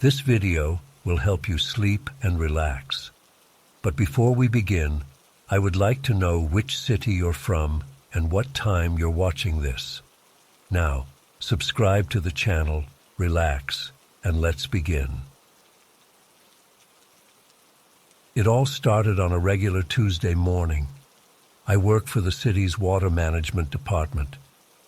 This video will help you sleep and relax. But before we begin, I would like to know which city you're from and what time you're watching this. Now, subscribe to the channel, relax, and let's begin. It all started on a regular Tuesday morning. I work for the city's water management department,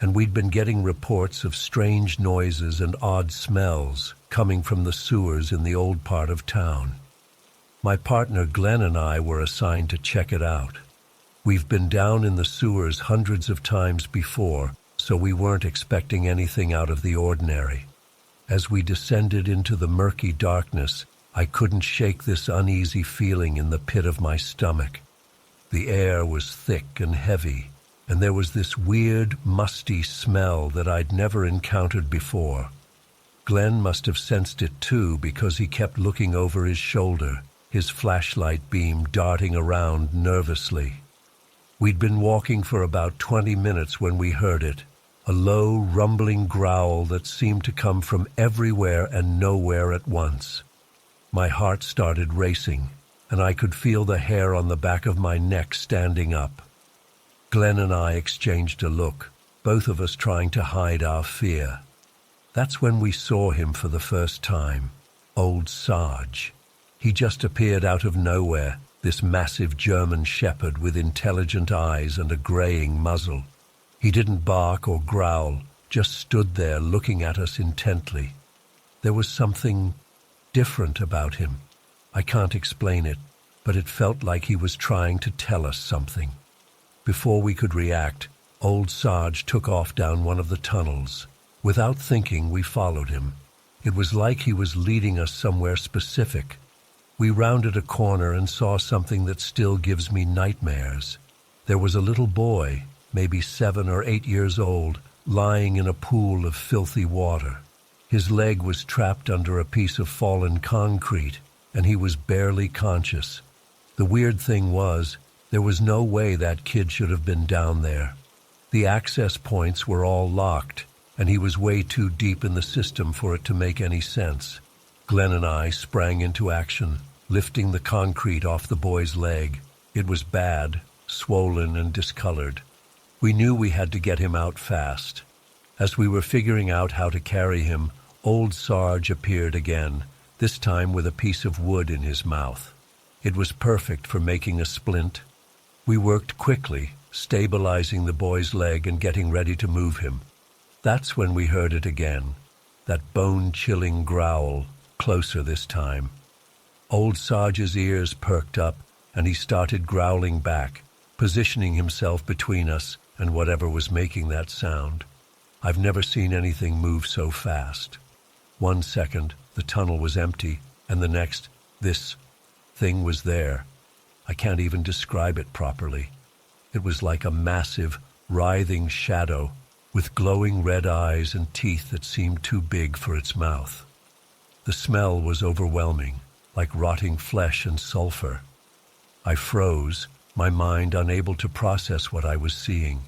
and we'd been getting reports of strange noises and odd smells coming from the sewers in the old part of town. My partner Glenn and I were assigned to check it out. We've been down in the sewers hundreds of times before, so we weren't expecting anything out of the ordinary. As we descended into the murky darkness, I couldn't shake this uneasy feeling in the pit of my stomach. The air was thick and heavy, and there was this weird, musty smell that I'd never encountered before. Glenn must have sensed it too, because he kept looking over his shoulder, his flashlight beam darting around nervously. We'd been walking for about 20 minutes when we heard it, a low, rumbling growl that seemed to come from everywhere and nowhere at once. My heart started racing, and I could feel the hair on the back of my neck standing up. Glenn and I exchanged a look, both of us trying to hide our fear. That's when we saw him for the first time, old Sarge. He just appeared out of nowhere, this massive German shepherd with intelligent eyes and a graying muzzle. He didn't bark or growl, just stood there looking at us intently. There was something different about him. I can't explain it, but it felt like he was trying to tell us something. Before we could react, old Sarge took off down one of the tunnels. Without thinking, we followed him. It was like he was leading us somewhere specific. We rounded a corner and saw something that still gives me nightmares. There was a little boy, maybe 7 or 8 years old, lying in a pool of filthy water. His leg was trapped under a piece of fallen concrete, and he was barely conscious. The weird thing was, there was no way that kid should have been down there. The access points were all locked, and he was way too deep in the system for it to make any sense. Glenn and I sprang into action, lifting the concrete off the boy's leg. It was bad, swollen and discolored. We knew we had to get him out fast. As we were figuring out how to carry him, old Sarge appeared again, this time with a piece of wood in his mouth. It was perfect for making a splint. We worked quickly, stabilizing the boy's leg and getting ready to move him. That's when we heard it again, that bone-chilling growl, closer this time. Old Sarge's ears perked up, and he started growling back, positioning himself between us and whatever was making that sound. I've never seen anything move so fast. 1 second, the tunnel was empty, and the next, this thing was there. I can't even describe it properly. It was like a massive, writhing shadow with glowing red eyes and teeth that seemed too big for its mouth. The smell was overwhelming, like rotting flesh and sulfur. I froze, my mind unable to process what I was seeing.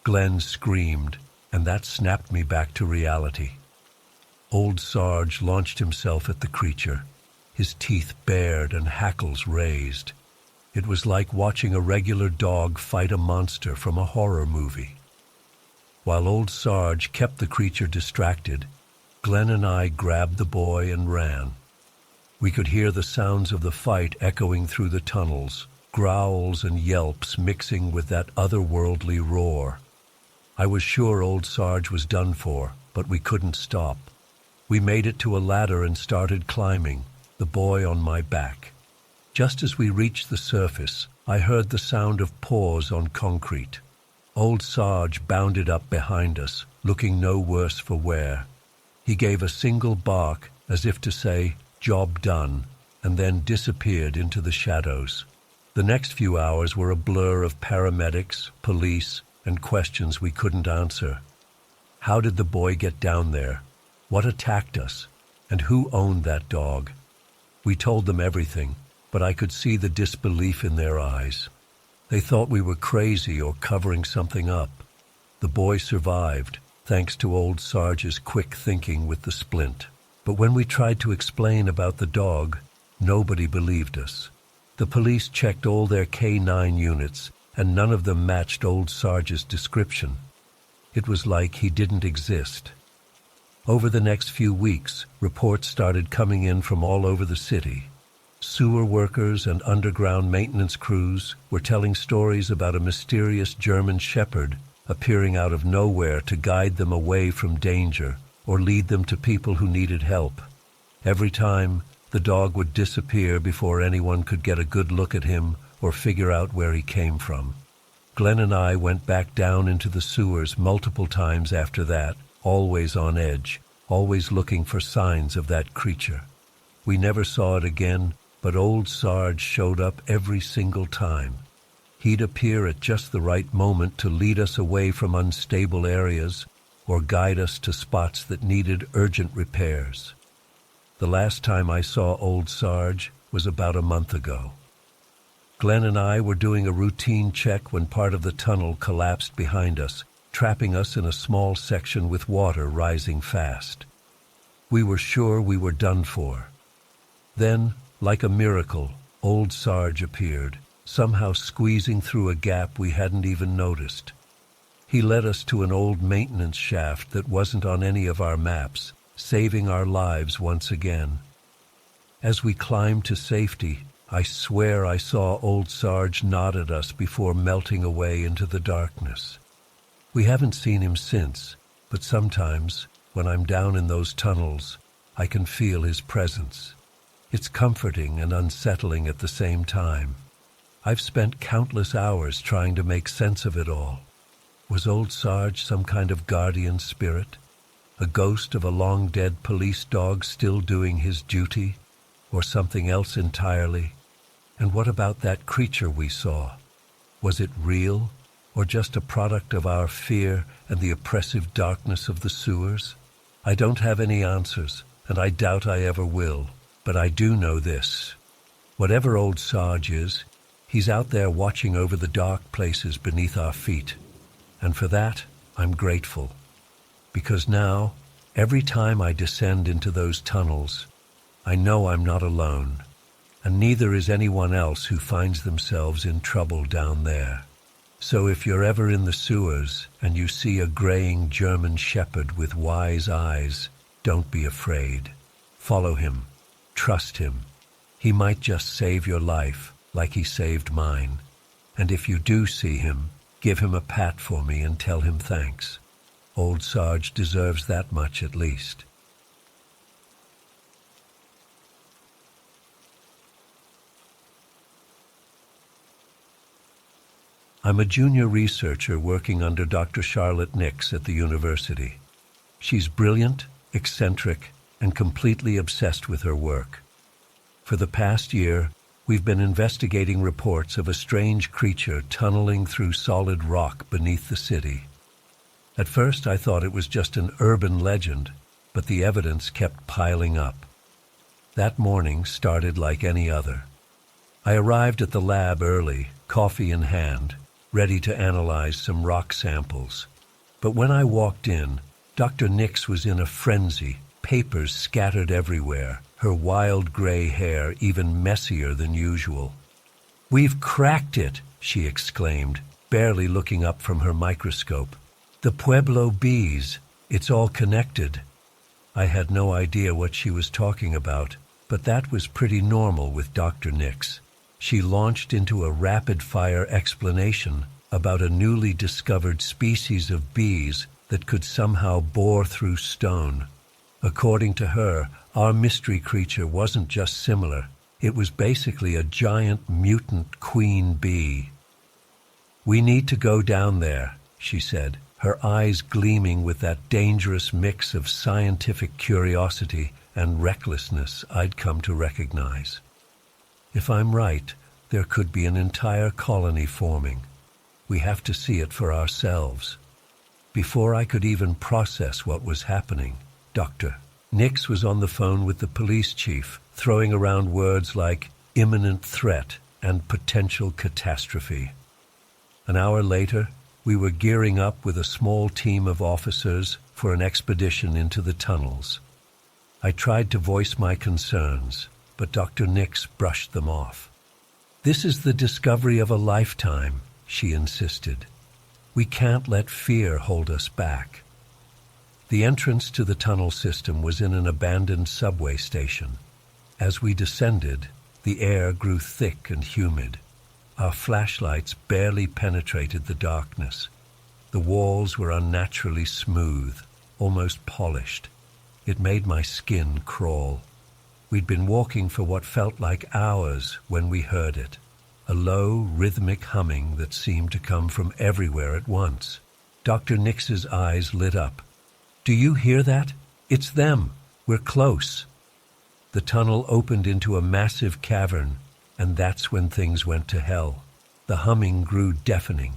Glenn screamed, and that snapped me back to reality. Old Sarge launched himself at the creature, his teeth bared and hackles raised. It was like watching a regular dog fight a monster from a horror movie. While old Sarge kept the creature distracted, Glenn and I grabbed the boy and ran. We could hear the sounds of the fight echoing through the tunnels, growls and yelps mixing with that otherworldly roar. I was sure old Sarge was done for, but we couldn't stop. We made it to a ladder and started climbing, the boy on my back. Just as we reached the surface, I heard the sound of paws on concrete. Old Sarge bounded up behind us, looking no worse for wear. He gave a single bark, as if to say, "Job done," and then disappeared into the shadows. The next few hours were a blur of paramedics, police, and questions we couldn't answer. How did the boy get down there? What attacked us? And who owned that dog? We told them everything, but I could see the disbelief in their eyes. They thought we were crazy or covering something up. The boy survived, thanks to old Sarge's quick thinking with the splint. But when we tried to explain about the dog, nobody believed us. The police checked all their K9 units, and none of them matched old Sarge's description. It was like he didn't exist. Over the next few weeks, reports started coming in from all over the city. Sewer workers and underground maintenance crews were telling stories about a mysterious German shepherd appearing out of nowhere to guide them away from danger or lead them to people who needed help. Every time, the dog would disappear before anyone could get a good look at him or figure out where he came from. Glenn and I went back down into the sewers multiple times after that, always on edge, always looking for signs of that creature. We never saw it again, but old Sarge showed up every single time. He'd appear at just the right moment to lead us away from unstable areas or guide us to spots that needed urgent repairs. The last time I saw old Sarge was about a month ago. Glenn and I were doing a routine check when part of the tunnel collapsed behind us, trapping us in a small section with water rising fast. We were sure we were done for. Then, like a miracle, old Sarge appeared, somehow squeezing through a gap we hadn't even noticed. He led us to an old maintenance shaft that wasn't on any of our maps, saving our lives once again. As we climbed to safety, I swear I saw old Sarge nod at us before melting away into the darkness. We haven't seen him since, but sometimes, when I'm down in those tunnels, I can feel his presence. It's comforting and unsettling at the same time. I've spent countless hours trying to make sense of it all. Was old Sarge some kind of guardian spirit? A ghost of a long-dead police dog still doing his duty? Or something else entirely? And what about that creature we saw? Was it real, or just a product of our fear and the oppressive darkness of the sewers? I don't have any answers, and I doubt I ever will. But I do know this. Whatever old Sarge is, he's out there watching over the dark places beneath our feet. And for that, I'm grateful. Because now, every time I descend into those tunnels, I know I'm not alone, and neither is anyone else who finds themselves in trouble down there. So if you're ever in the sewers and you see a graying German shepherd with wise eyes, don't be afraid. Follow him. Trust him. He might just save your life, like he saved mine. And if you do see him, give him a pat for me and tell him thanks. Old Sarge deserves that much at least. I'm a junior researcher working under Dr. Charlotte Nix at the university. She's brilliant, eccentric, and completely obsessed with her work. For the past year, we've been investigating reports of a strange creature tunneling through solid rock beneath the city. At first, I thought it was just an urban legend, but the evidence kept piling up. That morning started like any other. I arrived at the lab early, coffee in hand, ready to analyze some rock samples. But when I walked in, Dr. Nix was in a frenzy, papers scattered everywhere, her wild gray hair even messier than usual. "We've cracked it," she exclaimed, barely looking up from her microscope. "The Pueblo bees, it's all connected." I had no idea what she was talking about, but that was pretty normal with Dr. Nix. She launched into a rapid-fire explanation about a newly discovered species of bees that could somehow bore through stone. According to her, our mystery creature wasn't just similar. It was basically a giant mutant queen bee. "We need to go down there," she said, her eyes gleaming with that dangerous mix of scientific curiosity and recklessness I'd come to recognize. If I'm right, there could be an entire colony forming. We have to see it for ourselves. Before I could even process what was happening, Dr. Nix was on the phone with the police chief, throwing around words like imminent threat and potential catastrophe. An hour later, we were gearing up with a small team of officers for an expedition into the tunnels. I tried to voice my concerns, but Dr. Nix brushed them off. "This is the discovery of a lifetime," she insisted. "We can't let fear hold us back." The entrance to the tunnel system was in an abandoned subway station. As we descended, the air grew thick and humid. Our flashlights barely penetrated the darkness. The walls were unnaturally smooth, almost polished. It made my skin crawl. We'd been walking for what felt like hours when we heard it, a low, rhythmic humming that seemed to come from everywhere at once. Dr. Nix's eyes lit up. "Do you hear that? It's them. We're close." The tunnel opened into a massive cavern, and that's when things went to hell. The humming grew deafening.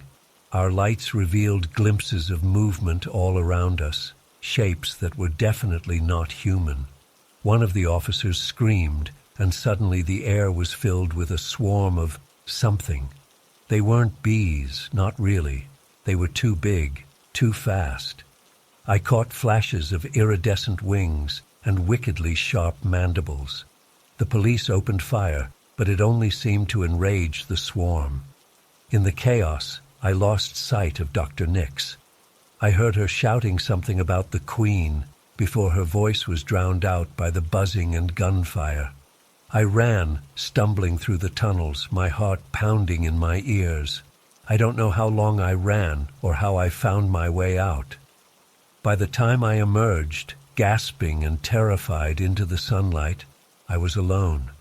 Our lights revealed glimpses of movement all around us, shapes that were definitely not human. One of the officers screamed, and suddenly the air was filled with a swarm of something. They weren't bees, not really. They were too big, too fast. I caught flashes of iridescent wings and wickedly sharp mandibles. The police opened fire, but it only seemed to enrage the swarm. In the chaos, I lost sight of Dr. Nix. I heard her shouting something about the Queen before her voice was drowned out by the buzzing and gunfire. I ran, stumbling through the tunnels, my heart pounding in my ears. I don't know how long I ran or how I found my way out. By the time I emerged, gasping and terrified into the sunlight, I was alone.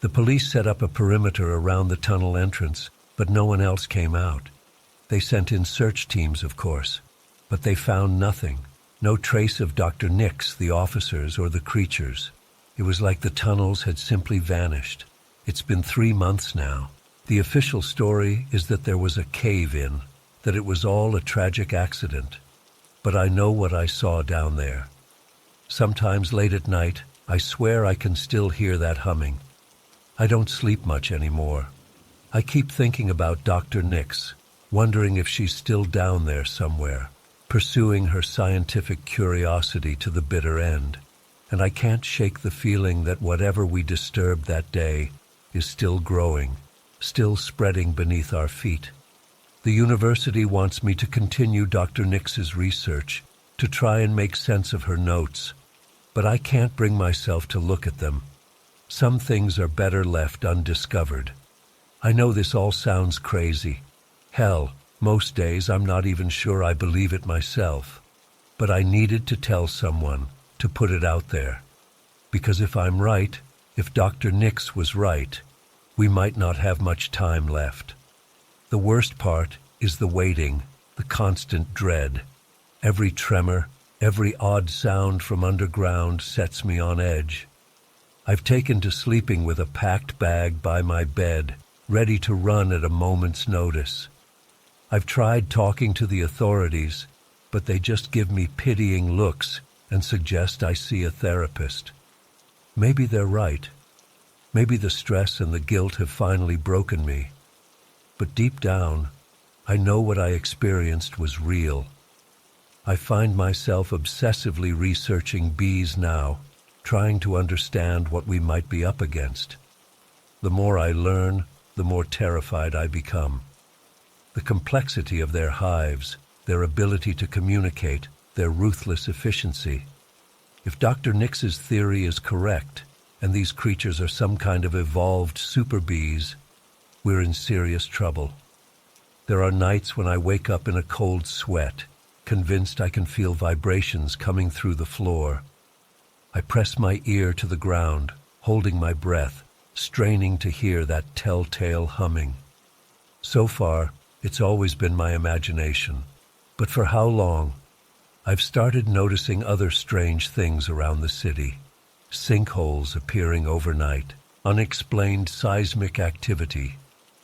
The police set up a perimeter around the tunnel entrance, but no one else came out. They sent in search teams, of course, but they found nothing. No trace of Dr. Nix, the officers, or the creatures. It was like the tunnels had simply vanished. It's been 3 months now. The official story is that there was a cave-in, that it was all a tragic accident. But I know what I saw down there. Sometimes late at night, I swear I can still hear that humming. I don't sleep much anymore. I keep thinking about Dr. Nix, wondering if she's still down there somewhere, pursuing her scientific curiosity to the bitter end. And I can't shake the feeling that whatever we disturbed that day is still growing, still spreading beneath our feet. The university wants me to continue Dr. Nix's research, to try and make sense of her notes. But I can't bring myself to look at them. Some things are better left undiscovered. I know this all sounds crazy. Hell, most days I'm not even sure I believe it myself. But I needed to tell someone, to put it out there. Because if I'm right, if Dr. Nix was right, we might not have much time left. The worst part is the waiting, the constant dread. Every tremor, every odd sound from underground sets me on edge. I've taken to sleeping with a packed bag by my bed, ready to run at a moment's notice. I've tried talking to the authorities, but they just give me pitying looks and suggest I see a therapist. Maybe they're right. Maybe the stress and the guilt have finally broken me. But deep down, I know what I experienced was real. I find myself obsessively researching bees now, trying to understand what we might be up against. The more I learn, the more terrified I become. The complexity of their hives, their ability to communicate, their ruthless efficiency. If Dr. Nix's theory is correct, and these creatures are some kind of evolved super bees, we're in serious trouble. There are nights when I wake up in a cold sweat, convinced I can feel vibrations coming through the floor. I press my ear to the ground, holding my breath, straining to hear that telltale humming. So far, it's always been my imagination. But for how long? I've started noticing other strange things around the city. Sinkholes appearing overnight, unexplained seismic activity.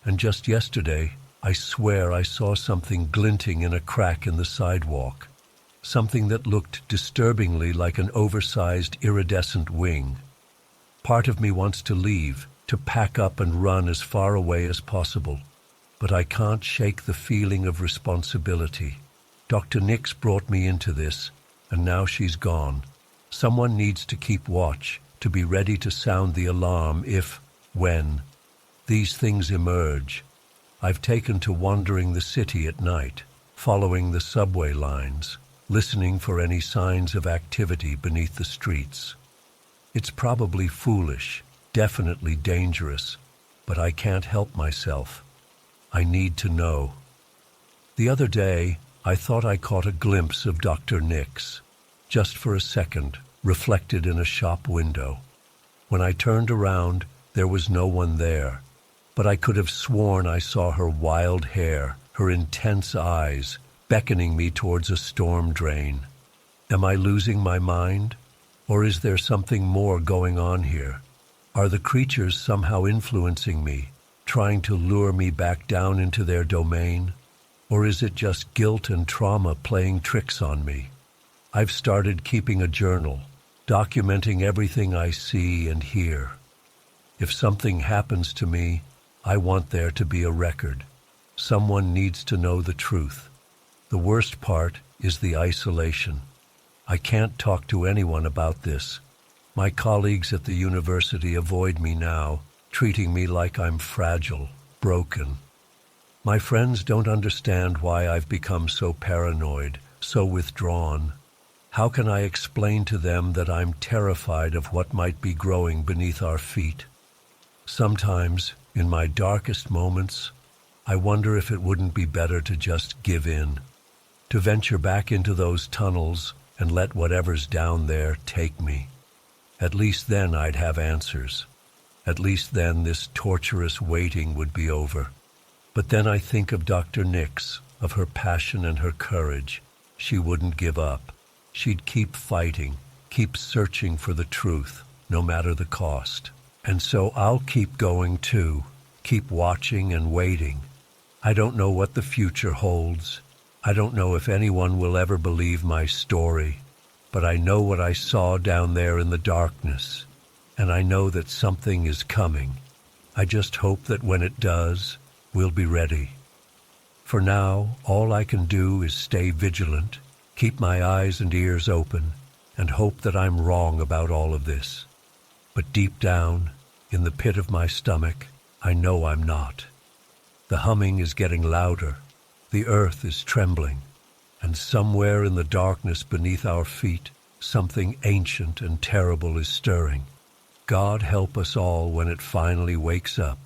And just yesterday, I swear I saw something glinting in a crack in the sidewalk. Something that looked disturbingly like an oversized iridescent wing. Part of me wants to leave, to pack up and run as far away as possible. But I can't shake the feeling of responsibility. Dr. Nix brought me into this, and now she's gone. Someone needs to keep watch, to be ready to sound the alarm if, when, these things emerge. I've taken to wandering the city at night, following the subway lines, listening for any signs of activity beneath the streets. It's probably foolish, definitely dangerous, but I can't help myself. I need to know. The other day, I thought I caught a glimpse of Dr. Nix, just for a second, reflected in a shop window. When I turned around, there was no one there, but I could have sworn I saw her wild hair, her intense eyes, beckoning me towards a storm drain. Am I losing my mind? Or is there something more going on here? Are the creatures somehow influencing me, trying to lure me back down into their domain? Or is it just guilt and trauma playing tricks on me? I've started keeping a journal, documenting everything I see and hear. If something happens to me, I want there to be a record. Someone needs to know the truth. The worst part is the isolation. I can't talk to anyone about this. My colleagues at the university avoid me now, treating me like I'm fragile, broken. My friends don't understand why I've become so paranoid, so withdrawn. How can I explain to them that I'm terrified of what might be growing beneath our feet? Sometimes, in my darkest moments, I wonder if it wouldn't be better to just give in, to venture back into those tunnels and let whatever's down there take me. At least then I'd have answers. At least then this torturous waiting would be over. But then I think of Dr. Nix, of her passion and her courage. She wouldn't give up. She'd keep fighting, keep searching for the truth, no matter the cost. And so I'll keep going too, keep watching and waiting. I don't know what the future holds. I don't know if anyone will ever believe my story, but I know what I saw down there in the darkness, and I know that something is coming. I just hope that when it does, we'll be ready. For now, all I can do is stay vigilant, keep my eyes and ears open, and hope that I'm wrong about all of this. But deep down, in the pit of my stomach, I know I'm not. The humming is getting louder. The earth is trembling, and somewhere in the darkness beneath our feet, something ancient and terrible is stirring. God help us all when it finally wakes up.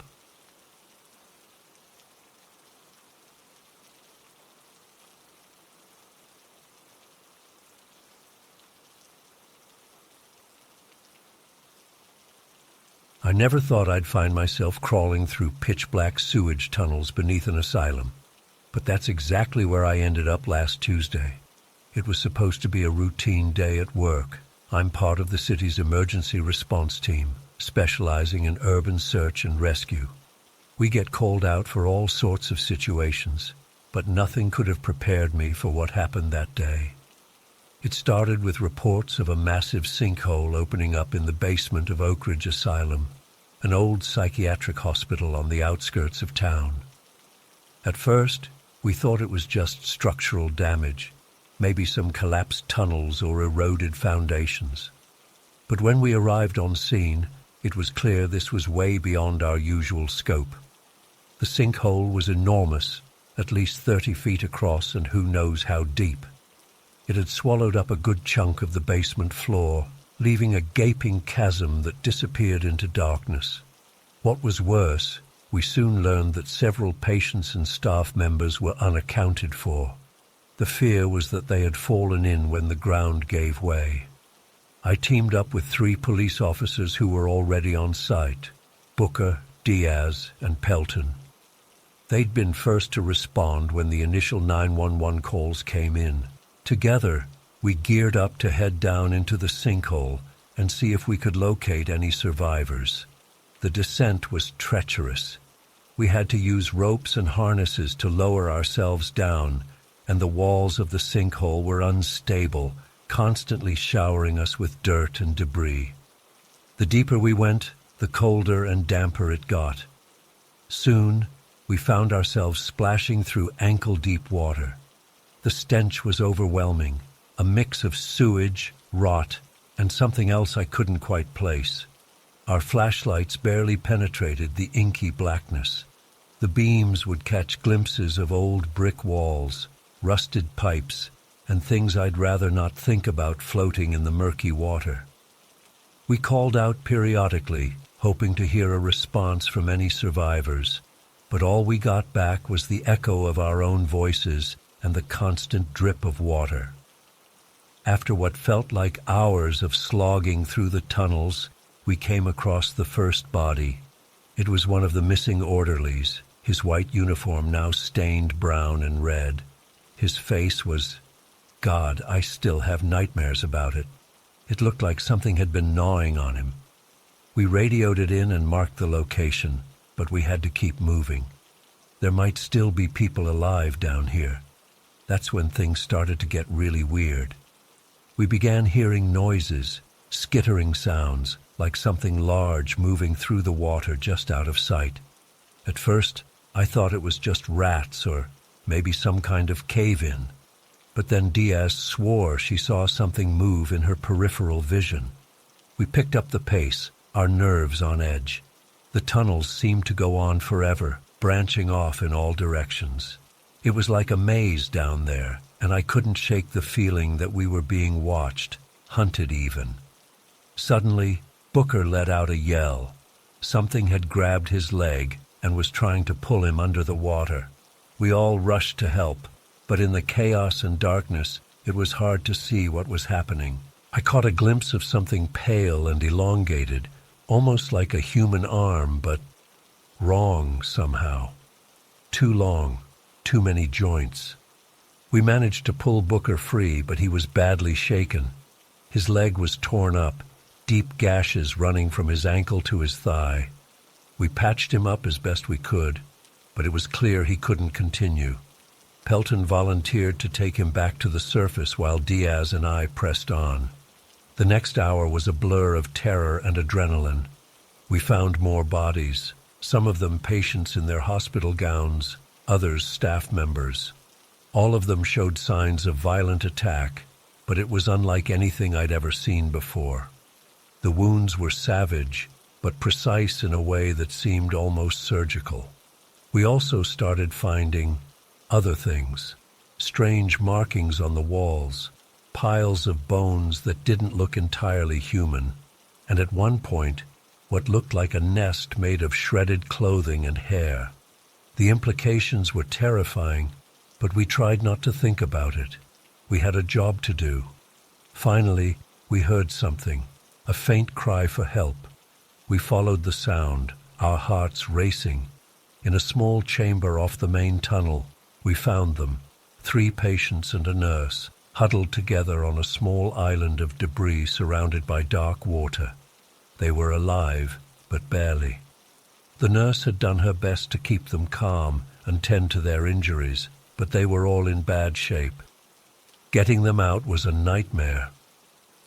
I never thought I'd find myself crawling through pitch-black sewage tunnels beneath an asylum. But that's exactly where I ended up last Tuesday. It was supposed to be a routine day at work. I'm part of the city's emergency response team, specializing in urban search and rescue. We get called out for all sorts of situations, but nothing could have prepared me for what happened that day. It started with reports of a massive sinkhole opening up in the basement of Oak Ridge Asylum, an old psychiatric hospital on the outskirts of town. At first, we thought it was just structural damage, maybe some collapsed tunnels or eroded foundations. But when we arrived on scene, it was clear this was way beyond our usual scope. The sinkhole was enormous, at least 30 feet across and who knows how deep. It had swallowed up a good chunk of the basement floor, leaving a gaping chasm that disappeared into darkness. What was worse, we soon learned that several patients and staff members were unaccounted for. The fear was that they had fallen in when the ground gave way. I teamed up with 3 police officers who were already on site, Booker, Diaz, and Pelton. They'd been first to respond when the initial 911 calls came in. Together, we geared up to head down into the sinkhole and see if we could locate any survivors. The descent was treacherous. We had to use ropes and harnesses to lower ourselves down, and the walls of the sinkhole were unstable, constantly showering us with dirt and debris. The deeper we went, the colder and damper it got. Soon, we found ourselves splashing through ankle-deep water. The stench was overwhelming, a mix of sewage, rot, and something else I couldn't quite place. Our flashlights barely penetrated the inky blackness. The beams would catch glimpses of old brick walls, rusted pipes, and things I'd rather not think about floating in the murky water. We called out periodically, hoping to hear a response from any survivors, but all we got back was the echo of our own voices and the constant drip of water. After what felt like hours of slogging through the tunnels, we came across the first body. It was one of the missing orderlies, his white uniform now stained brown and red. His face was, God, I still have nightmares about it. It looked like something had been gnawing on him. We radioed it in and marked the location, but we had to keep moving. There might still be people alive down here. That's when things started to get really weird. We began hearing noises, skittering sounds, like something large moving through the water just out of sight. At first, I thought it was just rats or maybe some kind of cave-in. But then Diaz swore she saw something move in her peripheral vision. We picked up the pace, our nerves on edge. The tunnels seemed to go on forever, branching off in all directions. It was like a maze down there, and I couldn't shake the feeling that we were being watched, hunted even. Suddenly, Booker let out a yell. Something had grabbed his leg and was trying to pull him under the water. We all rushed to help, but in the chaos and darkness, it was hard to see what was happening. I caught a glimpse of something pale and elongated, almost like a human arm, but wrong somehow. Too long, too many joints. We managed to pull Booker free, but he was badly shaken. His leg was torn up, deep gashes running from his ankle to his thigh. We patched him up as best we could, but it was clear he couldn't continue. Pelton volunteered to take him back to the surface while Diaz and I pressed on. The next hour was a blur of terror and adrenaline. We found more bodies, some of them patients in their hospital gowns, others staff members. All of them showed signs of violent attack, but it was unlike anything I'd ever seen before. The wounds were savage, but precise in a way that seemed almost surgical. We also started finding other things, strange markings on the walls, piles of bones that didn't look entirely human, and at one point, what looked like a nest made of shredded clothing and hair. The implications were terrifying, but we tried not to think about it. We had a job to do. Finally, we heard something, a faint cry for help. We followed the sound, our hearts racing. In a small chamber off the main tunnel, we found them, 3 patients and a nurse, huddled together on a small island of debris surrounded by dark water. They were alive, but barely. The nurse had done her best to keep them calm and tend to their injuries, but they were all in bad shape. Getting them out was a nightmare.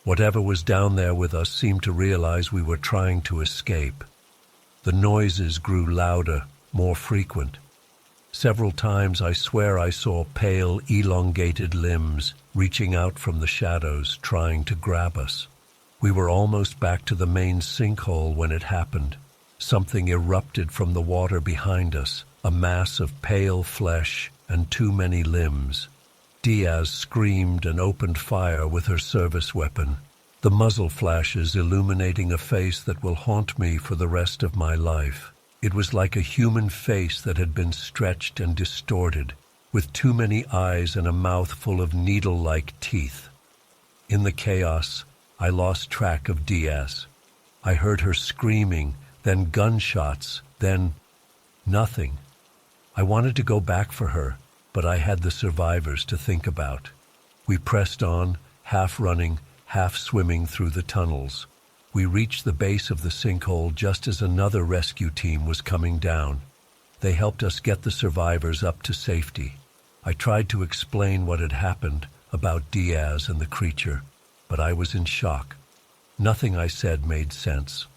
Whatever was down there with us seemed to realize we were trying to escape. The noises grew louder, more frequent. Several times I swear I saw pale, elongated limbs reaching out from the shadows, trying to grab us. We were almost back to the main sinkhole when it happened. Something erupted from the water behind us, a mass of pale flesh and too many limbs. Diaz screamed and opened fire with her service weapon, the muzzle flashes illuminating a face that will haunt me for the rest of my life. It was like a human face that had been stretched and distorted, with too many eyes and a mouth full of needle-like teeth. In the chaos, I lost track of Diaz. I heard her screaming, then gunshots, then nothing. I wanted to go back for her, but I had the survivors to think about. We pressed on, half running, half swimming through the tunnels. We reached the base of the sinkhole just as another rescue team was coming down. They helped us get the survivors up to safety. I tried to explain what had happened about Diaz and the creature, but I was in shock. Nothing I said made sense.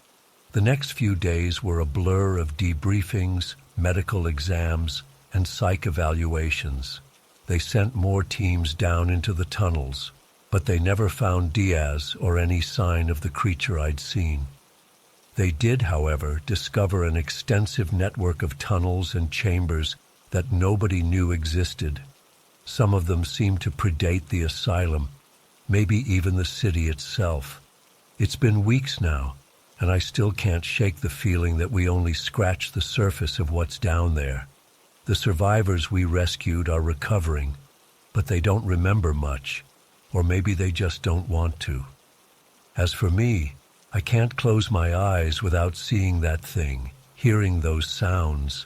The next few days were a blur of debriefings, medical exams, and psych evaluations. They sent more teams down into the tunnels, but they never found Diaz or any sign of the creature I'd seen. They did, however, discover an extensive network of tunnels and chambers that nobody knew existed. Some of them seemed to predate the asylum, maybe even the city itself. It's been weeks now, and I still can't shake the feeling that we only scratched the surface of what's down there. The survivors we rescued are recovering, but they don't remember much, or maybe they just don't want to. As for me, I can't close my eyes without seeing that thing, hearing those sounds.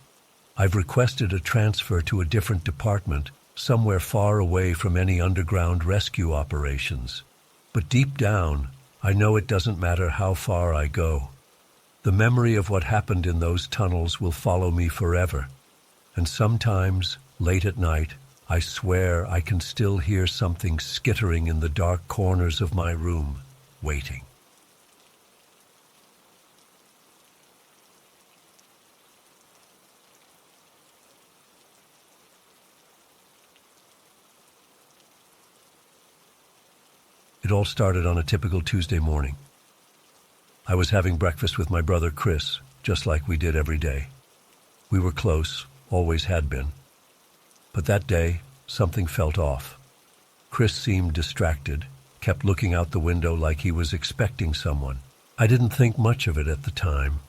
I've requested a transfer to a different department, somewhere far away from any underground rescue operations. But deep down, I know it doesn't matter how far I go. The memory of what happened in those tunnels will follow me forever. And sometimes, late at night, I swear I can still hear something skittering in the dark corners of my room, waiting. It all started on a typical Tuesday morning. I was having breakfast with my brother Chris, just like we did every day. We were close, always had been. But that day, something felt off. Chris seemed distracted, kept looking out the window like he was expecting someone. I didn't think much of it at the time.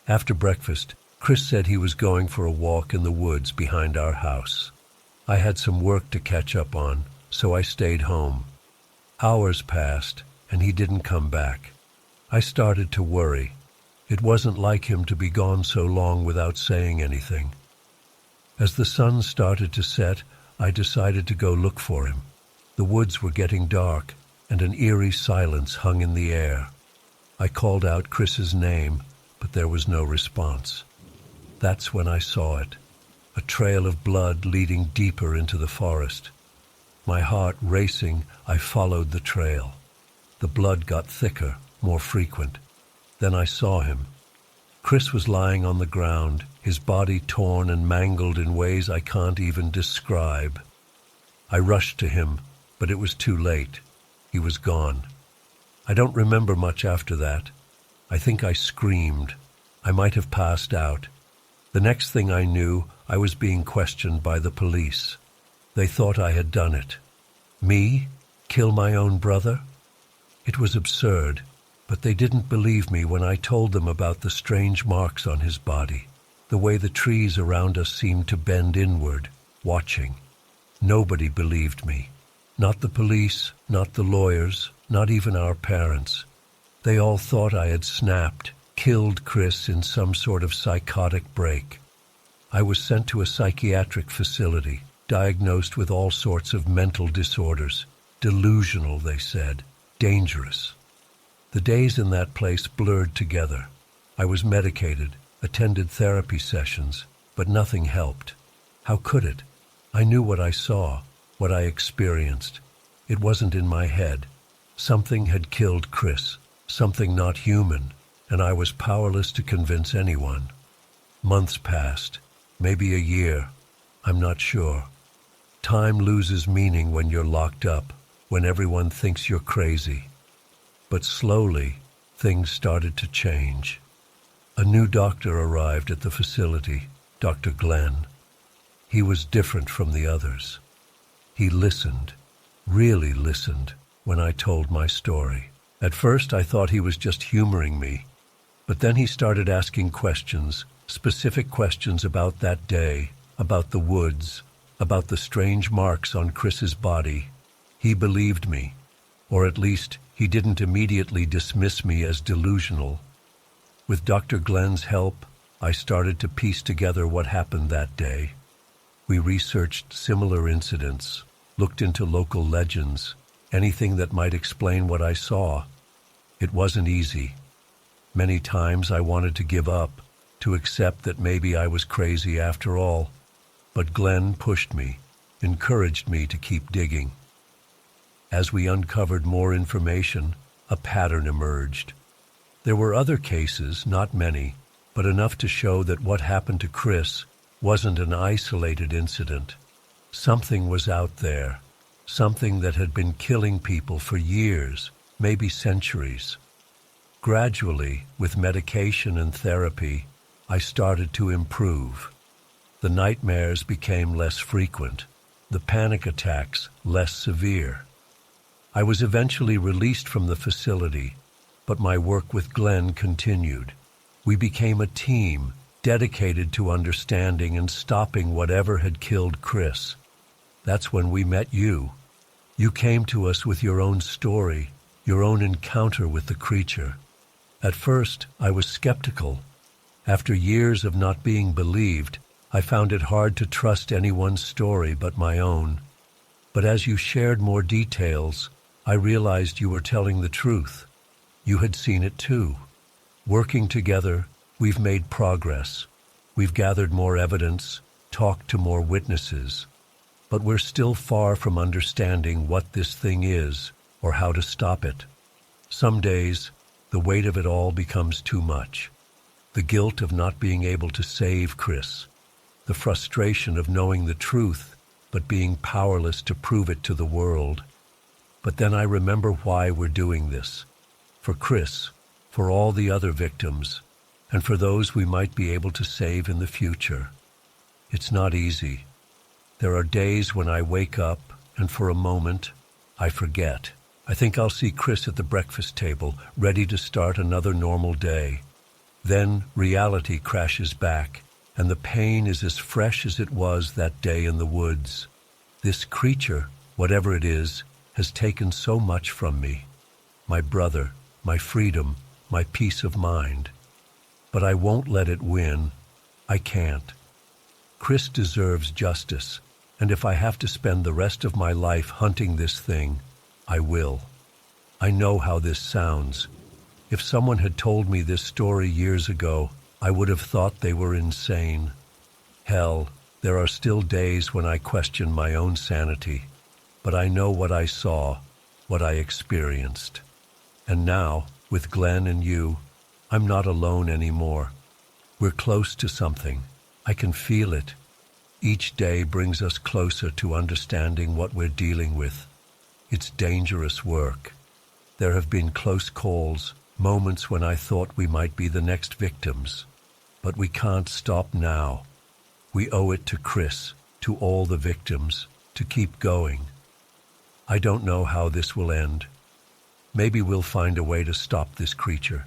After breakfast, Chris said he was going for a walk in the woods behind our house. I had some work to catch up on, so I stayed home. Hours passed, and he didn't come back. I started to worry. It wasn't like him to be gone so long without saying anything. As the sun started to set, I decided to go look for him. The woods were getting dark, and an eerie silence hung in the air. I called out Chris's name, but there was no response. That's when I saw it, a trail of blood leading deeper into the forest. My heart racing, I followed the trail. The blood got thicker, more frequent. Then I saw him. Chris was lying on the ground, his body torn and mangled in ways I can't even describe. I rushed to him, but it was too late. He was gone. I don't remember much after that. I think I screamed. I might have passed out. The next thing I knew, I was being questioned by the police. They thought I had done it. Me? Kill my own brother? It was absurd, but they didn't believe me when I told them about the strange marks on his body, the way the trees around us seemed to bend inward, watching. Nobody believed me. Not the police, not the lawyers, not even our parents. They all thought I had snapped, killed Chris in some sort of psychotic break. I was sent to a psychiatric facility, diagnosed with all sorts of mental disorders. Delusional, they said. Dangerous. The days in that place blurred together. I was medicated, attended therapy sessions, but nothing helped. How could it? I knew what I saw, what I experienced. It wasn't in my head. Something had killed Chris, something not human, and I was powerless to convince anyone. Months passed, maybe a year. I'm not sure. Time loses meaning when you're locked up, when everyone thinks you're crazy. But slowly, things started to change. A new doctor arrived at the facility, Dr. Glenn. He was different from the others. He listened, really listened, when I told my story. At first, I thought he was just humoring me, but then he started asking questions, specific questions about that day, about the woods, about the strange marks on Chris's body. He believed me, or at least he didn't immediately dismiss me as delusional. With Dr. Glenn's help, I started to piece together what happened that day. We researched similar incidents, looked into local legends, anything that might explain what I saw. It wasn't easy. Many times I wanted to give up, to accept that maybe I was crazy after all. But Glenn pushed me, encouraged me to keep digging. As we uncovered more information, a pattern emerged. There were other cases, not many, but enough to show that what happened to Chris wasn't an isolated incident. Something was out there, something that had been killing people for years, maybe centuries. Gradually, with medication and therapy, I started to improve. The nightmares became less frequent, the panic attacks less severe. I was eventually released from the facility, but my work with Glenn continued. We became a team dedicated to understanding and stopping whatever had killed Chris. That's when we met you. You came to us with your own story, your own encounter with the creature. At first, I was skeptical. After years of not being believed, I found it hard to trust anyone's story but my own. But as you shared more details, I realized you were telling the truth. You had seen it too. Working together, we've made progress. We've gathered more evidence, talked to more witnesses. But we're still far from understanding what this thing is or how to stop it. Some days, the weight of it all becomes too much. The guilt of not being able to save Chris. The frustration of knowing the truth, but being powerless to prove it to the world. But then I remember why we're doing this. For Chris, for all the other victims, and for those we might be able to save in the future. It's not easy. There are days when I wake up, and for a moment, I forget. I think I'll see Chris at the breakfast table, ready to start another normal day. Then reality crashes back, and the pain is as fresh as it was that day in the woods. This creature, whatever it is, has taken so much from me. My brother, my freedom, my peace of mind. But I won't let it win. I can't. Chris deserves justice, and if I have to spend the rest of my life hunting this thing, I will. I know how this sounds. If someone had told me this story years ago, I would have thought they were insane. Hell, there are still days when I question my own sanity. But I know what I saw, what I experienced. And now, with Glenn and you, I'm not alone anymore. We're close to something. I can feel it. Each day brings us closer to understanding what we're dealing with. It's dangerous work. There have been close calls, moments when I thought we might be the next victims. But we can't stop now. We owe it to Chris, to all the victims, to keep going. I don't know how this will end. Maybe we'll find a way to stop this creature.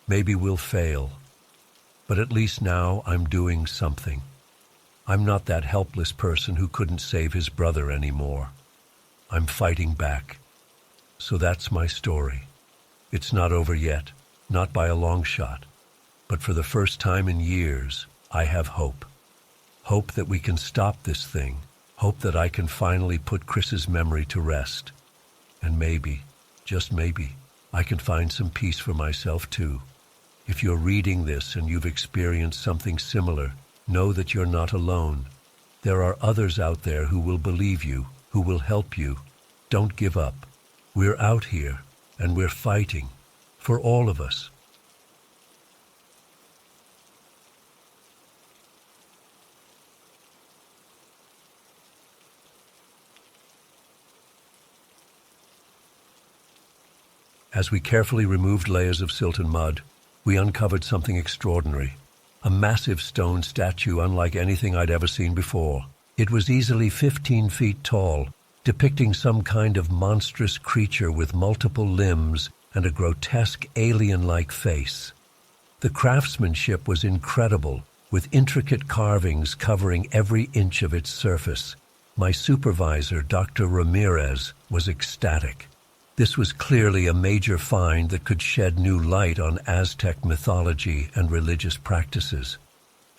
Maybe we'll fail. But at least now I'm doing something. I'm not that helpless person who couldn't save his brother anymore. I'm fighting back. So that's my story. It's not over yet, not by a long shot. But for the first time in years, I have hope. Hope that we can stop this thing. Hope that I can finally put Chris's memory to rest. And maybe, just maybe, I can find some peace for myself too. If you're reading this and you've experienced something similar, know that you're not alone. There are others out there who will believe you, who will help you. Don't give up. We're out here, and we're fighting. For all of us. As we carefully removed layers of silt and mud, we uncovered something extraordinary. A massive stone statue unlike anything I'd ever seen before. It was easily 15 feet tall, depicting some kind of monstrous creature with multiple limbs and a grotesque alien-like face. The craftsmanship was incredible, with intricate carvings covering every inch of its surface. My supervisor, Dr. Ramirez, was ecstatic. This was clearly a major find that could shed new light on Aztec mythology and religious practices.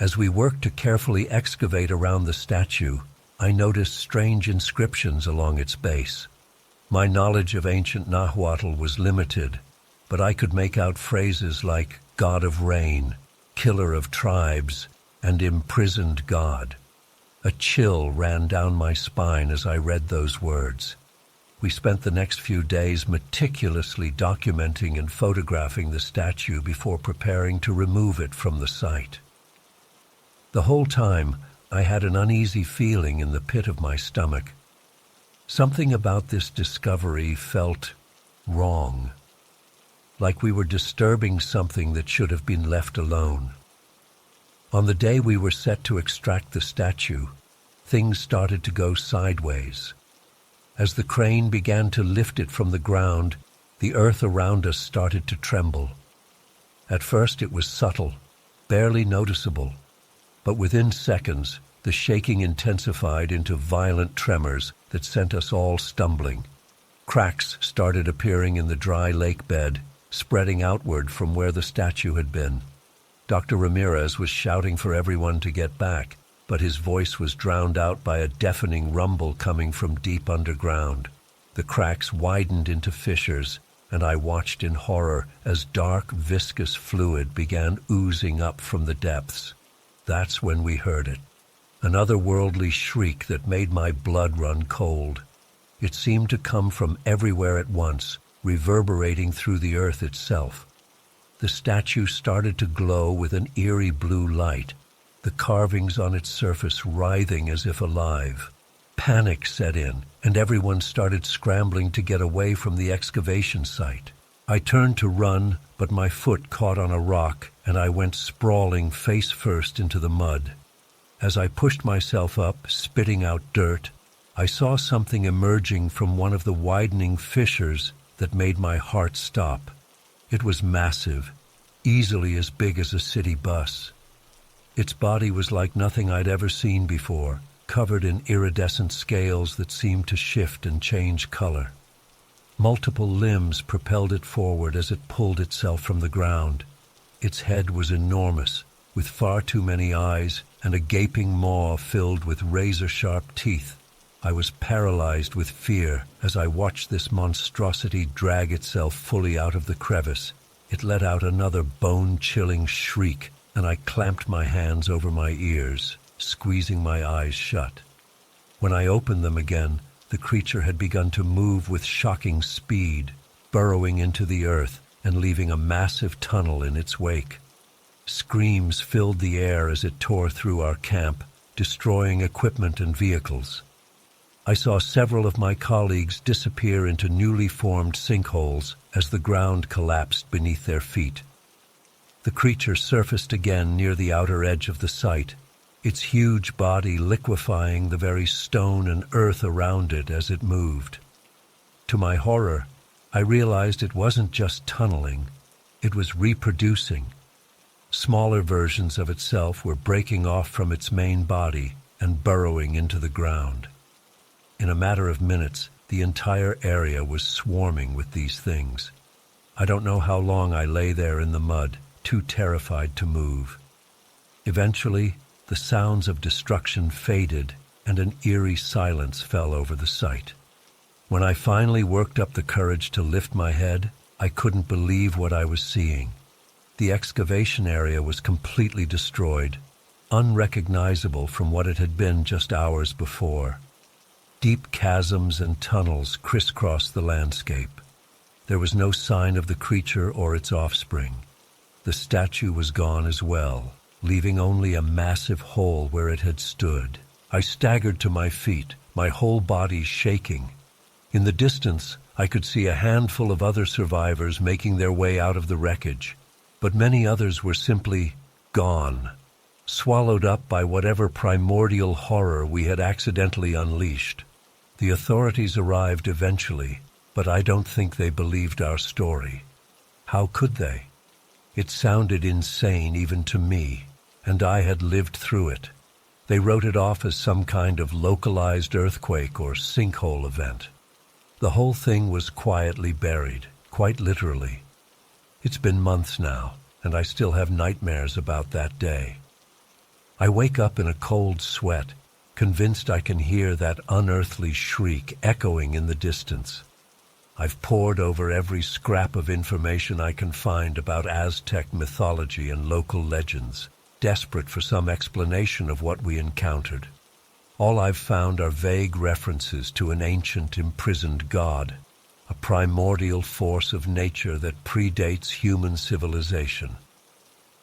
As we worked to carefully excavate around the statue, I noticed strange inscriptions along its base. My knowledge of ancient Nahuatl was limited, but I could make out phrases like God of Rain, Killer of Tribes, and Imprisoned God. A chill ran down my spine as I read those words. We spent the next few days meticulously documenting and photographing the statue before preparing to remove it from the site. The whole time, I had an uneasy feeling in the pit of my stomach. Something about this discovery felt wrong, like we were disturbing something that should have been left alone. On the day we were set to extract the statue, things started to go sideways. As the crane began to lift it from the ground, the earth around us started to tremble. At first it was subtle, barely noticeable, but within seconds, the shaking intensified into violent tremors that sent us all stumbling. Cracks started appearing in the dry lake bed, spreading outward from where the statue had been. Dr. Ramirez was shouting for everyone to get back, but his voice was drowned out by a deafening rumble coming from deep underground. The cracks widened into fissures, and I watched in horror as dark, viscous fluid began oozing up from the depths. That's when we heard it. An otherworldly shriek that made my blood run cold. It seemed to come from everywhere at once, reverberating through the earth itself. The statue started to glow with an eerie blue light, the carvings on its surface writhing as if alive. Panic set in, and everyone started scrambling to get away from the excavation site. I turned to run, but my foot caught on a rock, and I went sprawling face first into the mud. As I pushed myself up, spitting out dirt, I saw something emerging from one of the widening fissures that made my heart stop. It was massive, easily as big as a city bus. Its body was like nothing I'd ever seen before, covered in iridescent scales that seemed to shift and change color. Multiple limbs propelled it forward as it pulled itself from the ground. Its head was enormous, with far too many eyes and a gaping maw filled with razor-sharp teeth. I was paralyzed with fear as I watched this monstrosity drag itself fully out of the crevice. It let out another bone-chilling shriek, and I clamped my hands over my ears, squeezing my eyes shut. When I opened them again, the creature had begun to move with shocking speed, burrowing into the earth and leaving a massive tunnel in its wake. Screams filled the air as it tore through our camp, destroying equipment and vehicles. I saw several of my colleagues disappear into newly formed sinkholes as the ground collapsed beneath their feet. The creature surfaced again near the outer edge of the site, its huge body liquefying the very stone and earth around it as it moved. To my horror, I realized it wasn't just tunneling, it was reproducing. Smaller versions of itself were breaking off from its main body and burrowing into the ground. In a matter of minutes, the entire area was swarming with these things. I don't know how long I lay there in the mud, too terrified to move. Eventually, the sounds of destruction faded and an eerie silence fell over the site. When I finally worked up the courage to lift my head, I couldn't believe what I was seeing. The excavation area was completely destroyed, unrecognizable from what it had been just hours before. Deep chasms and tunnels crisscrossed the landscape. There was no sign of the creature or its offspring. The statue was gone as well, leaving only a massive hole where it had stood. I staggered to my feet, my whole body shaking. In the distance, I could see a handful of other survivors making their way out of the wreckage, but many others were simply gone, swallowed up by whatever primordial horror we had accidentally unleashed. The authorities arrived eventually, but I don't think they believed our story. How could they? It sounded insane even to me, and I had lived through it. They wrote it off as some kind of localized earthquake or sinkhole event. The whole thing was quietly buried, quite literally. It's been months now, and I still have nightmares about that day. I wake up in a cold sweat, convinced I can hear that unearthly shriek echoing in the distance. I've pored over every scrap of information I can find about Aztec mythology and local legends, desperate for some explanation of what we encountered. All I've found are vague references to an ancient imprisoned god, a primordial force of nature that predates human civilization.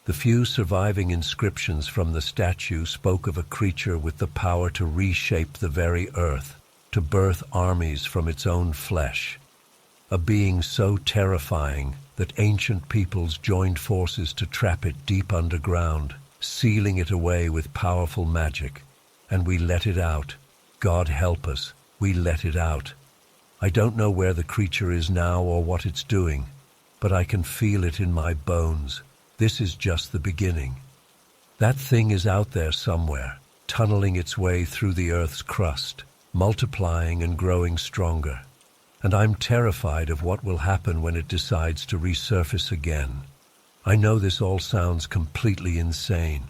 The few surviving inscriptions from the statue spoke of a creature with the power to reshape the very earth, to birth armies from its own flesh, a being so terrifying that ancient peoples joined forces to trap it deep underground, sealing it away with powerful magic. And we let it out. God help us, we let it out. I don't know where the creature is now or what it's doing, but I can feel it in my bones. This is just the beginning. That thing is out there somewhere, tunneling its way through the Earth's crust, multiplying and growing stronger. And I'm terrified of what will happen when it decides to resurface again. I know this all sounds completely insane.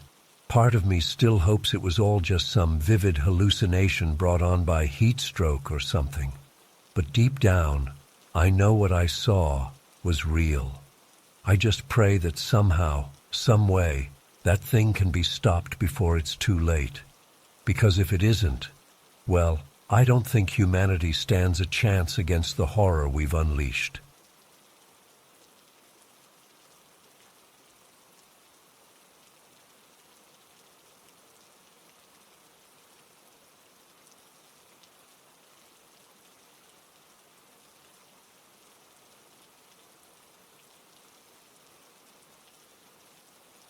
Part of me still hopes it was all just some vivid hallucination brought on by heat stroke or something. But deep down, I know what I saw was real. I just pray that somehow, some way, that thing can be stopped before it's too late. Because if it isn't, well, I don't think humanity stands a chance against the horror we've unleashed.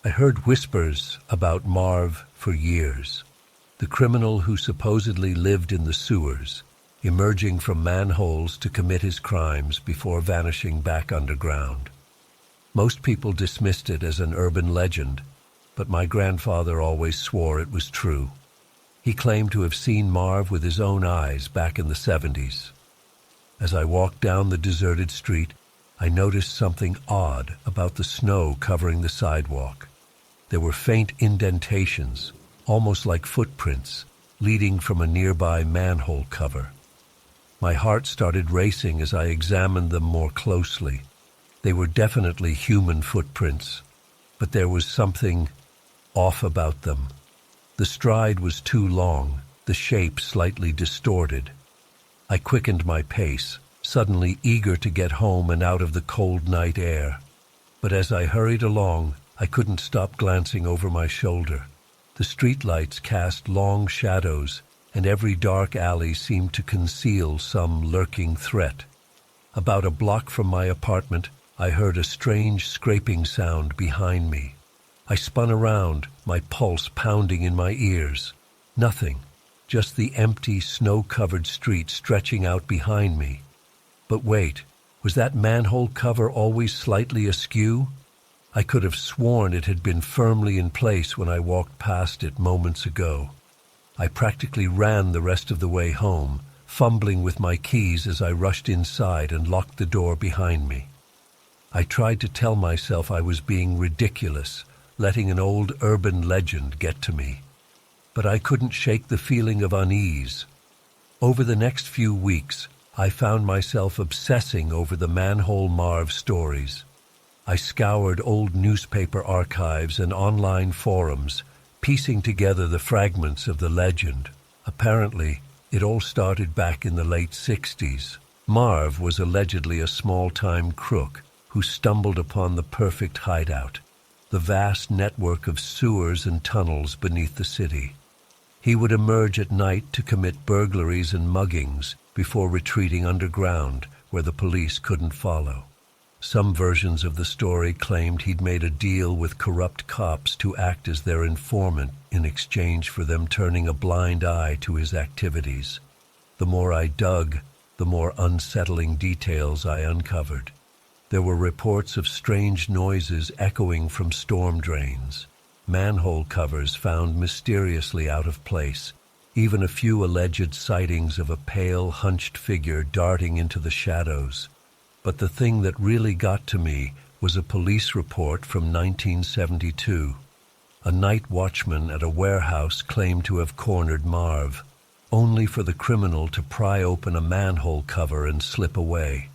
I heard whispers about Marv for years, the criminal who supposedly lived in the sewers, emerging from manholes to commit his crimes before vanishing back underground. Most people dismissed it as an urban legend, but my grandfather always swore it was true. He claimed to have seen Marv with his own eyes back in the 70s. As I walked down the deserted street, I noticed something odd about the snow covering the sidewalk. There were faint indentations, almost like footprints, leading from a nearby manhole cover. My heart started racing as I examined them more closely. They were definitely human footprints, but there was something off about them. The stride was too long, the shape slightly distorted. I quickened my pace, suddenly eager to get home and out of the cold night air. But as I hurried along, I couldn't stop glancing over my shoulder. The streetlights cast long shadows, and every dark alley seemed to conceal some lurking threat. About a block from my apartment, I heard a strange scraping sound behind me. I spun around, my pulse pounding in my ears. Nothing, just the empty, snow-covered street stretching out behind me. But wait, was that manhole cover always slightly askew? I could have sworn it had been firmly in place when I walked past it moments ago. I practically ran the rest of the way home, fumbling with my keys as I rushed inside and locked the door behind me. I tried to tell myself I was being ridiculous, letting an old urban legend get to me. But I couldn't shake the feeling of unease. Over the next few weeks, I found myself obsessing over the Manhole Marv stories. I scoured old newspaper archives and online forums, piecing together the fragments of the legend. Apparently, it all started back in the late 60s. Marv was allegedly a small-time crook who stumbled upon the perfect hideout, the vast network of sewers and tunnels beneath the city. He would emerge at night to commit burglaries and muggings before retreating underground where the police couldn't follow. Some versions of the story claimed he'd made a deal with corrupt cops to act as their informant in exchange for them turning a blind eye to his activities. The more I dug, the more unsettling details I uncovered. There were reports of strange noises echoing from storm drains, manhole covers found mysteriously out of place, even a few alleged sightings of a pale, hunched figure darting into the shadows. But the thing that really got to me was a police report from 1972. A night watchman at a warehouse claimed to have cornered Marv, only for the criminal to pry open a manhole cover and slip away.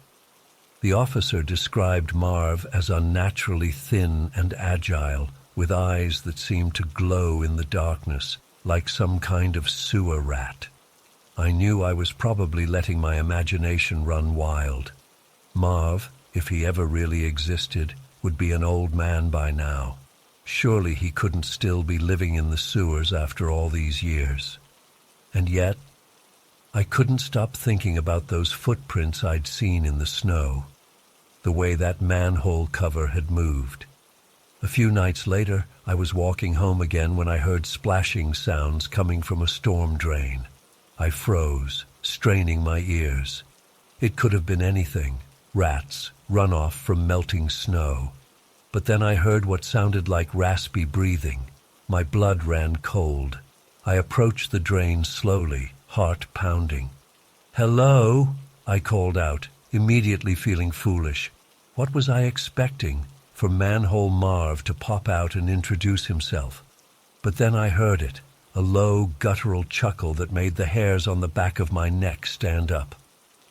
The officer described Marv as unnaturally thin and agile, with eyes that seemed to glow in the darkness, like some kind of sewer rat. I knew I was probably letting my imagination run wild. Marv, if he ever really existed, would be an old man by now. Surely he couldn't still be living in the sewers after all these years. And yet, I couldn't stop thinking about those footprints I'd seen in the snow, the way that manhole cover had moved. A few nights later, I was walking home again when I heard splashing sounds coming from a storm drain. I froze, straining my ears. It could have been anything, rats, runoff from melting snow. But then I heard what sounded like raspy breathing. My blood ran cold. I approached the drain slowly, heart pounding. "Hello?" I called out, immediately feeling foolish. What was I expecting? For Manhole Marv to pop out and introduce himself. But then I heard it, a low, guttural chuckle that made the hairs on the back of my neck stand up.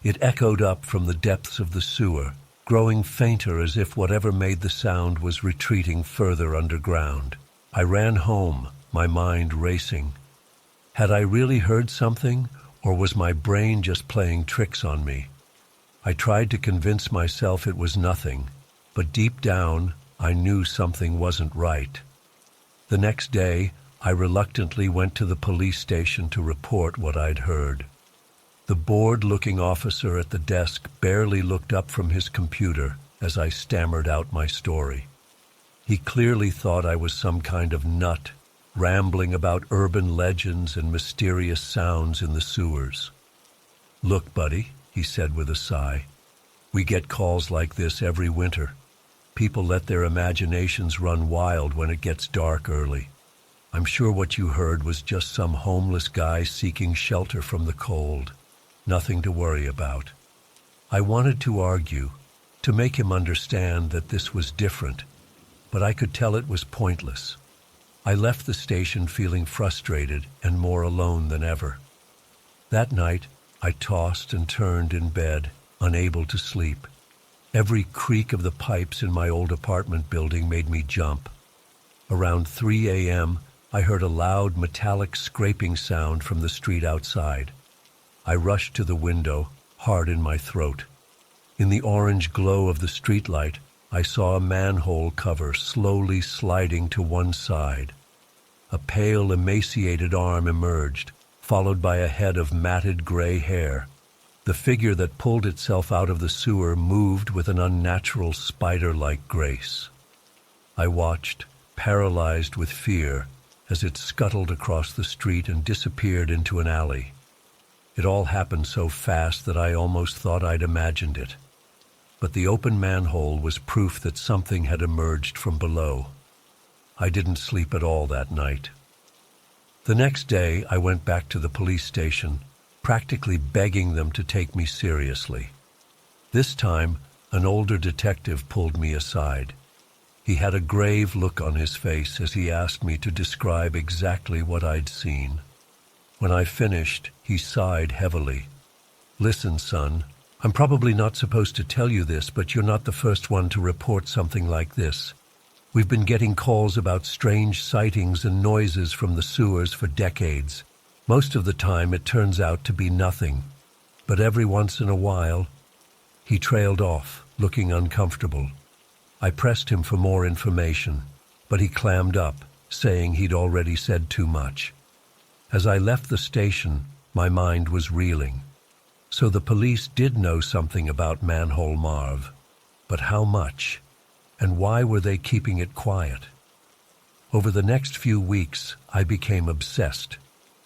It echoed up from the depths of the sewer, growing fainter as if whatever made the sound was retreating further underground. I ran home, my mind racing. Had I really heard something, or was my brain just playing tricks on me? I tried to convince myself it was nothing, but deep down, I knew something wasn't right. The next day, I reluctantly went to the police station to report what I'd heard. The bored-looking officer at the desk barely looked up from his computer as I stammered out my story. He clearly thought I was some kind of nut, rambling about urban legends and mysterious sounds in the sewers. "Look, buddy," he said with a sigh, "we get calls like this every winter. People let their imaginations run wild when it gets dark early. I'm sure what you heard was just some homeless guy seeking shelter from the cold. Nothing to worry about." I wanted to argue, to make him understand that this was different, but I could tell it was pointless. I left the station feeling frustrated and more alone than ever. That night, I tossed and turned in bed, unable to sleep. Every creak of the pipes in my old apartment building made me jump. Around 3 a.m., I heard a loud metallic scraping sound from the street outside. I rushed to the window, heart in my throat. In the orange glow of the streetlight, I saw a manhole cover slowly sliding to one side. A pale, emaciated arm emerged, followed by a head of matted gray hair. The figure that pulled itself out of the sewer moved with an unnatural spider-like grace. I watched, paralyzed with fear, as it scuttled across the street and disappeared into an alley. It all happened so fast that I almost thought I'd imagined it. But the open manhole was proof that something had emerged from below. I didn't sleep at all that night. The next day, I went back to the police station, practically begging them to take me seriously. This time, an older detective pulled me aside. He had a grave look on his face as he asked me to describe exactly what I'd seen. When I finished, he sighed heavily. "Listen, son, I'm probably not supposed to tell you this, but you're not the first one to report something like this. We've been getting calls about strange sightings and noises from the sewers for decades. Most of the time it turns out to be nothing. But every once in a while—" He trailed off, looking uncomfortable. I pressed him for more information, but he clammed up, saying he'd already said too much. As I left the station, my mind was reeling. So the police did know something about Manhole Marv. But how much? And why were they keeping it quiet? Over the next few weeks, I became obsessed.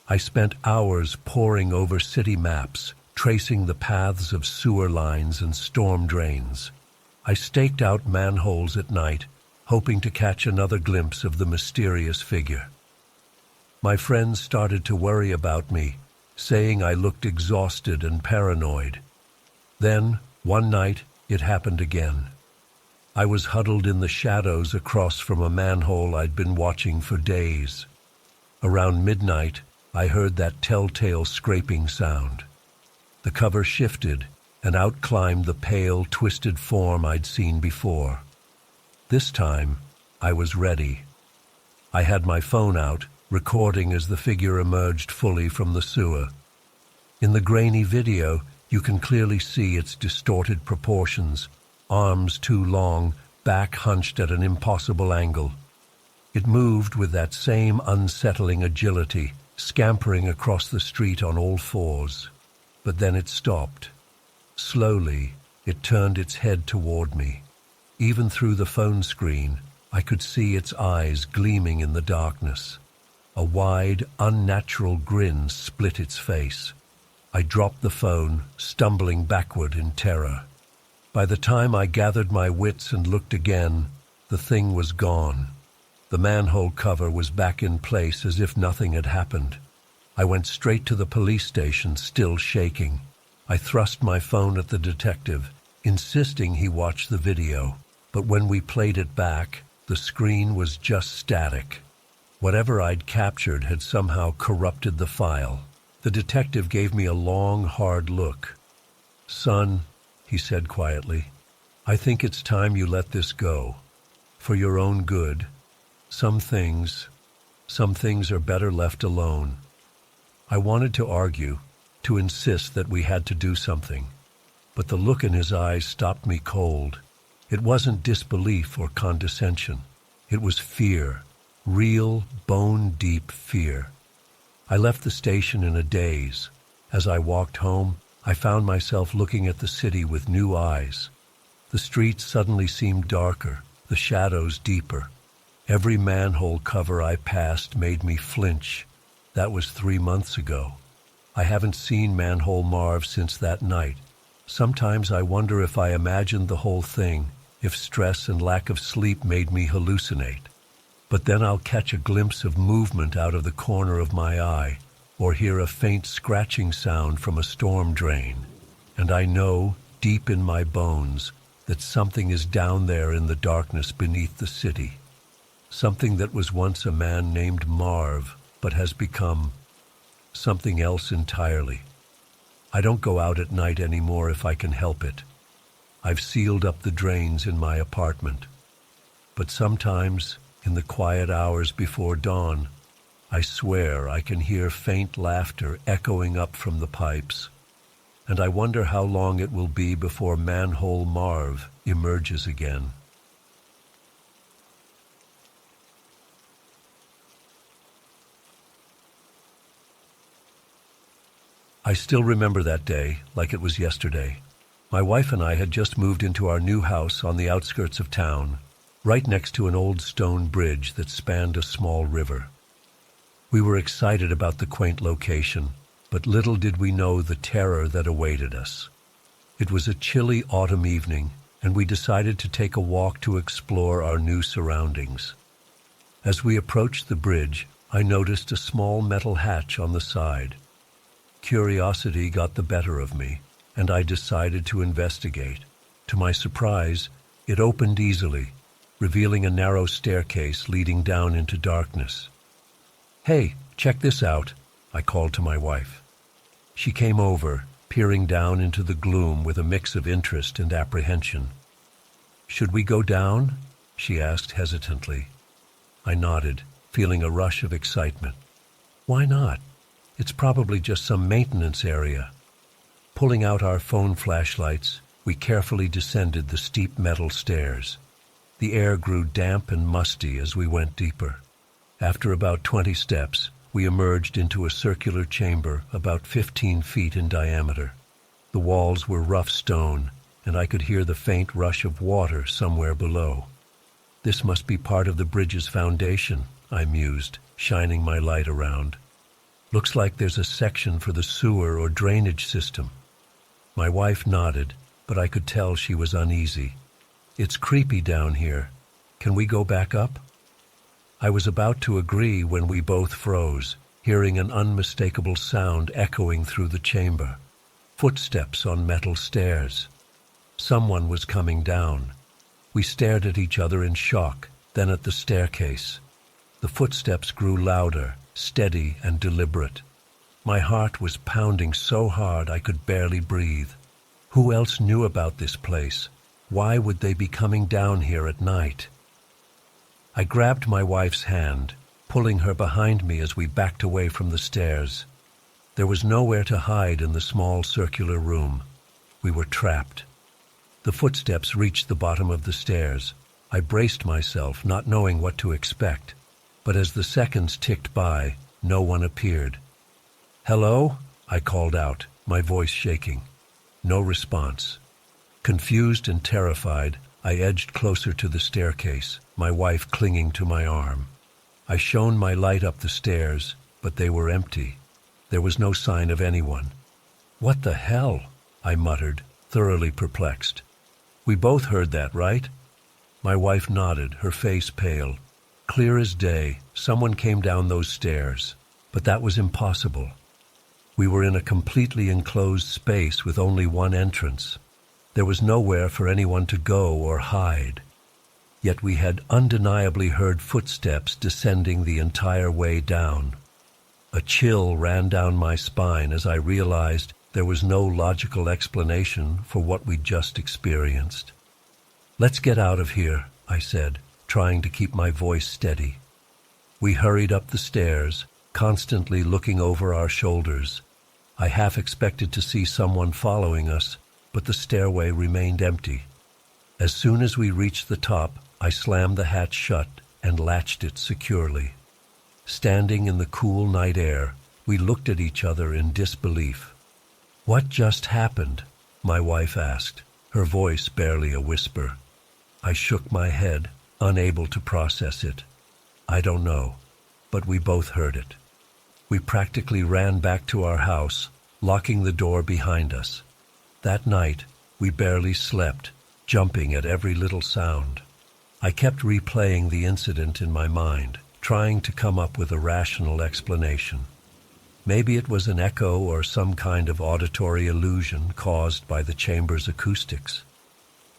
I spent hours poring over city maps, tracing the paths of sewer lines and storm drains. I staked out manholes at night, hoping to catch another glimpse of the mysterious figure. My friends started to worry about me, saying I looked exhausted and paranoid. Then, one night, it happened again. I was huddled in the shadows across from a manhole I'd been watching for days. Around midnight, I heard that telltale scraping sound. The cover shifted, and out climbed the pale, twisted form I'd seen before. This time, I was ready. I had my phone out, recording as the figure emerged fully from the sewer. In the grainy video, you can clearly see its distorted proportions, arms too long, back hunched at an impossible angle. It moved with that same unsettling agility, scampering across the street on all fours. But then it stopped. Slowly, it turned its head toward me. Even through the phone screen, I could see its eyes gleaming in the darkness. A wide, unnatural grin split its face. I dropped the phone, stumbling backward in terror. By the time I gathered my wits and looked again, the thing was gone. The manhole cover was back in place as if nothing had happened. I went straight to the police station, still shaking. I thrust my phone at the detective, insisting he watch the video. But when we played it back, the screen was just static. Whatever I'd captured had somehow corrupted the file. The detective gave me a long, hard look. "Son," he said quietly, "I think it's time you let this go. For your own good. Some things are better left alone." I wanted to argue, to insist that we had to do something. But the look in his eyes stopped me cold. It wasn't disbelief or condescension. It was fear. Real, bone-deep fear. I left the station in a daze. As I walked home, I found myself looking at the city with new eyes. The streets suddenly seemed darker, the shadows deeper. Every manhole cover I passed made me flinch. That was 3 months ago. I haven't seen Manhole Marv since that night. Sometimes I wonder if I imagined the whole thing, if stress and lack of sleep made me hallucinate. But then I'll catch a glimpse of movement out of the corner of my eye, or hear a faint scratching sound from a storm drain. And I know, deep in my bones, that something is down there in the darkness beneath the city. Something that was once a man named Marv, but has become something else entirely. I don't go out at night anymore if I can help it. I've sealed up the drains in my apartment. But sometimes, in the quiet hours before dawn, I swear I can hear faint laughter echoing up from the pipes. And I wonder how long it will be before Manhole Marv emerges again. I still remember that day like it was yesterday. My wife and I had just moved into our new house on the outskirts of town, right next to an old stone bridge that spanned a small river. We were excited about the quaint location, but little did we know the terror that awaited us. It was a chilly autumn evening, and we decided to take a walk to explore our new surroundings. As we approached the bridge, I noticed a small metal hatch on the side. Curiosity got the better of me, and I decided to investigate. To my surprise, it opened easily, revealing a narrow staircase leading down into darkness. "Hey, check this out," I called to my wife. She came over, peering down into the gloom with a mix of interest and apprehension. "Should we go down?" she asked hesitantly. I nodded, feeling a rush of excitement. "Why not? It's probably just some maintenance area." Pulling out our phone flashlights, we carefully descended the steep metal stairs. The air grew damp and musty as we went deeper. After about 20 steps, we emerged into a circular chamber about 15 feet in diameter. The walls were rough stone, and I could hear the faint rush of water somewhere below. "This must be part of the bridge's foundation," I mused, shining my light around. "Looks like there's a section for the sewer or drainage system." My wife nodded, but I could tell she was uneasy. "It's creepy down here. Can we go back up?" I was about to agree when we both froze, hearing an unmistakable sound echoing through the chamber. Footsteps on metal stairs. Someone was coming down. We stared at each other in shock, then at the staircase. The footsteps grew louder, steady and deliberate. My heart was pounding so hard I could barely breathe. Who else knew about this place? Why would they be coming down here at night? I grabbed my wife's hand, pulling her behind me as we backed away from the stairs. There was nowhere to hide in the small circular room. We were trapped. The footsteps reached the bottom of the stairs. I braced myself, not knowing what to expect. But as the seconds ticked by, no one appeared. "Hello?" I called out, my voice shaking. No response. Confused and terrified, I edged closer to the staircase, my wife clinging to my arm. I shone my light up the stairs, but they were empty. There was no sign of anyone. "What the hell?" I muttered, thoroughly perplexed. "We both heard that, right?" My wife nodded, her face pale. Clear as day, someone came down those stairs, but that was impossible. We were in a completely enclosed space with only one entrance. There was nowhere for anyone to go or hide. Yet we had undeniably heard footsteps descending the entire way down. A chill ran down my spine as I realized there was no logical explanation for what we'd just experienced. "Let's get out of here," I said, trying to keep my voice steady. We hurried up the stairs, constantly looking over our shoulders. I half expected to see someone following us, but the stairway remained empty. As soon as we reached the top, I slammed the hatch shut and latched it securely. Standing in the cool night air, we looked at each other in disbelief. "What just happened?" my wife asked, her voice barely a whisper. I shook my head, unable to process it. "I don't know, but we both heard it." We practically ran back to our house, locking the door behind us. That night, we barely slept, jumping at every little sound. I kept replaying the incident in my mind, trying to come up with a rational explanation. Maybe it was an echo or some kind of auditory illusion caused by the chamber's acoustics.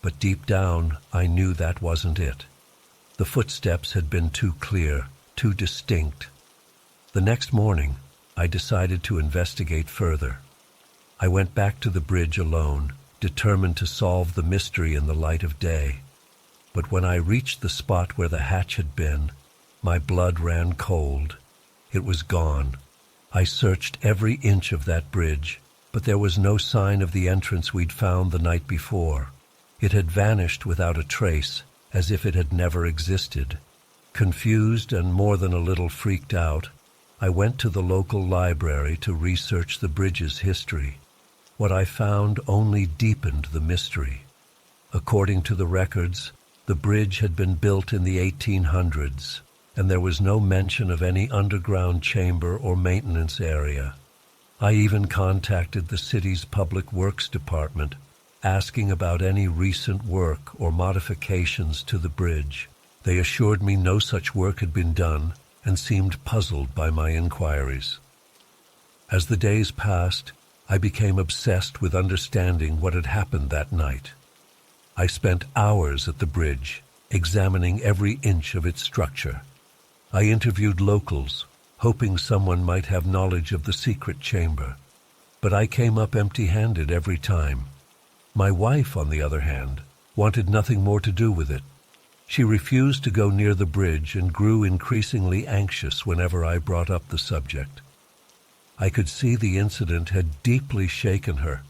But deep down, I knew that wasn't it. The footsteps had been too clear, too distinct. The next morning, I decided to investigate further. I went back to the bridge alone, determined to solve the mystery in the light of day. But when I reached the spot where the hatch had been, my blood ran cold. It was gone. I searched every inch of that bridge, but there was no sign of the entrance we'd found the night before. It had vanished without a trace, as if it had never existed. Confused and more than a little freaked out, I went to the local library to research the bridge's history. What I found only deepened the mystery. According to the records, the bridge had been built in the 1800s, and there was no mention of any underground chamber or maintenance area. I even contacted the city's public works department, asking about any recent work or modifications to the bridge. They assured me no such work had been done and seemed puzzled by my inquiries. As the days passed, I became obsessed with understanding what had happened that night. I spent hours at the bridge, examining every inch of its structure. I interviewed locals, hoping someone might have knowledge of the secret chamber, but I came up empty-handed every time. My wife, on the other hand, wanted nothing more to do with it. She refused to go near the bridge and grew increasingly anxious whenever I brought up the subject. I could see the incident had deeply shaken her,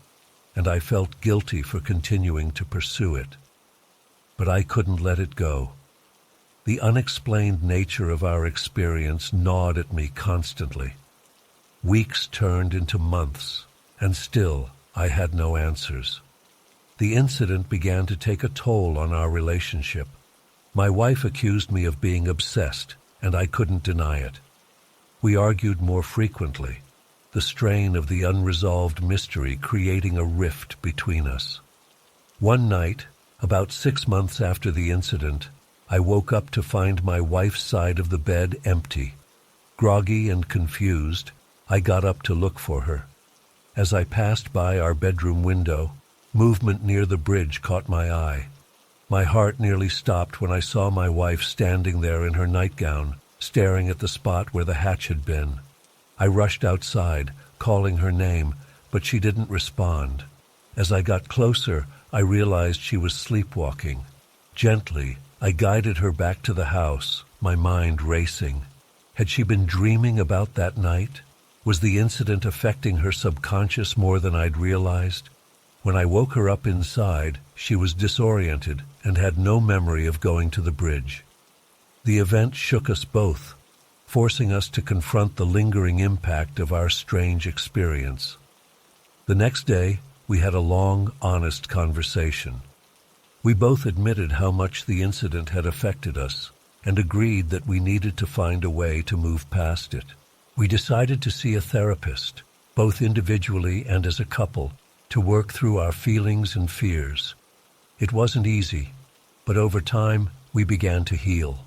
and I felt guilty for continuing to pursue it. But I couldn't let it go. The unexplained nature of our experience gnawed at me constantly. Weeks turned into months, and still I had no answers. The incident began to take a toll on our relationship. My wife accused me of being obsessed, and I couldn't deny it. We argued more frequently, the strain of the unresolved mystery creating a rift between us. One night, about 6 months after the incident, I woke up to find my wife's side of the bed empty. Groggy and confused, I got up to look for her. As I passed by our bedroom window, movement near the bridge caught my eye. My heart nearly stopped when I saw my wife standing there in her nightgown, staring at the spot where the hatch had been. I rushed outside, calling her name, but she didn't respond. As I got closer, I realized she was sleepwalking. Gently, I guided her back to the house, my mind racing. Had she been dreaming about that night? Was the incident affecting her subconscious more than I'd realized? When I woke her up inside, she was disoriented and had no memory of going to the bridge. The event shook us both, forcing us to confront the lingering impact of our strange experience. The next day, we had a long, honest conversation. We both admitted how much the incident had affected us and agreed that we needed to find a way to move past it. We decided to see a therapist, both individually and as a couple, to work through our feelings and fears. It wasn't easy, but over time, we began to heal.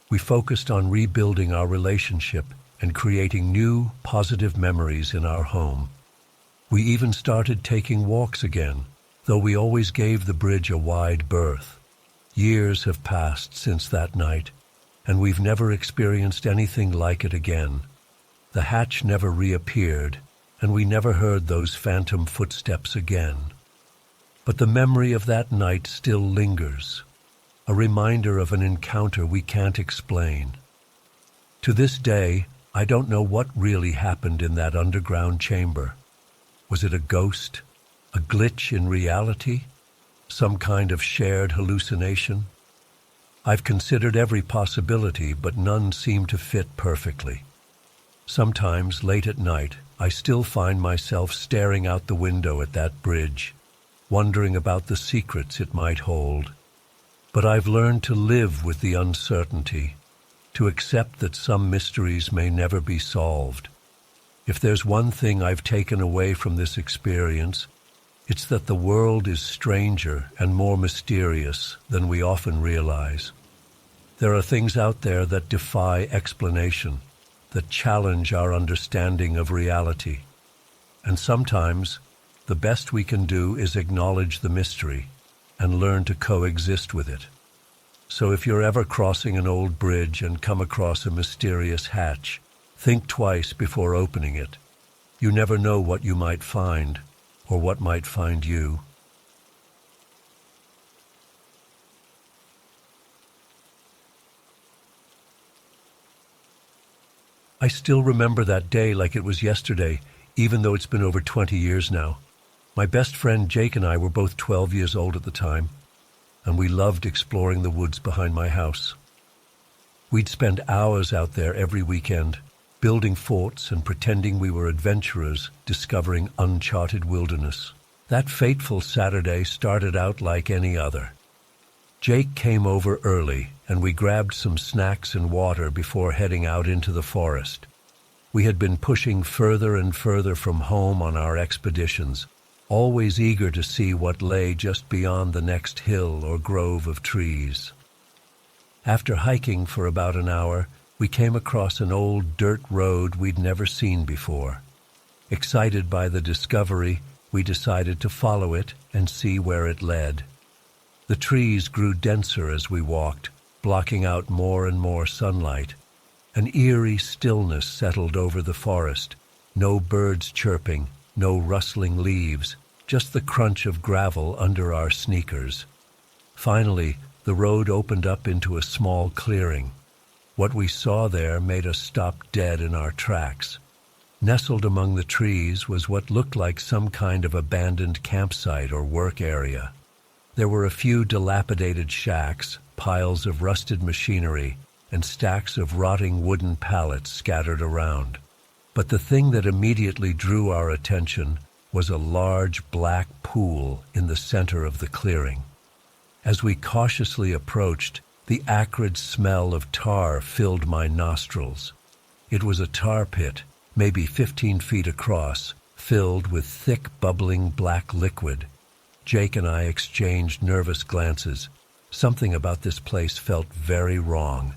We focused on rebuilding our relationship and creating new, positive memories in our home. We even started taking walks again, though we always gave the bridge a wide berth. Years have passed since that night, and we've never experienced anything like it again. The hatch never reappeared, and we never heard those phantom footsteps again. But the memory of that night still lingers, a reminder of an encounter we can't explain. To this day, I don't know what really happened in that underground chamber. Was it a ghost? A glitch in reality? Some kind of shared hallucination? I've considered every possibility, but none seem to fit perfectly. Sometimes, late at night, I still find myself staring out the window at that bridge, wondering about the secrets it might hold. But I've learned to live with the uncertainty, to accept that some mysteries may never be solved. If there's one thing I've taken away from this experience, it's that the world is stranger and more mysterious than we often realize. There are things out there that defy explanation, that challenge our understanding of reality. And sometimes, the best we can do is acknowledge the mystery and learn to coexist with it. So if you're ever crossing an old bridge and come across a mysterious hatch, think twice before opening it. You never know what you might find, or what might find you. I still remember that day like it was yesterday, even though it's been over 20 years now. My best friend Jake and I were both 12 years old at the time, and we loved exploring the woods behind my house. We'd spend hours out there every weekend, building forts and pretending we were adventurers discovering uncharted wilderness. That fateful Saturday started out like any other. Jake came over early, and we grabbed some snacks and water before heading out into the forest. We had been pushing further and further from home on our expeditions, always eager to see what lay just beyond the next hill or grove of trees. After hiking for about an hour, we came across an old dirt road we'd never seen before. Excited by the discovery, we decided to follow it and see where it led. The trees grew denser as we walked, blocking out more and more sunlight. An eerie stillness settled over the forest. No birds chirping, no rustling leaves, just the crunch of gravel under our sneakers. Finally, the road opened up into a small clearing. What we saw there made us stop dead in our tracks. Nestled among the trees was what looked like some kind of abandoned campsite or work area. There were a few dilapidated shacks, piles of rusted machinery, and stacks of rotting wooden pallets scattered around. But the thing that immediately drew our attention was a large black pool in the center of the clearing. As we cautiously approached, the acrid smell of tar filled my nostrils. It was a tar pit, maybe 15 feet across, filled with thick, bubbling black liquid. Jake and I exchanged nervous glances. Something about this place felt very wrong.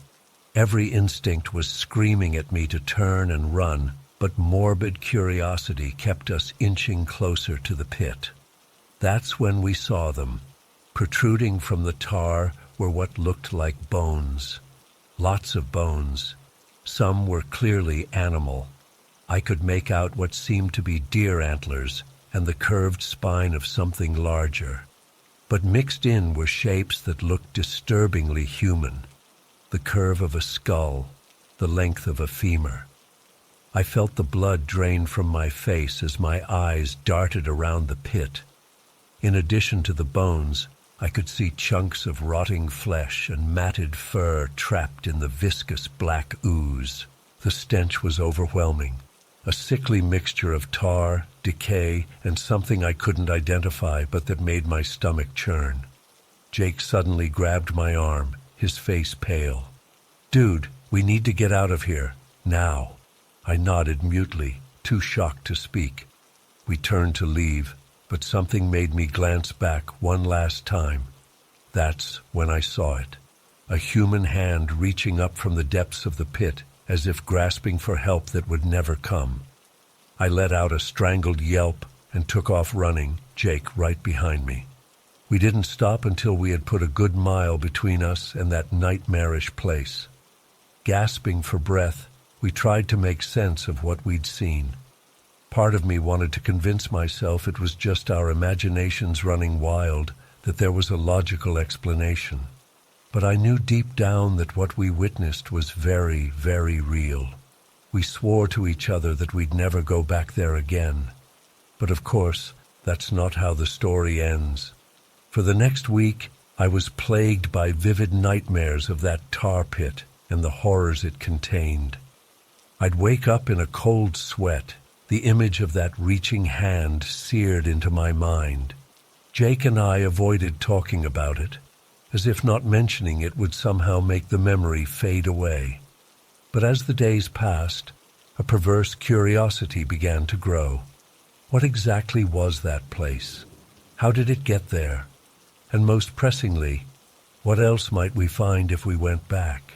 Every instinct was screaming at me to turn and run, but morbid curiosity kept us inching closer to the pit. That's when we saw them. Protruding from the tar were what looked like bones. Lots of bones. Some were clearly animal. I could make out what seemed to be deer antlers and the curved spine of something larger. But mixed in were shapes that looked disturbingly human. The curve of a skull, the length of a femur. I felt the blood drain from my face as my eyes darted around the pit. In addition to the bones, I could see chunks of rotting flesh and matted fur trapped in the viscous black ooze. The stench was overwhelming. a sickly mixture of tar, decay, and something I couldn't identify but that made my stomach churn. Jake suddenly grabbed my arm, his face pale. "Dude, we need to get out of here, now." I nodded mutely, too shocked to speak. We turned to leave, but something made me glance back one last time. That's when I saw it. A human hand reaching up from the depths of the pit, as if grasping for help that would never come. I let out a strangled yelp and took off running, Jake right behind me. We didn't stop until we had put a good mile between us and that nightmarish place. Gasping for breath, we tried to make sense of what we'd seen. Part of me wanted to convince myself it was just our imaginations running wild, that there was a logical explanation. But I knew deep down that what we witnessed was very, very real. We swore to each other that we'd never go back there again. But of course, that's not how the story ends. For the next week, I was plagued by vivid nightmares of that tar pit and the horrors it contained. I'd wake up in a cold sweat, the image of that reaching hand seared into my mind. Jake and I avoided talking about it, as if not mentioning it would somehow make the memory fade away. But as the days passed, a perverse curiosity began to grow. What exactly was that place? How did it get there? And most pressingly, what else might we find if we went back?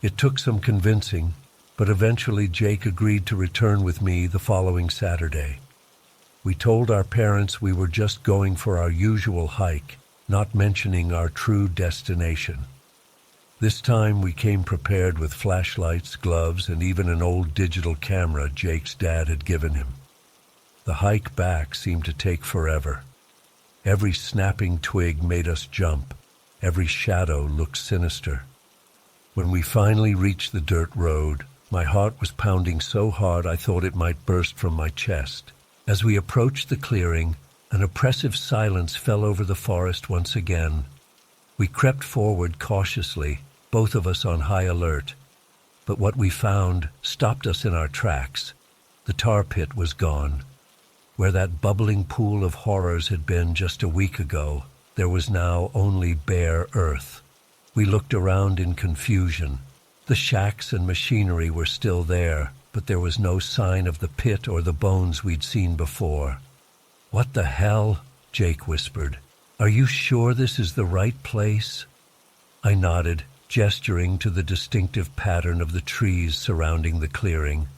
It took some convincing, but eventually Jake agreed to return with me the following Saturday. We told our parents we were just going for our usual hike, not mentioning our true destination. This time we came prepared with flashlights, gloves, and even an old digital camera Jake's dad had given him. The hike back seemed to take forever. Every snapping twig made us jump. Every shadow looked sinister. When we finally reached the dirt road, my heart was pounding so hard I thought it might burst from my chest. As we approached the clearing, an oppressive silence fell over the forest once again. We crept forward cautiously, both of us on high alert. But what we found stopped us in our tracks. The tar pit was gone. Where that bubbling pool of horrors had been just a week ago, there was now only bare earth. We looked around in confusion. The shacks and machinery were still there, but there was no sign of the pit or the bones we'd seen before. "What the hell?" Jake whispered. "Are you sure this is the right place?" I nodded, gesturing to the distinctive pattern of the trees surrounding the clearing.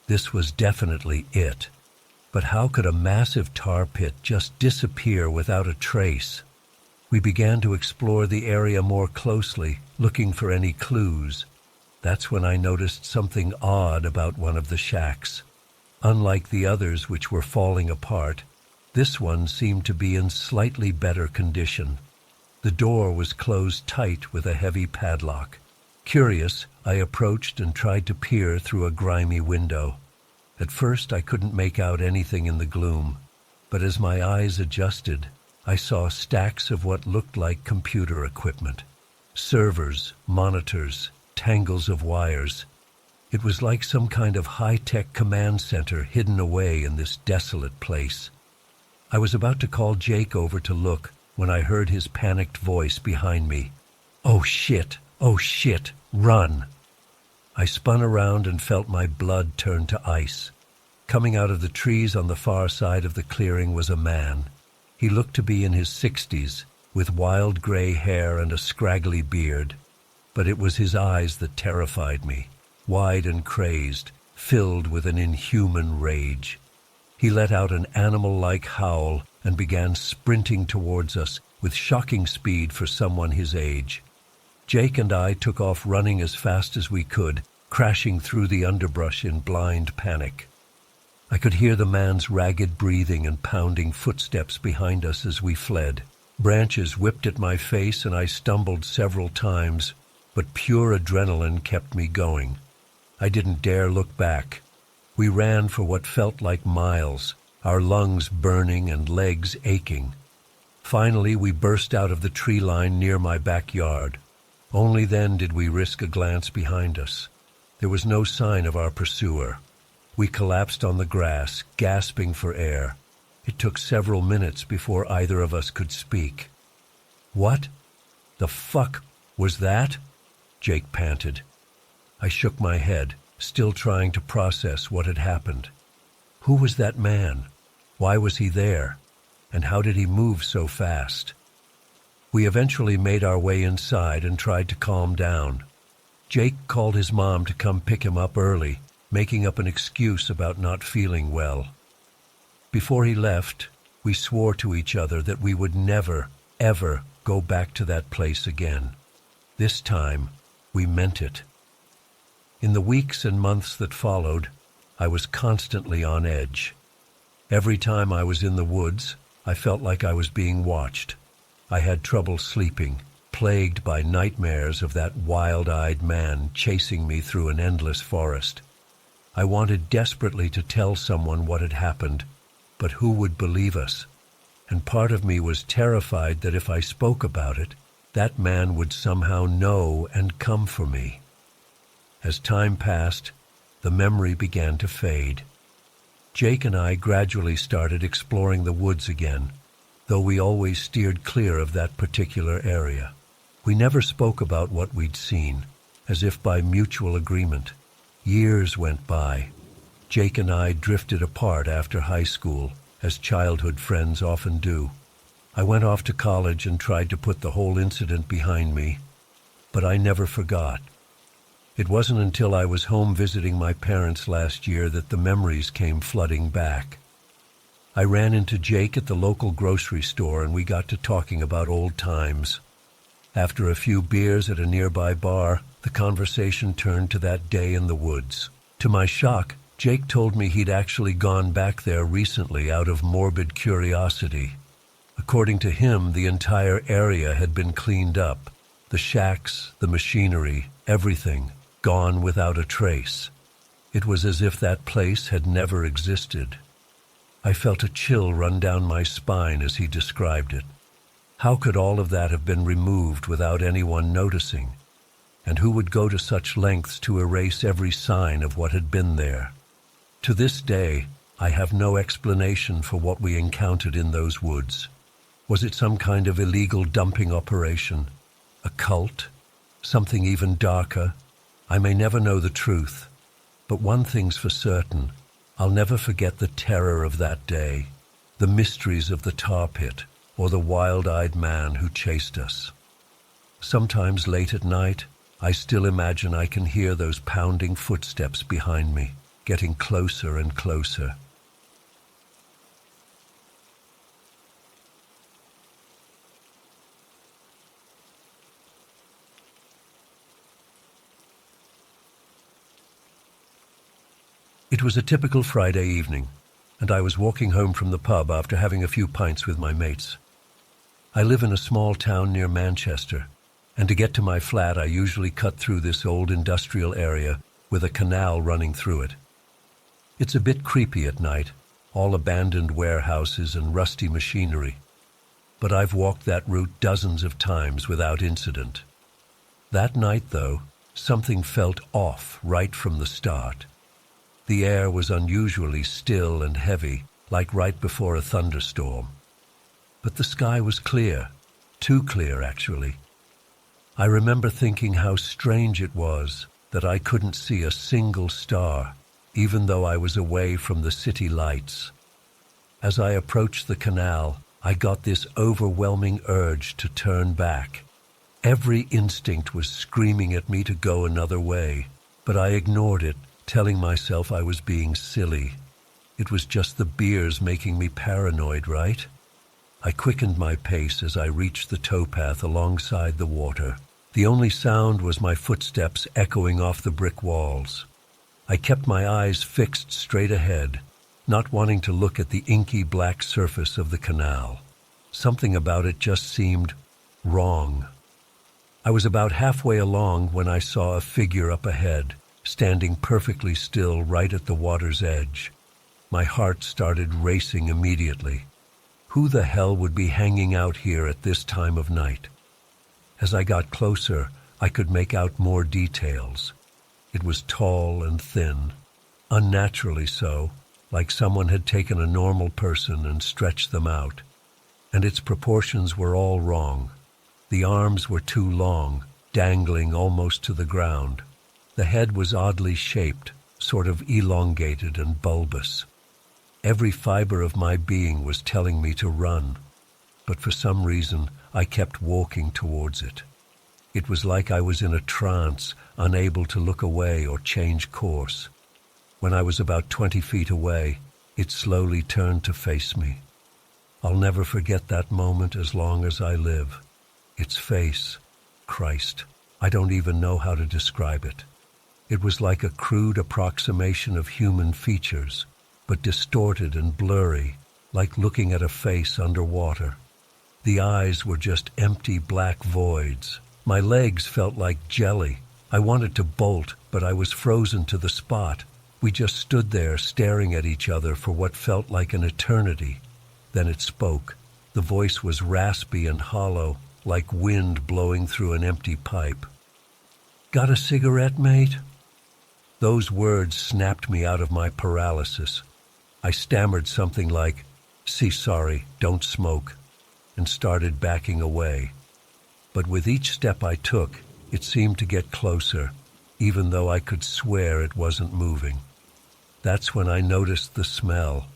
This was definitely it. But how could a massive tar pit just disappear without a trace? We began to explore the area more closely, looking for any clues. That's when I noticed something odd about one of the shacks. Unlike the others which were falling apart, this one seemed to be in slightly better condition. The door was closed tight with a heavy padlock. Curious, I approached and tried to peer through a grimy window. At first I couldn't make out anything in the gloom, but as my eyes adjusted, I saw stacks of what looked like computer equipment. Servers, monitors, tangles of wires. It was like some kind of high-tech command center hidden away in this desolate place. I was about to call Jake over to look when I heard his panicked voice behind me. "Oh shit! Oh shit! Run!" I spun around and felt my blood turn to ice. Coming out of the trees on the far side of the clearing was a man. He looked to be in his 60s, with wild gray hair and a scraggly beard. But it was his eyes that terrified me, wide and crazed, filled with an inhuman rage. He let out an animal-like howl and began sprinting towards us with shocking speed for someone his age. Jake and I took off running as fast as we could, crashing through the underbrush in blind panic. I could hear the man's ragged breathing and pounding footsteps behind us as we fled. Branches whipped at my face and I stumbled several times, but pure adrenaline kept me going. I didn't dare look back. We ran for what felt like miles, our lungs burning and legs aching. Finally, we burst out of the tree line near my backyard. Only then did we risk a glance behind us. There was no sign of our pursuer. We collapsed on the grass, gasping for air. It took several minutes before either of us could speak. "What the fuck was that?" Jake panted. I shook my head, still trying to process what had happened. Who was that man? Why was he there? And how did he move so fast? We eventually made our way inside and tried to calm down. Jake called his mom to come pick him up early, making up an excuse about not feeling well. Before he left, we swore to each other that we would never, ever go back to that place again. This time, we meant it. In the weeks and months that followed, I was constantly on edge. Every time I was in the woods, I felt like I was being watched. I had trouble sleeping, plagued by nightmares of that wild-eyed man chasing me through an endless forest. I wanted desperately to tell someone what had happened, but who would believe us? And part of me was terrified that if I spoke about it, that man would somehow know and come for me. As time passed, the memory began to fade. Jake and I gradually started exploring the woods again, though we always steered clear of that particular area. We never spoke about what we'd seen, as if by mutual agreement. Years went by. Jake and I drifted apart after high school, as childhood friends often do. I went off to college and tried to put the whole incident behind me, but I never forgot. It wasn't until I was home visiting my parents last year that the memories came flooding back. I ran into Jake at the local grocery store and we got to talking about old times. After a few beers at a nearby bar, the conversation turned to that day in the woods. To my shock, Jake told me he'd actually gone back there recently out of morbid curiosity. According to him, the entire area had been cleaned up. The shacks, the machinery, everything, gone without a trace. It was as if that place had never existed. I felt a chill run down my spine as he described it. How could all of that have been removed without anyone noticing? And who would go to such lengths to erase every sign of what had been there? To this day, I have no explanation for what we encountered in those woods. Was it some kind of illegal dumping operation? A cult? Something even darker? I may never know the truth, but one thing's for certain. I'll never forget the terror of that day, the mysteries of the tar pit, or the wild-eyed man who chased us. Sometimes late at night, I still imagine I can hear those pounding footsteps behind me, getting closer and closer. It was a typical Friday evening, and I was walking home from the pub after having a few pints with my mates. I live in a small town near Manchester, and to get to my flat I usually cut through this old industrial area with a canal running through it. It's a bit creepy at night, all abandoned warehouses and rusty machinery, but I've walked that route dozens of times without incident. That night, though, something felt off right from the start. The air was unusually still and heavy, like right before a thunderstorm. But the sky was clear, too clear actually. I remember thinking how strange it was that I couldn't see a single star, even though I was away from the city lights. As I approached the canal, I got this overwhelming urge to turn back. Every instinct was screaming at me to go another way, but I ignored it, telling myself I was being silly. It was just the beers making me paranoid, right? I quickened my pace as I reached the towpath alongside the water. The only sound was my footsteps echoing off the brick walls. I kept my eyes fixed straight ahead, not wanting to look at the inky black surface of the canal. Something about it just seemed wrong. I was about halfway along when I saw a figure up ahead, standing perfectly still right at the water's edge. My heart started racing immediately. Who the hell would be hanging out here at this time of night? As I got closer, I could make out more details. It was tall and thin. unnaturally so, like someone had taken a normal person and stretched them out. And its proportions were all wrong. The arms were too long, dangling almost to the ground. The head was oddly shaped, sort of elongated and bulbous. Every fiber of my being was telling me to run, but for some reason I kept walking towards it. It was like I was in a trance, unable to look away or change course. When I was about 20 feet away, it slowly turned to face me. I'll never forget that moment as long as I live. Its face, Christ, I don't even know how to describe it. It was like a crude approximation of human features, but distorted and blurry, like looking at a face underwater. The eyes were just empty black voids. My legs felt like jelly. I wanted to bolt, but I was frozen to the spot. We just stood there staring at each other for what felt like an eternity. Then it spoke. The voice was raspy and hollow, like wind blowing through an empty pipe. "Got a cigarette, mate?" Those words snapped me out of my paralysis. I stammered something like, sorry, don't smoke," and started backing away. But with each step I took, it seemed to get closer, even though I could swear it wasn't moving. That's when I noticed the smell.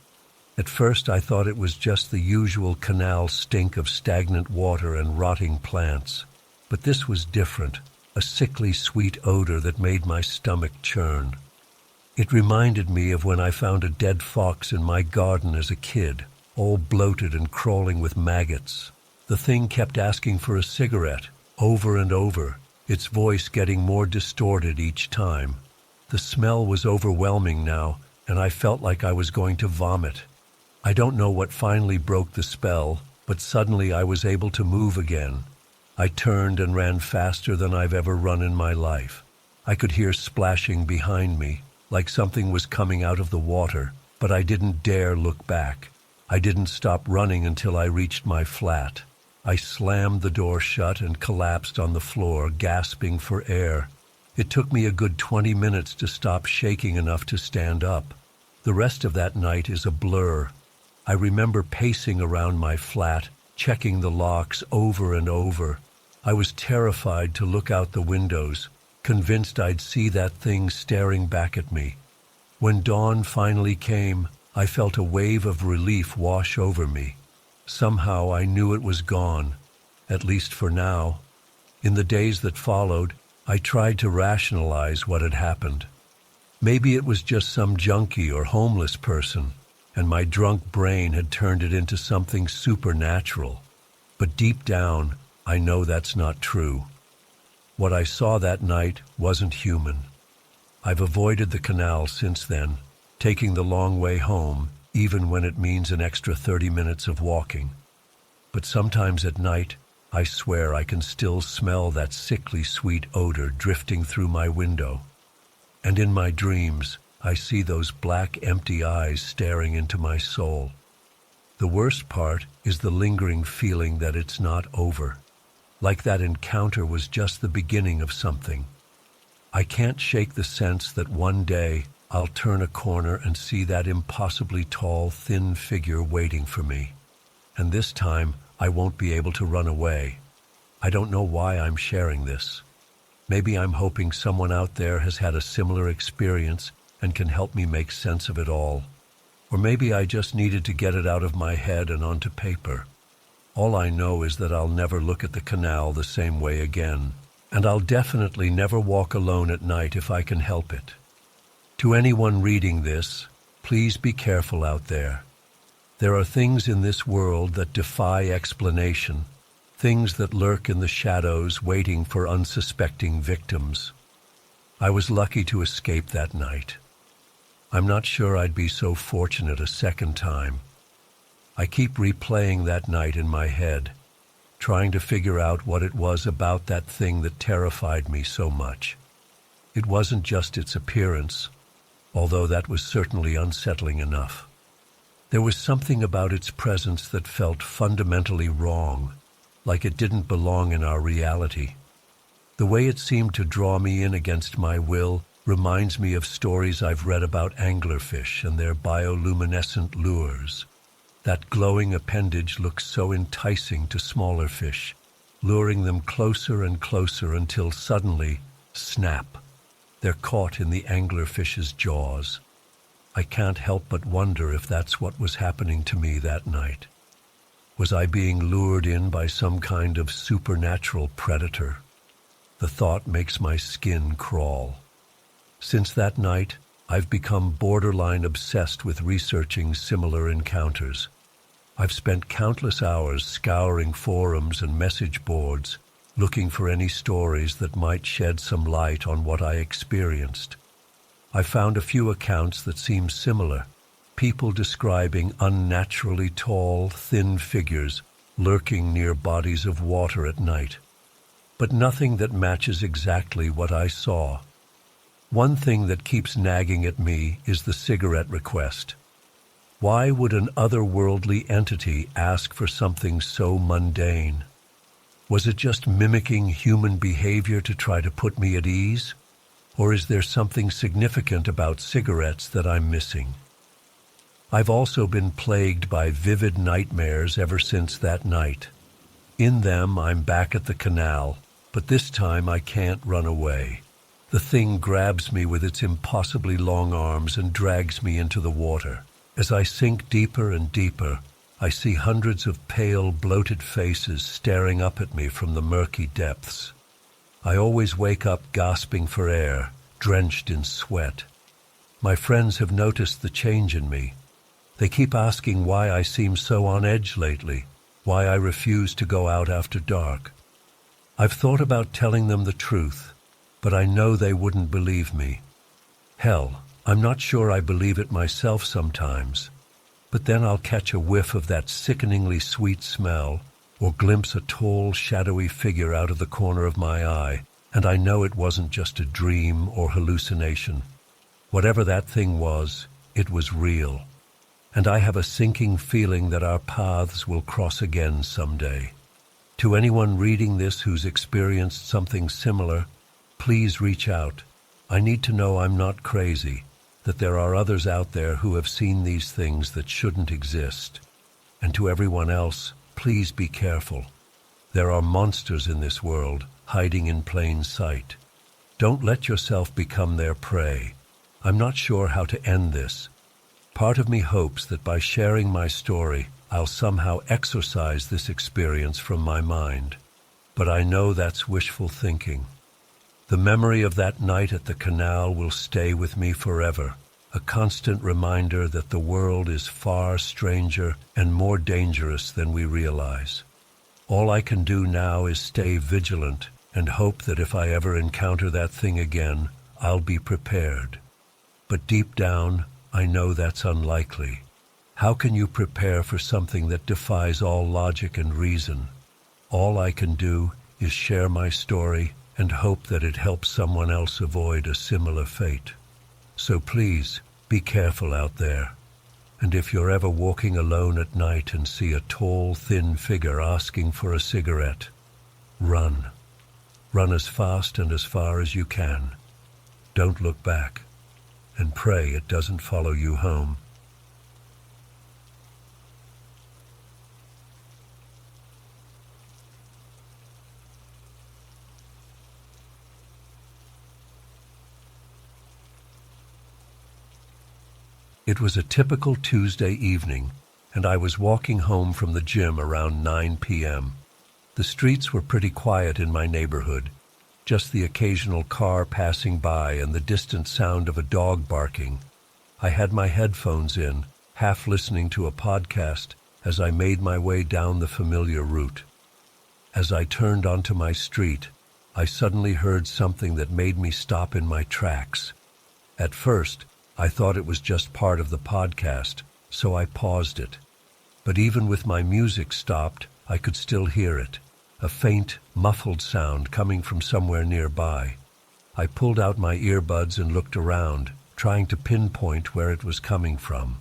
At first I thought it was just the usual canal stink of stagnant water and rotting plants. But this was different, a sickly sweet odor that made my stomach churn. It reminded me of when I found a dead fox in my garden as a kid, all bloated and crawling with maggots. The thing kept asking for a cigarette, over and over, its voice getting more distorted each time. The smell was overwhelming now, and I felt like I was going to vomit. I don't know what finally broke the spell, but suddenly I was able to move again. I turned and ran faster than I've ever run in my life. I could hear splashing behind me, like something was coming out of the water, but I didn't dare look back. I didn't stop running until I reached my flat. I slammed the door shut and collapsed on the floor, gasping for air. It took me a good 20 minutes to stop shaking enough to stand up. The rest of that night is a blur. I remember pacing around my flat, checking the locks over and over. I was terrified to look out the windows, convinced I'd see that thing staring back at me. When dawn finally came, I felt a wave of relief wash over me. Somehow I knew it was gone, at least for now. In the days that followed, I tried to rationalize what had happened. Maybe it was just some junkie or homeless person, and my drunk brain had turned it into something supernatural. But deep down, I know that's not true. What I saw that night wasn't human. I've avoided the canal since then, taking the long way home, even when it means an extra 30 minutes of walking. But sometimes at night, I swear I can still smell that sickly sweet odor drifting through my window. And in my dreams, I see those black, empty eyes staring into my soul. The worst part is the lingering feeling that it's not over, like that encounter was just the beginning of something. I can't shake the sense that one day I'll turn a corner and see that impossibly tall, thin figure waiting for me. And this time, I won't be able to run away. I don't know why I'm sharing this. Maybe I'm hoping someone out there has had a similar experience and can help me make sense of it all. Or maybe I just needed to get it out of my head and onto paper. All I know is that I'll never look at the canal the same way again, and I'll definitely never walk alone at night if I can help it. To anyone reading this, please be careful out there. There are things in this world that defy explanation, things that lurk in the shadows waiting for unsuspecting victims. I was lucky to escape that night. I'm not sure I'd be so fortunate a second time. I keep replaying that night in my head, trying to figure out what it was about that thing that terrified me so much. It wasn't just its appearance, although that was certainly unsettling enough. There was something about its presence that felt fundamentally wrong, like it didn't belong in our reality. The way it seemed to draw me in against my will reminds me of stories I've read about anglerfish and their bioluminescent lures. That glowing appendage looks so enticing to smaller fish, luring them closer and closer until suddenly, snap, they're caught in the anglerfish's jaws. I can't help but wonder if that's what was happening to me that night. Was I being lured in by some kind of supernatural predator? The thought makes my skin crawl. Since that night, I've become borderline obsessed with researching similar encounters. I've spent countless hours scouring forums and message boards, looking for any stories that might shed some light on what I experienced. I found a few accounts that seem similar, people describing unnaturally tall, thin figures lurking near bodies of water at night. But nothing that matches exactly what I saw. One thing that keeps nagging at me is the cigarette request. Why would an otherworldly entity ask for something so mundane? Was it just mimicking human behavior to try to put me at ease? Or is there something significant about cigarettes that I'm missing? I've also been plagued by vivid nightmares ever since that night. In them, I'm back at the canal, but this time I can't run away. The thing grabs me with its impossibly long arms and drags me into the water. As I sink deeper and deeper, I see hundreds of pale, bloated faces staring up at me from the murky depths. I always wake up gasping for air, drenched in sweat. My friends have noticed the change in me. They keep asking why I seem so on edge lately, why I refuse to go out after dark. I've thought about telling them the truth, but I know they wouldn't believe me. Hell, I'm not sure I believe it myself sometimes, but then I'll catch a whiff of that sickeningly sweet smell or glimpse a tall, shadowy figure out of the corner of my eye, and I know it wasn't just a dream or hallucination. Whatever that thing was, it was real, and I have a sinking feeling that our paths will cross again someday. To anyone reading this who's experienced something similar, please reach out. I need to know I'm not crazy, that there are others out there who have seen these things that shouldn't exist. And to everyone else, please be careful. There are monsters in this world, hiding in plain sight. Don't let yourself become their prey. I'm not sure how to end this. Part of me hopes that by sharing my story, I'll somehow exorcise this experience from my mind. But I know that's wishful thinking. The memory of that night at the canal will stay with me forever, a constant reminder that the world is far stranger and more dangerous than we realize. All I can do now is stay vigilant and hope that if I ever encounter that thing again, I'll be prepared. But deep down, I know that's unlikely. How can you prepare for something that defies all logic and reason? All I can do is share my story and hope that it helps someone else avoid a similar fate. So please, be careful out there. And if you're ever walking alone at night and see a tall, thin figure asking for a cigarette, run. Run as fast and as far as you can. Don't look back, and pray it doesn't follow you home. It was a typical Tuesday evening, and I was walking home from the gym around 9 p.m. The streets were pretty quiet in my neighborhood, just the occasional car passing by and the distant sound of a dog barking. I had my headphones in, half listening to a podcast as I made my way down the familiar route. As I turned onto my street, I suddenly heard something that made me stop in my tracks. At first, I thought it was just part of the podcast, so I paused it. But even with my music stopped, I could still hear it, a faint, muffled sound coming from somewhere nearby. I pulled out my earbuds and looked around, trying to pinpoint where it was coming from.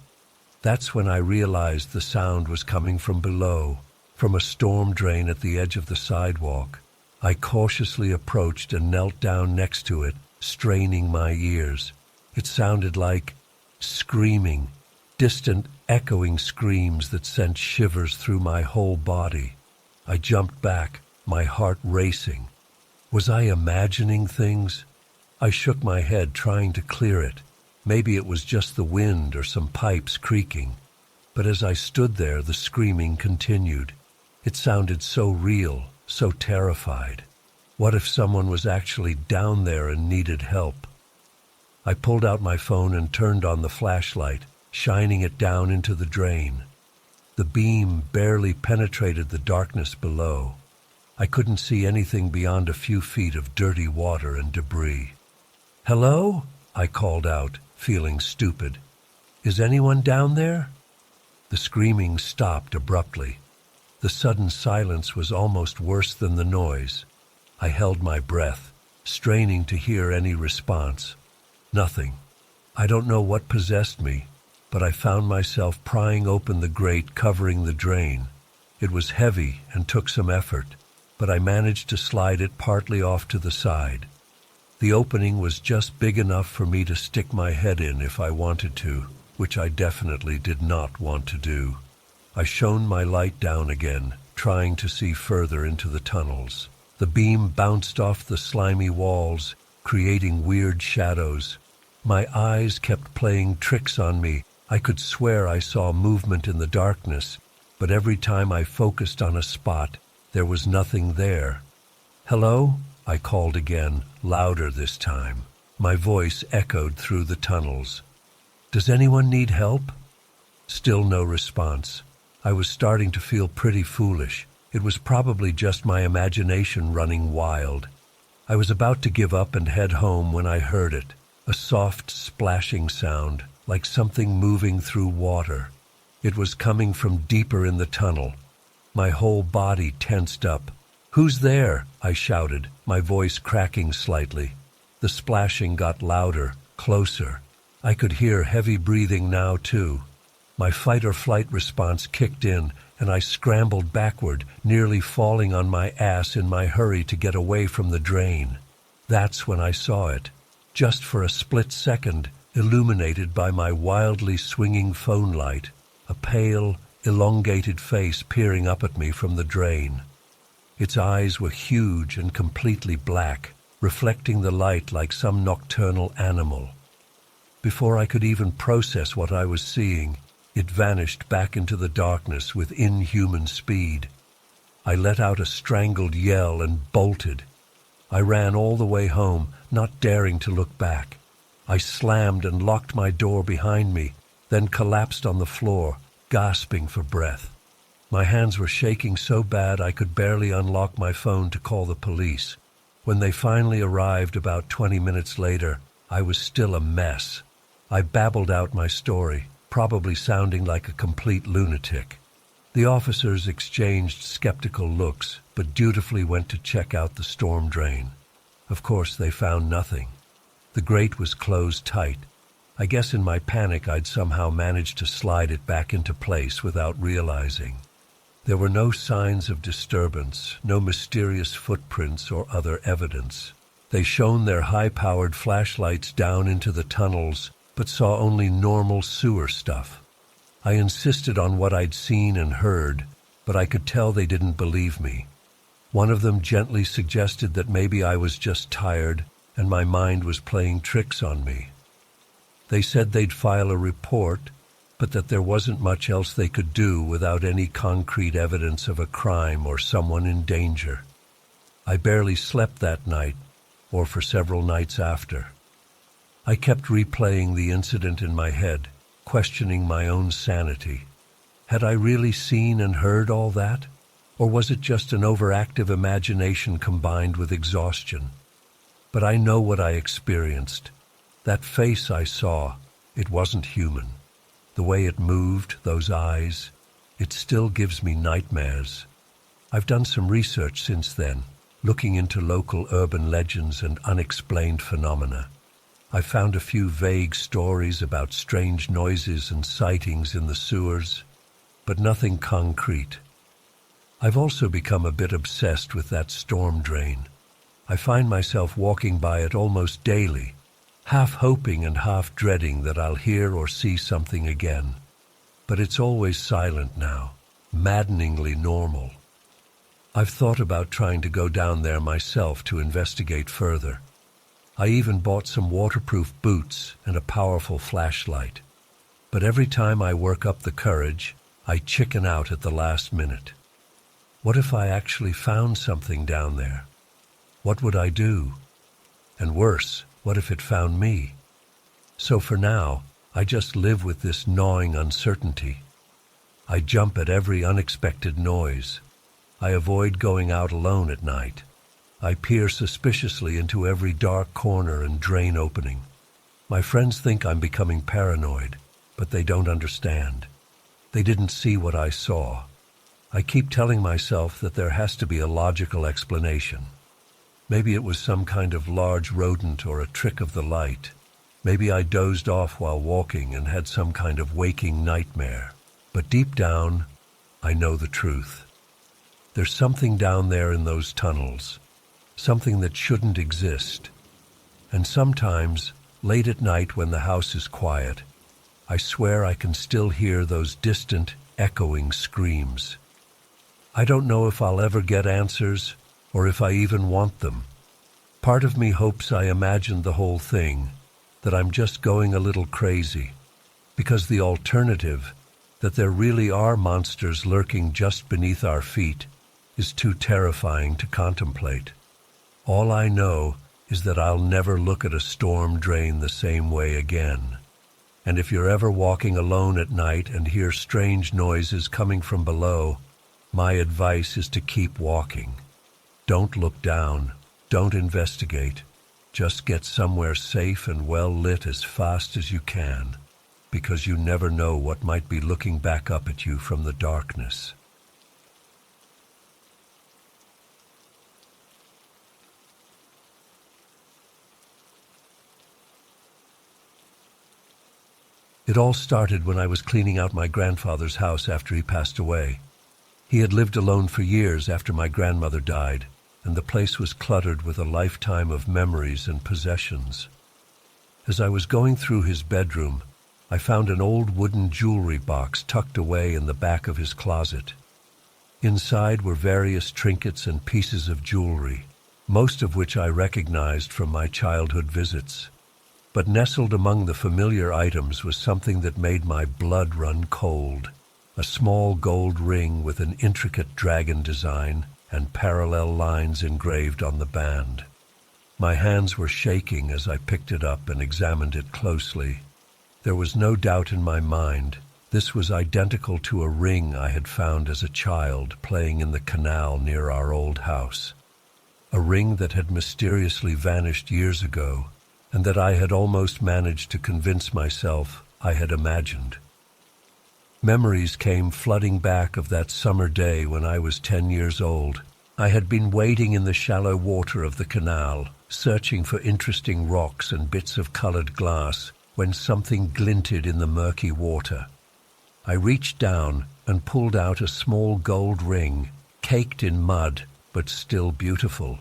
That's when I realized the sound was coming from below, from a storm drain at the edge of the sidewalk. I cautiously approached and knelt down next to it, straining my ears. It sounded like screaming, distant, echoing screams that sent shivers through my whole body. I jumped back, my heart racing. Was I imagining things? I shook my head, trying to clear it. Maybe it was just the wind or some pipes creaking. But as I stood there, the screaming continued. It sounded so real, so terrified. What if someone was actually down there and needed help? I pulled out my phone and turned on the flashlight, shining it down into the drain. The beam barely penetrated the darkness below. I couldn't see anything beyond a few feet of dirty water and debris. "Hello?" I called out, feeling stupid. "Is anyone down there?" The screaming stopped abruptly. The sudden silence was almost worse than the noise. I held my breath, straining to hear any response. Nothing. I don't know what possessed me, but I found myself prying open the grate covering the drain. It was heavy and took some effort, but I managed to slide it partly off to the side. The opening was just big enough for me to stick my head in if I wanted to, which I definitely did not want to do. I shone my light down again, trying to see further into the tunnels. The beam bounced off the slimy walls, creating weird shadows. My eyes kept playing tricks on me. I could swear I saw movement in the darkness, but every time I focused on a spot, there was nothing there. "Hello?" I called again, louder this time. My voice echoed through the tunnels. "Does anyone need help?" Still no response. I was starting to feel pretty foolish. It was probably just my imagination running wild. I was about to give up and head home when I heard it, a soft splashing sound, like something moving through water. It was coming from deeper in the tunnel. My whole body tensed up. "Who's there?" I shouted, my voice cracking slightly. The splashing got louder, closer. I could hear heavy breathing now, too. My fight-or-flight response kicked in, and I scrambled backward, nearly falling on my ass in my hurry to get away from the drain. That's when I saw it, just for a split second, illuminated by my wildly swinging phone light, a pale, elongated face peering up at me from the drain. Its eyes were huge and completely black, reflecting the light like some nocturnal animal. Before I could even process what I was seeing, it vanished back into the darkness with inhuman speed. I let out a strangled yell and bolted. I ran all the way home, not daring to look back. I slammed and locked my door behind me, then collapsed on the floor, gasping for breath. My hands were shaking so bad I could barely unlock my phone to call the police. When they finally arrived about 20 minutes later, I was still a mess. I babbled out my story, probably sounding like a complete lunatic. The officers exchanged skeptical looks, but dutifully went to check out the storm drain. Of course, they found nothing. The grate was closed tight. I guess in my panic I'd somehow managed to slide it back into place without realizing. There were no signs of disturbance, no mysterious footprints or other evidence. They shone their high-powered flashlights down into the tunnels, but saw only normal sewer stuff. I insisted on what I'd seen and heard, but I could tell they didn't believe me. One of them gently suggested that maybe I was just tired and my mind was playing tricks on me. They said they'd file a report, but that there wasn't much else they could do without any concrete evidence of a crime or someone in danger. I barely slept that night, or for several nights after. I kept replaying the incident in my head, questioning my own sanity. Had I really seen and heard all that? Or was it just an overactive imagination combined with exhaustion? But I know what I experienced. That face I saw, it wasn't human. The way it moved, those eyes, it still gives me nightmares. I've done some research since then, looking into local urban legends and unexplained phenomena. I found a few vague stories about strange noises and sightings in the sewers, but nothing concrete. I've also become a bit obsessed with that storm drain. I find myself walking by it almost daily, half hoping and half dreading that I'll hear or see something again. But it's always silent now, maddeningly normal. I've thought about trying to go down there myself to investigate further. I even bought some waterproof boots and a powerful flashlight. But every time I work up the courage, I chicken out at the last minute. What if I actually found something down there? What would I do? And worse, what if it found me? So for now, I just live with this gnawing uncertainty. I jump at every unexpected noise. I avoid going out alone at night. I peer suspiciously into every dark corner and drain opening. My friends think I'm becoming paranoid, but they don't understand. They didn't see what I saw. I keep telling myself that there has to be a logical explanation. Maybe it was some kind of large rodent or a trick of the light. Maybe I dozed off while walking and had some kind of waking nightmare. But deep down, I know the truth. There's something down there in those tunnels, something that shouldn't exist. And sometimes, late at night when the house is quiet, I swear I can still hear those distant, echoing screams. I don't know if I'll ever get answers, or if I even want them. Part of me hopes I imagined the whole thing, that I'm just going a little crazy, because the alternative, that there really are monsters lurking just beneath our feet, is too terrifying to contemplate. All I know is that I'll never look at a storm drain the same way again. And if you're ever walking alone at night and hear strange noises coming from below, my advice is to keep walking. Don't look down. Don't investigate. Just get somewhere safe and well lit as fast as you can, because you never know what might be looking back up at you from the darkness. It all started when I was cleaning out my grandfather's house after he passed away. He had lived alone for years after my grandmother died, and the place was cluttered with a lifetime of memories and possessions. As I was going through his bedroom, I found an old wooden jewelry box tucked away in the back of his closet. Inside were various trinkets and pieces of jewelry, most of which I recognized from my childhood visits. But nestled among the familiar items was something that made my blood run cold. A small gold ring with an intricate dragon design and parallel lines engraved on the band. My hands were shaking as I picked it up and examined it closely. There was no doubt in my mind. This was identical to a ring I had found as a child playing in the canal near our old house. A ring that had mysteriously vanished years ago, and that I had almost managed to convince myself I had imagined. Memories came flooding back of that summer day when I was 10 years old. I had been wading in the shallow water of the canal, searching for interesting rocks and bits of colored glass, when something glinted in the murky water. I reached down and pulled out a small gold ring, caked in mud, but still beautiful.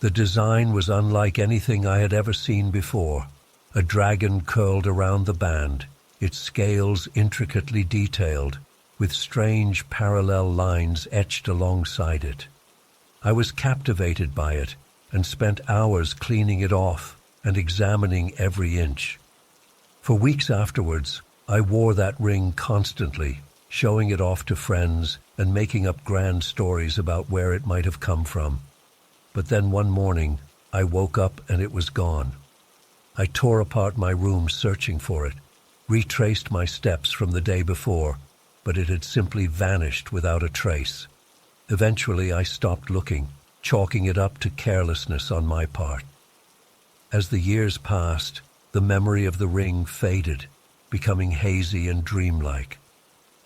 The design was unlike anything I had ever seen before. A dragon curled around the band, its scales intricately detailed, with strange parallel lines etched alongside it. I was captivated by it and spent hours cleaning it off and examining every inch. For weeks afterwards, I wore that ring constantly, showing it off to friends and making up grand stories about where it might have come from. But then one morning, I woke up and it was gone. I tore apart my room searching for it, retraced my steps from the day before, but it had simply vanished without a trace. Eventually, I stopped looking, chalking it up to carelessness on my part. As the years passed, the memory of the ring faded, becoming hazy and dreamlike,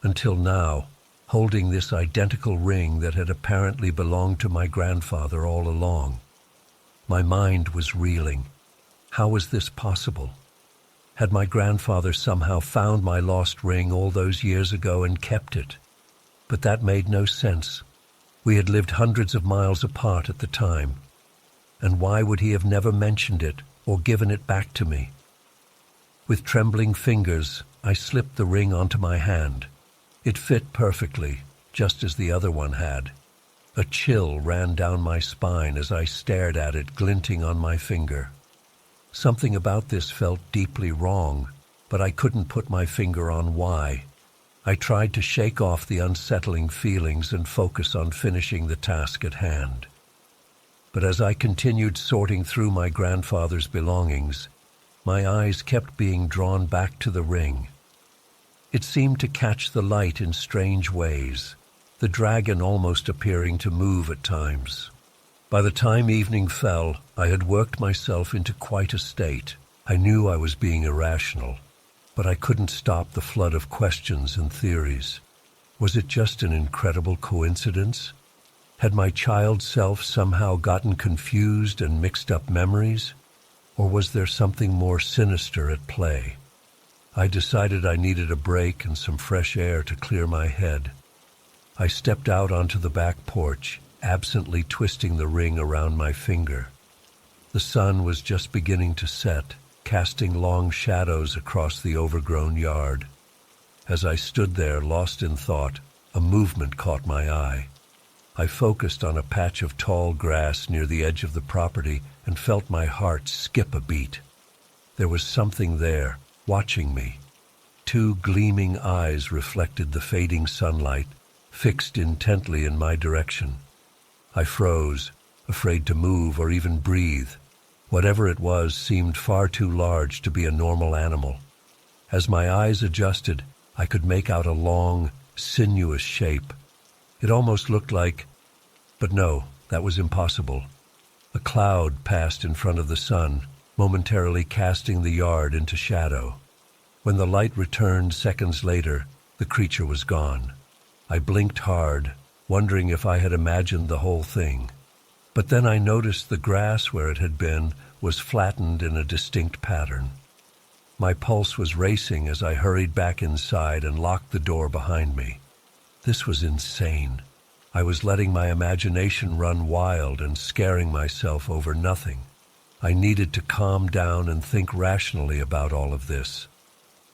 until now, holding this identical ring that had apparently belonged to my grandfather all along. My mind was reeling. How was this possible? Had my grandfather somehow found my lost ring all those years ago and kept it? But that made no sense. We had lived hundreds of miles apart at the time. and why would he have never mentioned it or given it back to me? With trembling fingers, I slipped the ring onto my hand. It fit perfectly, just as the other one had. A chill ran down my spine as I stared at it glinting on my finger. Something about this felt deeply wrong, but I couldn't put my finger on why. I tried to shake off the unsettling feelings and focus on finishing the task at hand. But as I continued sorting through my grandfather's belongings, my eyes kept being drawn back to the ring. It seemed to catch the light in strange ways, the dragon almost appearing to move at times. By the time evening fell, I had worked myself into quite a state. I knew I was being irrational, but I couldn't stop the flood of questions and theories. Was it just an incredible coincidence? Had my child self somehow gotten confused and mixed up memories? Or was there something more sinister at play? I decided I needed a break and some fresh air to clear my head. I stepped out onto the back porch, absently twisting the ring around my finger. The sun was just beginning to set, casting long shadows across the overgrown yard. As I stood there, lost in thought, a movement caught my eye. I focused on a patch of tall grass near the edge of the property and felt my heart skip a beat. There was something there, watching me. Two gleaming eyes reflected the fading sunlight, fixed intently in my direction. I froze, afraid to move or even breathe. Whatever it was seemed far too large to be a normal animal. As my eyes adjusted, I could make out a long, sinuous shape. It almost looked like... But no, that was impossible. A cloud passed in front of the sun, momentarily casting the yard into shadow. When the light returned seconds later, the creature was gone. I blinked hard, wondering if I had imagined the whole thing. But then I noticed the grass where it had been was flattened in a distinct pattern. My pulse was racing as I hurried back inside and locked the door behind me. This was insane. I was letting my imagination run wild and scaring myself over nothing. I needed to calm down and think rationally about all of this.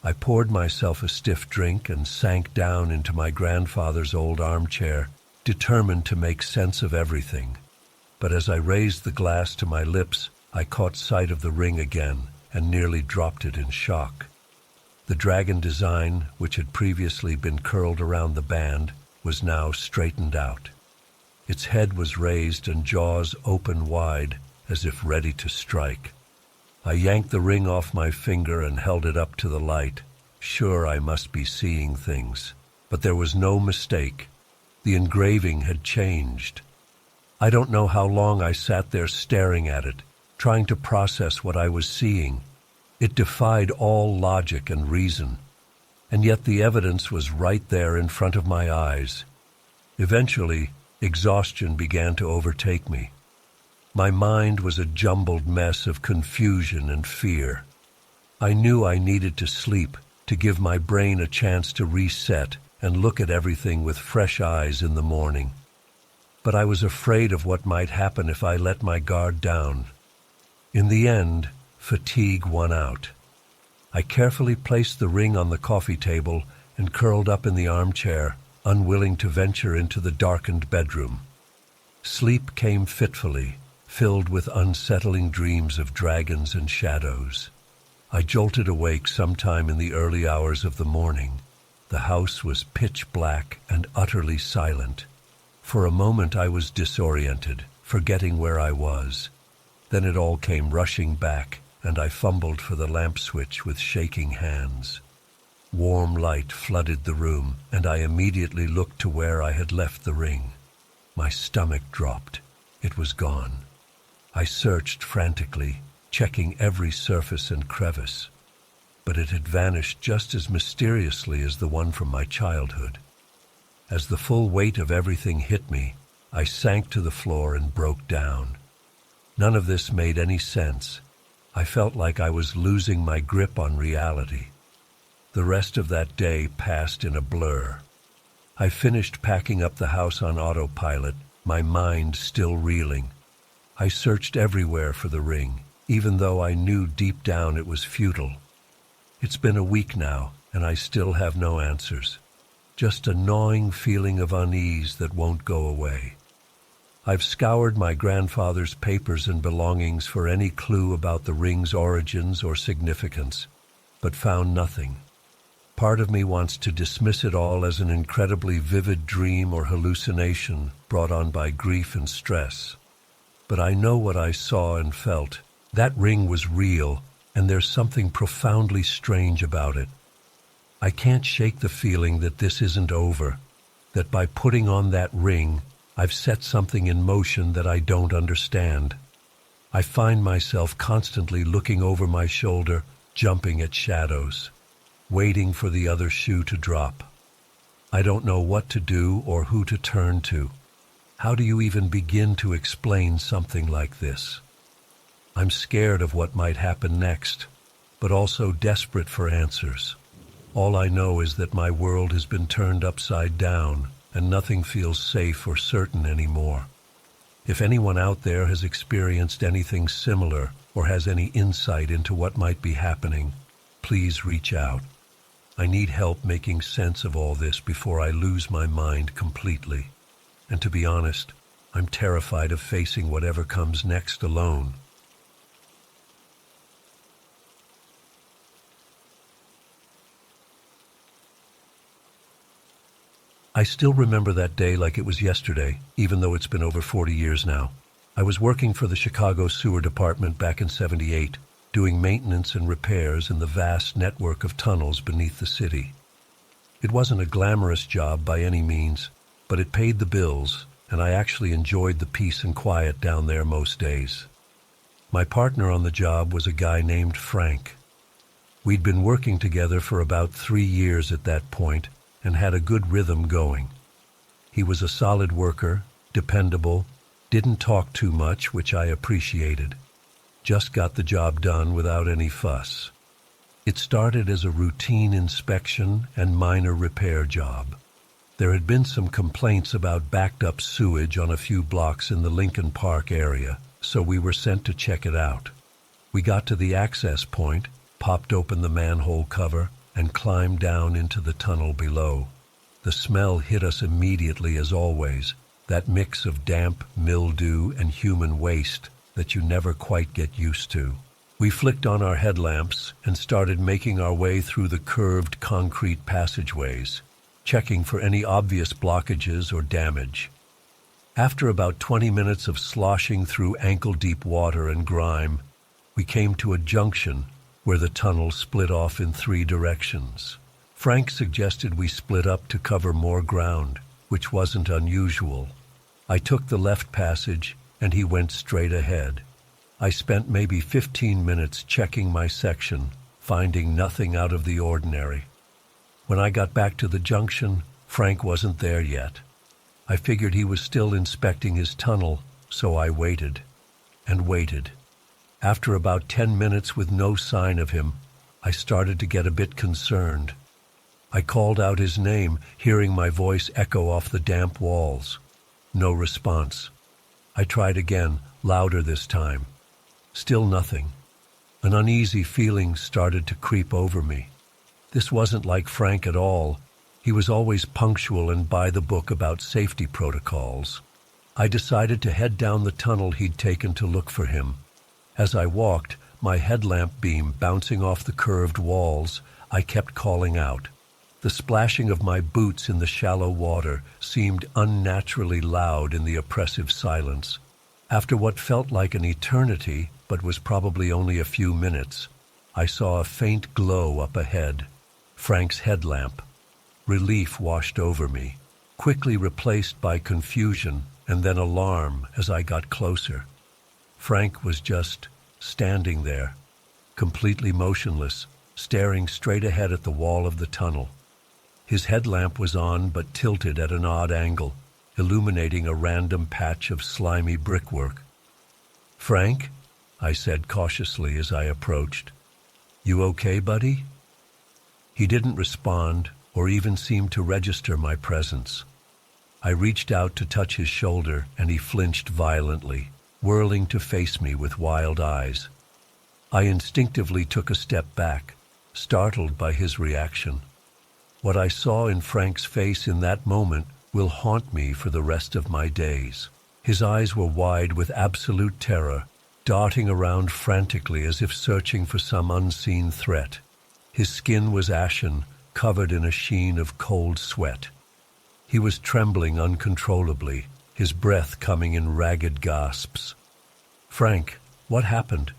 I poured myself a stiff drink and sank down into my grandfather's old armchair, determined to make sense of everything. But as I raised the glass to my lips, I caught sight of the ring again and nearly dropped it in shock. The dragon design, which had previously been curled around the band, was now straightened out. Its head was raised and jaws open wide, as if ready to strike. I yanked the ring off my finger and held it up to the light, sure I must be seeing things. But there was no mistake. The engraving had changed. I don't know how long I sat there staring at it, trying to process what I was seeing. It defied all logic and reason, and yet the evidence was right there in front of my eyes. Eventually, exhaustion began to overtake me. My mind was a jumbled mess of confusion and fear. I knew I needed to sleep to give my brain a chance to reset and look at everything with fresh eyes in the morning. But I was afraid of what might happen if I let my guard down. In the end, fatigue won out. I carefully placed the ring on the coffee table and curled up in the armchair, unwilling to venture into the darkened bedroom. Sleep came fitfully, filled with unsettling dreams of dragons and shadows. I jolted awake sometime in the early hours of the morning. The house was pitch black and utterly silent. For a moment I was disoriented, forgetting where I was. Then it all came rushing back, and I fumbled for the lamp switch with shaking hands. Warm light flooded the room, and I immediately looked to where I had left the ring. My stomach dropped. It was gone. I searched frantically, checking every surface and crevice, but it had vanished just as mysteriously as the one from my childhood. As the full weight of everything hit me, I sank to the floor and broke down. None of this made any sense. I felt like I was losing my grip on reality. The rest of that day passed in a blur. I finished packing up the house on autopilot, my mind still reeling. I searched everywhere for the ring, even though I knew deep down it was futile. It's been a week now, and I still have no answers. Just a gnawing feeling of unease that won't go away. I've scoured my grandfather's papers and belongings for any clue about the ring's origins or significance, but found nothing. Part of me wants to dismiss it all as an incredibly vivid dream or hallucination brought on by grief and stress. But I know what I saw and felt. That ring was real, and there's something profoundly strange about it. I can't shake the feeling that this isn't over, that by putting on that ring, I've set something in motion that I don't understand. I find myself constantly looking over my shoulder, jumping at shadows, waiting for the other shoe to drop. I don't know what to do or who to turn to. How do you even begin to explain something like this? I'm scared of what might happen next, but also desperate for answers. All I know is that my world has been turned upside down, and nothing feels safe or certain anymore. If anyone out there has experienced anything similar or has any insight into what might be happening, please reach out. I need help making sense of all this before I lose my mind completely. And to be honest, I'm terrified of facing whatever comes next alone. I still remember that day like it was yesterday, even though it's been over 40 years now. I was working for the Chicago Sewer Department back in '78, doing maintenance and repairs in the vast network of tunnels beneath the city. It wasn't a glamorous job by any means, but it paid the bills, and I actually enjoyed the peace and quiet down there most days. My partner on the job was a guy named Frank. We'd been working together for about 3 years at that point, and had a good rhythm going. He was a solid worker, dependable, didn't talk too much, which I appreciated. Just got the job done without any fuss. It started as a routine inspection and minor repair job. There had been some complaints about backed up sewage on a few blocks in the Lincoln Park area, so we were sent to check it out. We got to the access point, popped open the manhole cover, and climbed down into the tunnel below. The smell hit us immediately as always, that mix of damp, mildew, and human waste that you never quite get used to. We flicked on our headlamps and started making our way through the curved concrete passageways, checking for any obvious blockages or damage. After about 20 minutes of sloshing through ankle-deep water and grime, we came to a junction where the tunnel split off in 3 directions. Frank suggested we split up to cover more ground, which wasn't unusual. I took the left passage, and he went straight ahead. I spent maybe 15 minutes checking my section, finding nothing out of the ordinary. When I got back to the junction, Frank wasn't there yet. I figured he was still inspecting his tunnel, so I waited and waited. After about 10 minutes with no sign of him, I started to get a bit concerned. I called out his name, hearing my voice echo off the damp walls. No response. I tried again, louder this time. Still nothing. An uneasy feeling started to creep over me. This wasn't like Frank at all. He was always punctual and by the book about safety protocols. I decided to head down the tunnel he'd taken to look for him. As I walked, my headlamp beam bouncing off the curved walls, I kept calling out. The splashing of my boots in the shallow water seemed unnaturally loud in the oppressive silence. After what felt like an eternity, but was probably only a few minutes, I saw a faint glow up ahead. Frank's headlamp. Relief washed over me, quickly replaced by confusion and then alarm as I got closer. Frank was just standing there, completely motionless, staring straight ahead at the wall of the tunnel. His headlamp was on but tilted at an odd angle, illuminating a random patch of slimy brickwork. "Frank?" I said cautiously as I approached. "You okay, buddy?" He didn't respond or even seem to register my presence. I reached out to touch his shoulder and he flinched violently. whirling to face me with wild eyes. I instinctively took a step back, startled by his reaction. What I saw in Frank's face in that moment will haunt me for the rest of my days. His eyes were wide with absolute terror, darting around frantically as if searching for some unseen threat. His skin was ashen, covered in a sheen of cold sweat. He was trembling uncontrollably, his breath coming in ragged gasps. "Frank, what happened?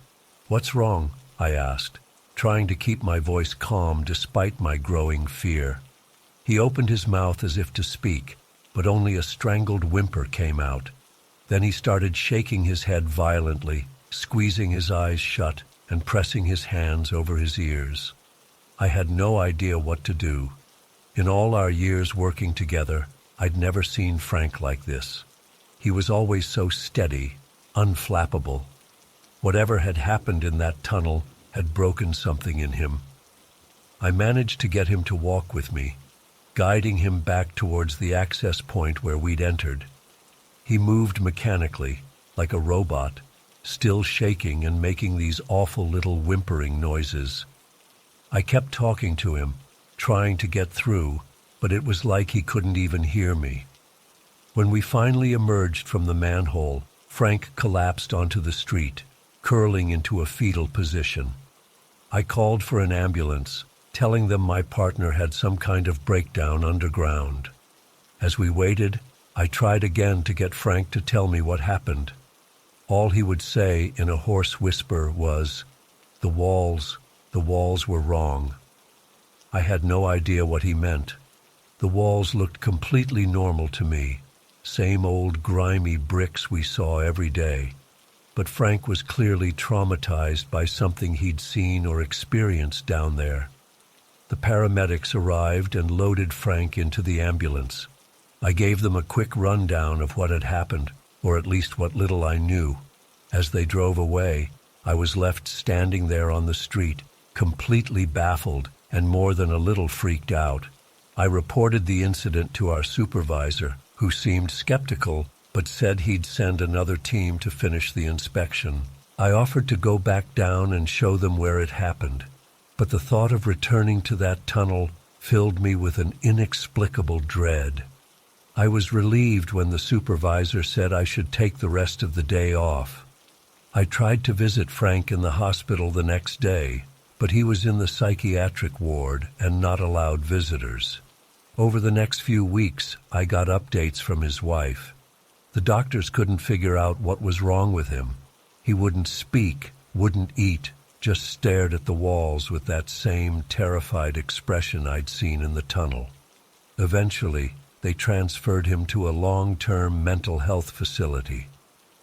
What's wrong?" I asked, trying to keep my voice calm despite my growing fear. He opened his mouth as if to speak, but only a strangled whimper came out. Then he started shaking his head violently, squeezing his eyes shut and pressing his hands over his ears. I had no idea what to do. In all our years working together, I'd never seen Frank like this. He was always so steady, unflappable. Whatever had happened in that tunnel had broken something in him. I managed to get him to walk with me, guiding him back towards the access point where we'd entered. He moved mechanically, like a robot, still shaking and making these awful little whimpering noises. I kept talking to him, trying to get through, but it was like he couldn't even hear me. When we finally emerged from the manhole, Frank collapsed onto the street, curling into a fetal position. I called for an ambulance, telling them my partner had some kind of breakdown underground. As we waited, I tried again to get Frank to tell me what happened. All he would say in a hoarse whisper was, the walls were wrong." I had no idea what he meant. The walls looked completely normal to me, same old grimy bricks we saw every day. But Frank was clearly traumatized by something he'd seen or experienced down there. The paramedics arrived and loaded Frank into the ambulance. I gave them a quick rundown of what had happened, or at least what little I knew. As they drove away, I was left standing there on the street, completely baffled and more than a little freaked out. I reported the incident to our supervisor, who seemed skeptical but said he'd send another team to finish the inspection. I offered to go back down and show them where it happened, but the thought of returning to that tunnel filled me with an inexplicable dread. I was relieved when the supervisor said I should take the rest of the day off. I tried to visit Frank in the hospital the next day, but he was in the psychiatric ward and not allowed visitors. Over the next few weeks, I got updates from his wife. The doctors couldn't figure out what was wrong with him. He wouldn't speak, wouldn't eat, just stared at the walls with that same terrified expression I'd seen in the tunnel. Eventually, they transferred him to a long-term mental health facility.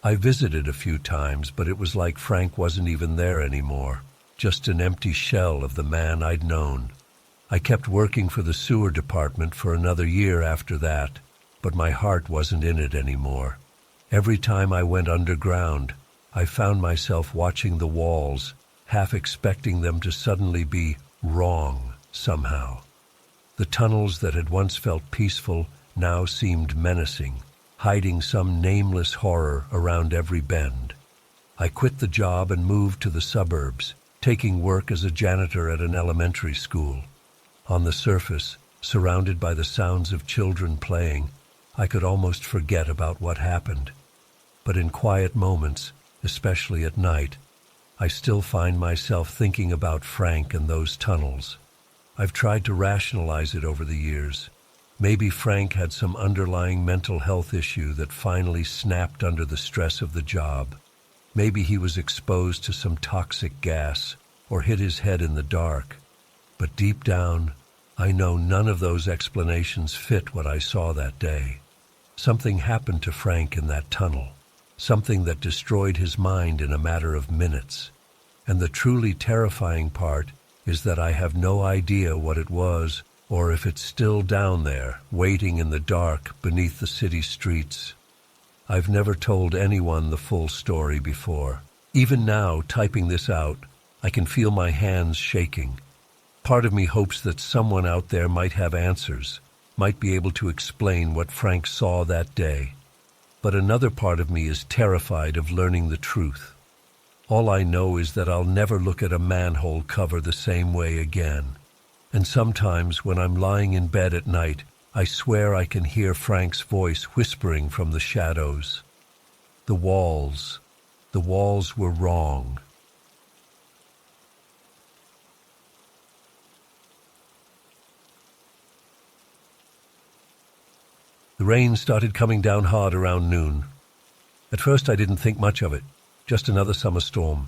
I visited a few times, but it was like Frank wasn't even there anymore, just an empty shell of the man I'd known. I kept working for the sewer department for another year after that, but my heart wasn't in it anymore. Every time I went underground, I found myself watching the walls, half expecting them to suddenly be wrong somehow. The tunnels that had once felt peaceful now seemed menacing, hiding some nameless horror around every bend. I quit the job and moved to the suburbs, taking work as a janitor at an elementary school. On the surface, surrounded by the sounds of children playing, I could almost forget about what happened. But in quiet moments, especially at night, I still find myself thinking about Frank and those tunnels. I've tried to rationalize it over the years. Maybe Frank had some underlying mental health issue that finally snapped under the stress of the job. Maybe he was exposed to some toxic gas or hit his head in the dark. But deep down, I know none of those explanations fit what I saw that day. Something happened to Frank in that tunnel, something that destroyed his mind in a matter of minutes. And the truly terrifying part is that I have no idea what it was or if it's still down there, waiting in the dark beneath the city streets. I've never told anyone the full story before. Even now, typing this out, I can feel my hands shaking. Part of me hopes that someone out there might have answers, might be able to explain what Frank saw that day. but another part of me is terrified of learning the truth. All I know is that I'll never look at a manhole cover the same way again. And sometimes when I'm lying in bed at night, I swear I can hear Frank's voice whispering from the shadows. The walls were wrong. The rain started coming down hard around noon. At first I didn't think much of it, just another summer storm.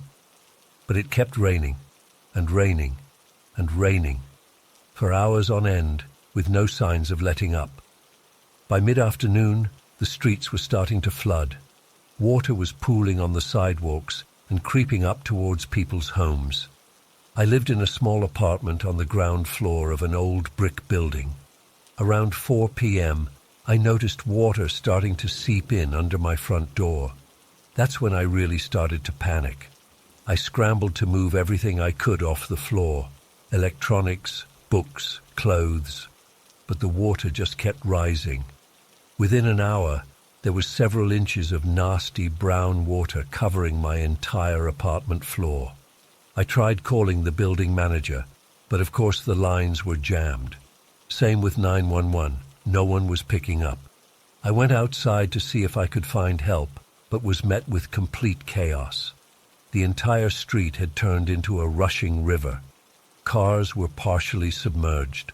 But it kept raining, and raining, and raining, for hours on end, with no signs of letting up. By mid-afternoon, the streets were starting to flood. Water was pooling on the sidewalks and creeping up towards people's homes. I lived in a small apartment on the ground floor of an old brick building. Around 4 p.m., I noticed water starting to seep in under my front door. That's when I really started to panic. I scrambled to move everything I could off the floor: electronics, books, clothes. But the water just kept rising. Within an hour, there was several inches of nasty brown water covering my entire apartment floor. I tried calling the building manager, but of course the lines were jammed. Same with 911. No one was picking up. I went outside to see if I could find help, but was met with complete chaos. The entire street had turned into a rushing river. Cars were partially submerged.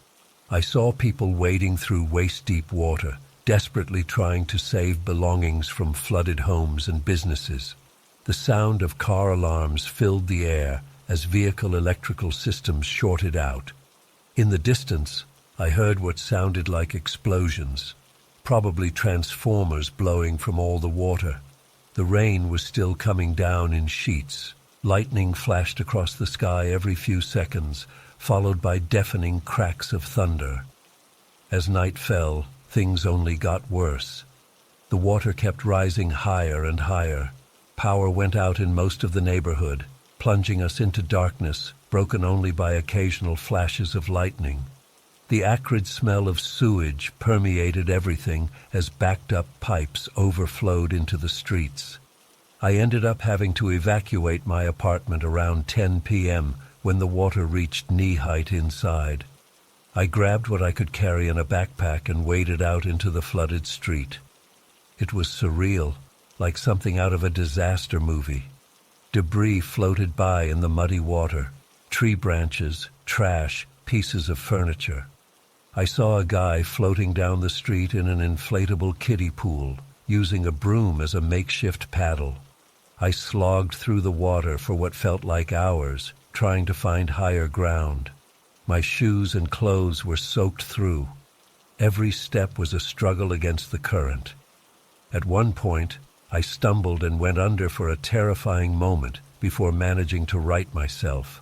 I saw people wading through waist-deep water, desperately trying to save belongings from flooded homes and businesses. The sound of car alarms filled the air as vehicle electrical systems shorted out. In the distance, I heard what sounded like explosions, probably transformers blowing from all the water. The rain was still coming down in sheets. Lightning flashed across the sky every few seconds, followed by deafening cracks of thunder. As night fell, things only got worse. The water kept rising higher and higher. Power went out in most of the neighborhood, plunging us into darkness, broken only by occasional flashes of lightning. The acrid smell of sewage permeated everything as backed-up pipes overflowed into the streets. I ended up having to evacuate my apartment around 10 p.m. when the water reached knee-height inside. I grabbed what I could carry in a backpack and waded out into the flooded street. It was surreal, like something out of a disaster movie. Debris floated by in the muddy water: tree branches, trash, pieces of furniture. I saw a guy floating down the street in an inflatable kiddie pool, using a broom as a makeshift paddle. I slogged through the water for what felt like hours, trying to find higher ground. My shoes and clothes were soaked through. Every step was a struggle against the current. At one point, I stumbled and went under for a terrifying moment before managing to right myself.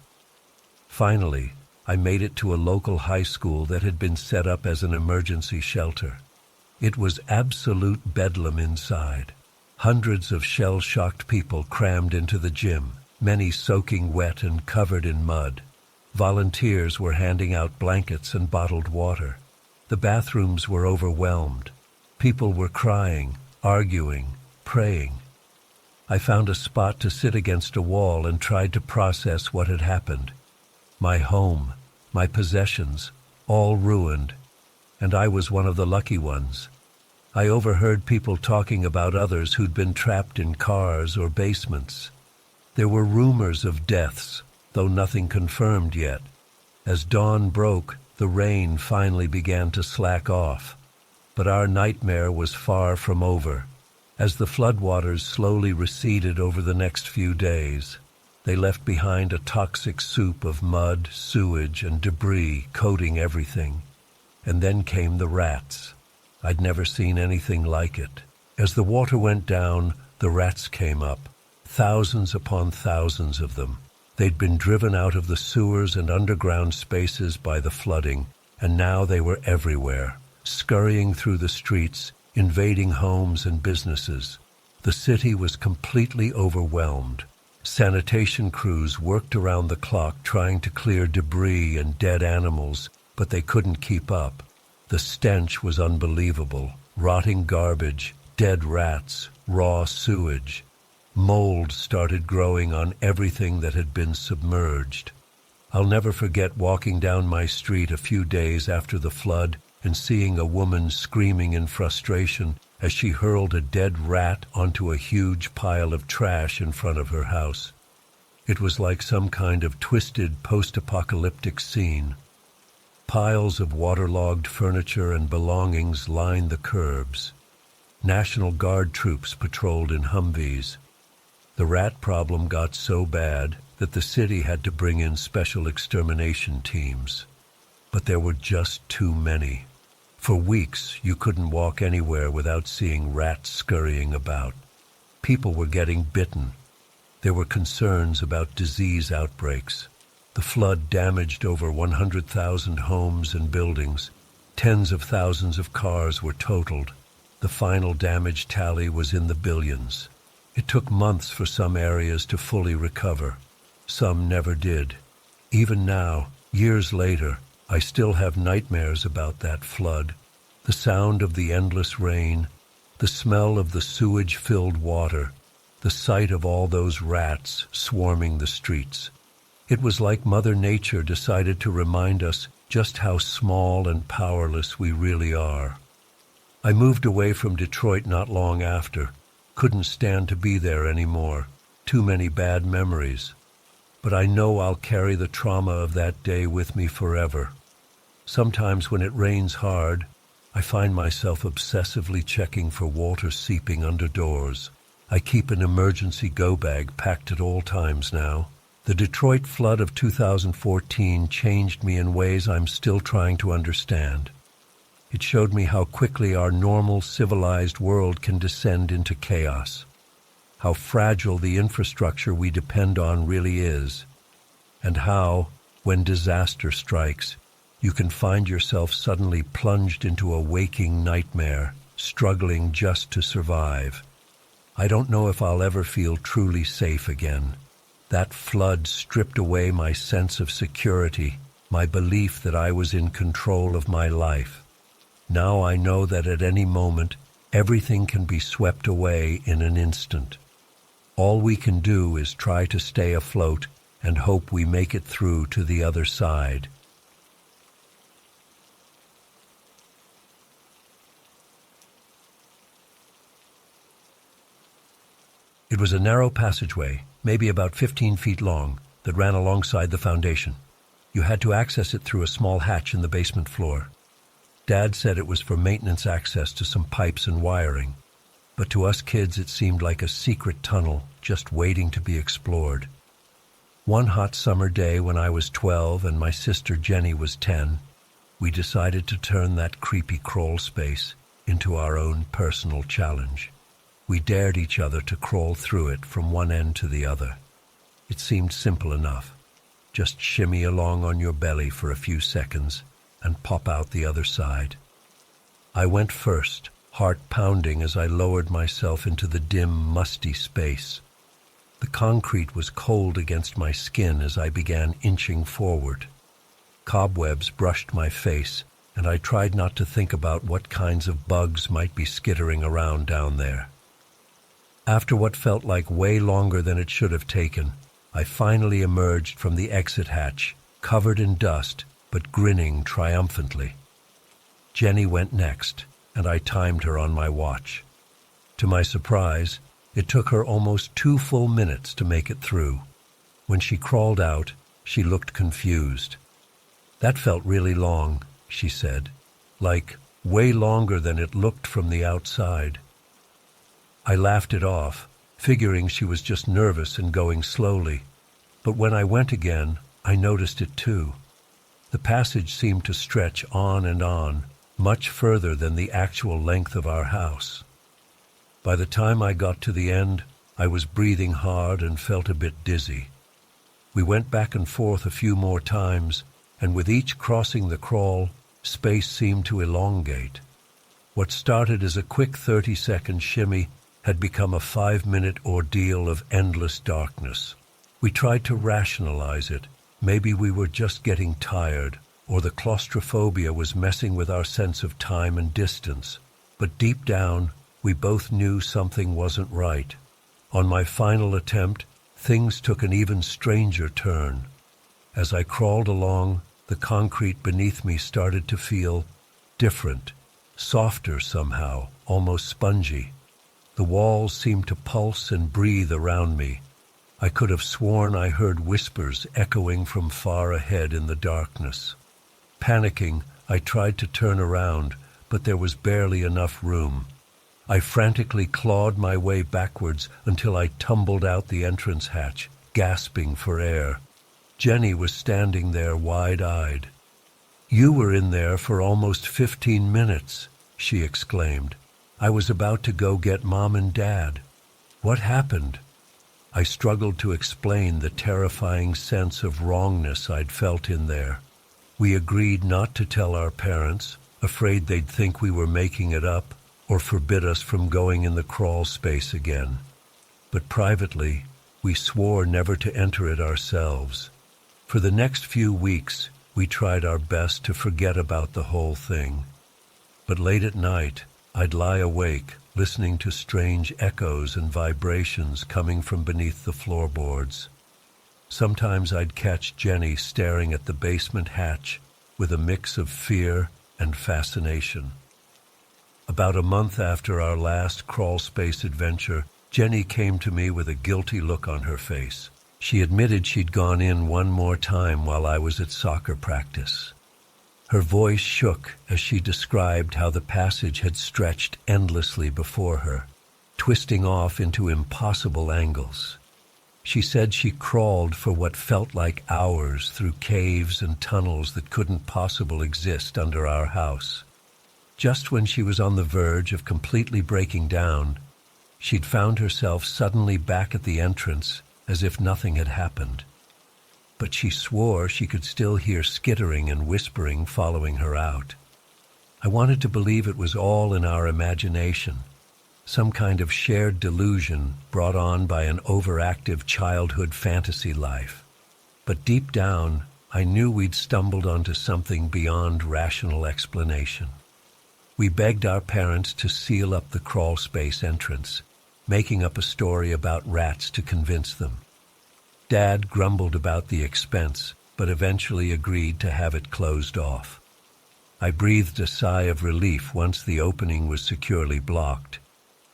Finally, I made it to a local high school that had been set up as an emergency shelter. It was absolute bedlam inside. Hundreds of shell-shocked people crammed into the gym, many soaking wet and covered in mud. Volunteers were handing out blankets and bottled water. The bathrooms were overwhelmed. People were crying, arguing, praying. I found a spot to sit against a wall and tried to process what had happened. My home, my possessions, all ruined, and I was one of the lucky ones. I overheard people talking about others who'd been trapped in cars or basements. There were rumors of deaths, though nothing confirmed yet. As dawn broke, the rain finally began to slack off. But our nightmare was far from over. As the floodwaters slowly receded over the next few days, they left behind a toxic soup of mud, sewage, and debris coating everything. And then came the rats. I'd never seen anything like it. As the water went down, the rats came up, thousands upon thousands of them. They'd been driven out of the sewers and underground spaces by the flooding, and now they were everywhere, scurrying through the streets, invading homes and businesses. The city was completely overwhelmed. Sanitation crews worked around the clock trying to clear debris and dead animals, but they couldn't keep up. The stench was unbelievable: rotting garbage, Dead rats, raw sewage. Mold started growing on everything that had been submerged. I'll never forget walking down my street a few days after the flood and seeing a woman screaming in frustration as she hurled a dead rat onto a huge pile of trash in front of her house. It was like some kind of twisted post-apocalyptic scene. Piles of waterlogged furniture and belongings lined the curbs. National Guard troops patrolled in Humvees. The rat problem got so bad that the city had to bring in special extermination teams. But there were just too many. For weeks, you couldn't walk anywhere without seeing rats scurrying about. People were getting bitten. There were concerns about disease outbreaks. The flood damaged over 100,000 homes and buildings. Tens of thousands of cars were totaled. The final damage tally was in the billions. It took months for some areas to fully recover. Some never did. Even now, years later, I still have nightmares about that flood. The sound of the endless rain, the smell of the sewage-filled water, the sight of all those rats swarming the streets. It was like Mother Nature decided to remind us just how small and powerless we really are. I moved away from Detroit not long after. Couldn't stand to be there anymore. Too many bad memories. But I know I'll carry the trauma of that day with me forever. Sometimes when it rains hard, I find myself obsessively checking for water seeping under doors. I keep an emergency go bag packed at all times now. The Detroit flood of 2014 changed me in ways I'm still trying to understand. It showed me how quickly our normal, civilized world can descend into chaos, how fragile the infrastructure we depend on really is, and how, when disaster strikes, you can find yourself suddenly plunged into a waking nightmare, struggling just to survive. I don't know if I'll ever feel truly safe again. That flood stripped away my sense of security, my belief that I was in control of my life. Now I know that at any moment, everything can be swept away in an instant. All we can do is try to stay afloat and hope we make it through to the other side. It was a narrow passageway, maybe about 15 feet long, that ran alongside the foundation. You had to access it through a small hatch in the basement floor. Dad said it was for maintenance access to some pipes and wiring, but to us kids it seemed like a secret tunnel just waiting to be explored. One hot summer day when I was 12 and my sister Jenny was 10, we decided to turn that creepy crawl space into our own personal challenge. We dared each other to crawl through it from one end to the other. It seemed simple enough. Just shimmy along on your belly for a few seconds and pop out the other side. I went first, heart pounding as I lowered myself into the dim, musty space. The concrete was cold against my skin as I began inching forward. Cobwebs brushed my face, and I tried not to think about what kinds of bugs might be skittering around down there. After what felt like way longer than it should have taken, I finally emerged from the exit hatch, covered in dust, but grinning triumphantly. Jenny went next, and I timed her on my watch. To my surprise, it took her almost 2 full minutes to make it through. When she crawled out, she looked confused. "That felt really long," she said, "like way longer than it looked from the outside." I laughed it off, figuring she was just nervous and going slowly. But when I went again, I noticed it too. The passage seemed to stretch on and on, much further than the actual length of our house. By the time I got to the end, I was breathing hard and felt a bit dizzy. We went back and forth a few more times, and with each crossing the crawl, space seemed to elongate. What started as a quick 30-second shimmy had become a 5-minute ordeal of endless darkness. We tried to rationalize it. Maybe we were just getting tired, or the claustrophobia was messing with our sense of time and distance. But deep down, We both knew something wasn't right. On my final attempt, things took an even stranger turn. As I crawled along, the concrete beneath me started to feel different, softer somehow, almost spongy. The walls seemed to pulse and breathe around me. I could have sworn I heard whispers echoing from far ahead in the darkness. Panicking, I tried to turn around, but there was barely enough room. I frantically clawed my way backwards until I tumbled out the entrance hatch, gasping for air. Jenny was standing there wide-eyed. "You were in there for almost 15 minutes, she exclaimed. "I was about to go get Mom and Dad. What happened?" I struggled to explain the terrifying sense of wrongness I'd felt in there. We agreed not to tell our parents, afraid they'd think we were making it up or forbid us from going in the crawl space again. But privately, we swore never to enter it ourselves. For the next few weeks, we tried our best to forget about the whole thing. But late at night, I'd lie awake, listening to strange echoes and vibrations coming from beneath the floorboards. Sometimes I'd catch Jenny staring at the basement hatch with a mix of fear and fascination. About a month after our last crawl space adventure, Jenny came to me with a guilty look on her face. She admitted she'd gone in one more time while I was at soccer practice. Her voice shook as she described how the passage had stretched endlessly before her, twisting off into impossible angles. She said she crawled for what felt like hours through caves and tunnels that couldn't possibly exist under our house. Just when she was on the verge of completely breaking down, she'd found herself suddenly back at the entrance as if nothing had happened. But she swore she could still hear skittering and whispering following her out. I wanted to believe it was all in our imagination, some kind of shared delusion brought on by an overactive childhood fantasy life. But deep down, I knew we'd stumbled onto something beyond rational explanation. We begged our parents to seal up the crawl space entrance, making up a story about rats to convince them. Dad grumbled about the expense, but eventually agreed to have it closed off. I breathed a sigh of relief once the opening was securely blocked,